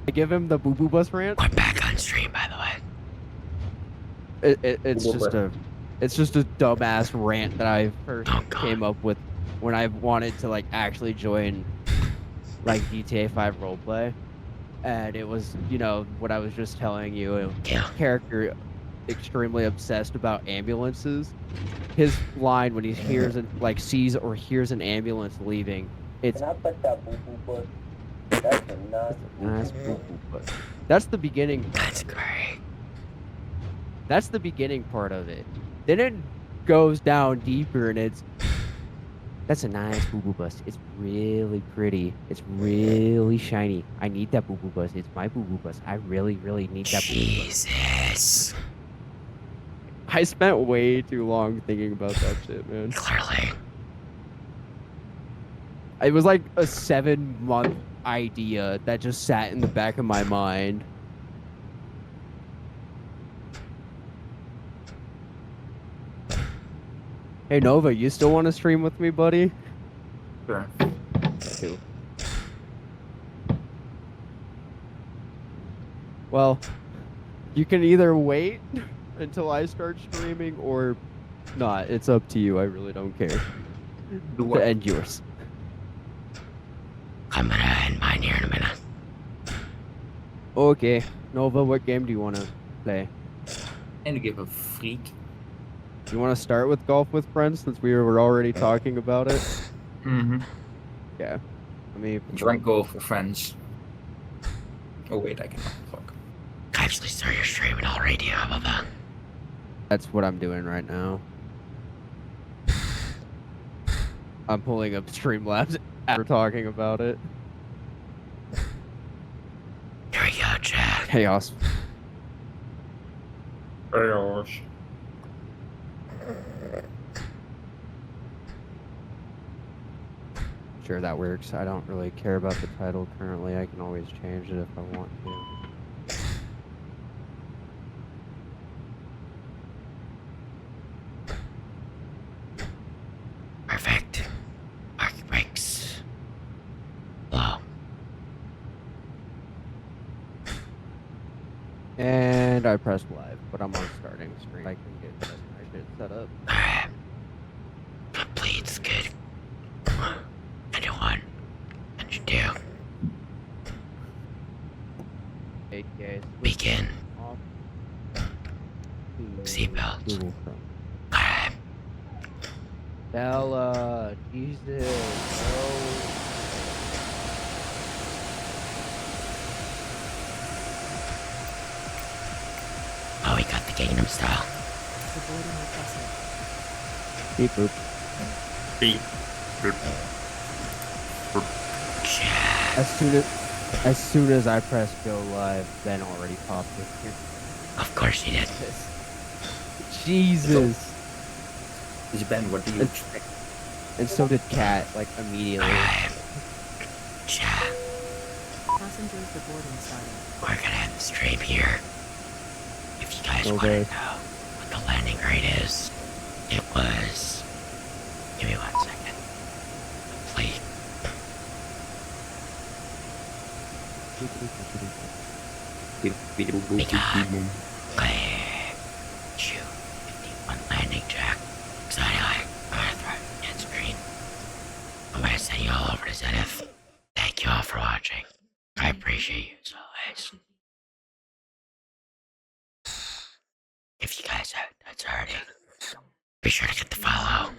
I give him the Boo Boo Bus rant. We're back on stream, by the way. It's just a dumbass rant that I first Oh, God. came up with when I wanted to like actually join like GTA 5 roleplay, and it was, you know, what I was just telling you, a Yeah. character extremely obsessed about ambulances. His line when he hears and like sees or hears an ambulance leaving, it's Can I put that boo boo bus? That's a nice boo boo bus. That's the beginning. That's great. That's the beginning part of it. Then it goes down deeper, and that's a nice boo boo bus. It's really pretty. It's really shiny. I need that boo boo bus. It's my boo boo bus. I really, really need that boo boo bus. Jesus. I spent way too long thinking about that shit, man. Clearly. It was like a 7-month idea that just sat in the back of my mind. Hey Nova, you still want to stream with me, buddy? Sure. Too. Well, you can either wait until I start streaming or not. It's up to you. I really don't care. Do what? To end yours. I'm gonna end mine here in a minute. Okay. Nova, what game do you want to play? And to give a freak. You want to start with Golf with Friends since we were already talking about it? Mm-hmm. Yeah. I mean, Drunk golf with friends. Oh wait, I cannot fuck. Actually, start your streaming already. How about that? that's what I'm doing right now. I'm pulling up Streamlabs after talking about it. Here we go, Jack. Chaos. Chaos. Sure, that works. I don't really care about the title currently. I can always change it if I want to. Perfect. Market breaks. Low. And I pressed live, but I'm on starting screen. I can get my shit set up. Alright. Complete's good. 91. 92. AK. Begin. Off. Seatbelts. Google Chrome. Alright. Bella, Jesus, no. Oh, we got the Gangnam Style. Beep boop. Beep. Jack. As soon as I press go live, Ben already popped in here. Of course you did. Jesus. Is Ben, what do you expect? And so did Kat, like immediately. Alright. Jack. Passengers, the boarding started. We're gonna end the stream here. If you guys want to Okay. know what the landing grade is, it was. Give me 1 second. Complete. We got clear. Shoot. 51 landing, Jack. Exciting. I'm gonna throw it in screen. I'm gonna send you all over to Zenith. Thank you all for watching. I appreciate you as always. If you guys haven't already, be sure to get the follow.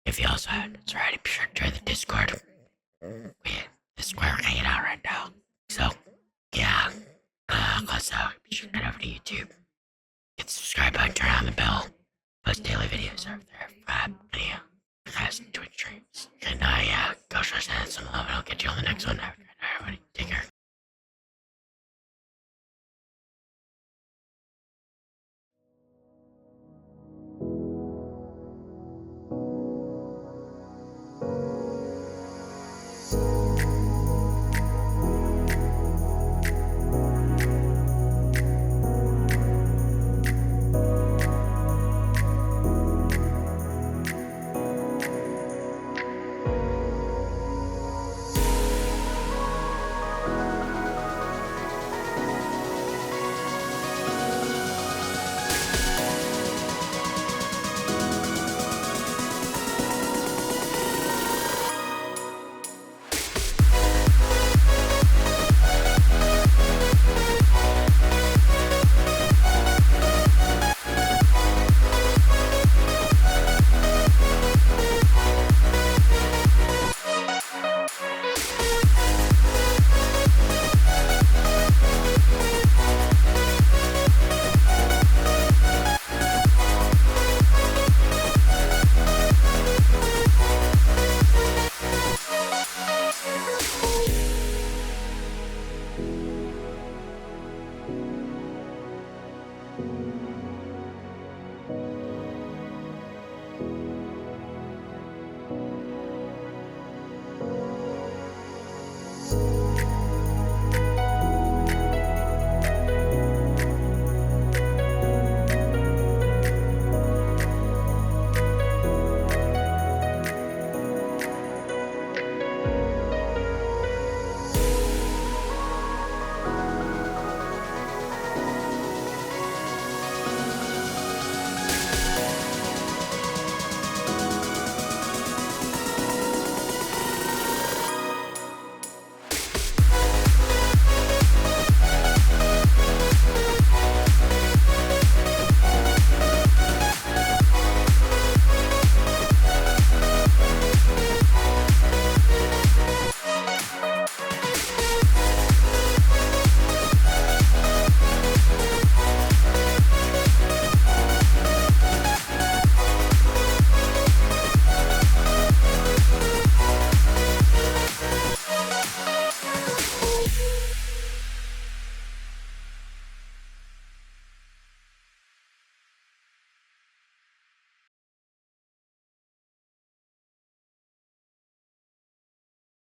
If you also haven't already, be sure to join the Discord. This is where we're hanging out right now. So, yeah. Also, be sure to head over to YouTube. Hit the subscribe button, turn on the bell. Post daily videos over there. Video. Guys, Twitch streams. And yeah, go show us some love and I'll get you on the next one. Everybody, take care.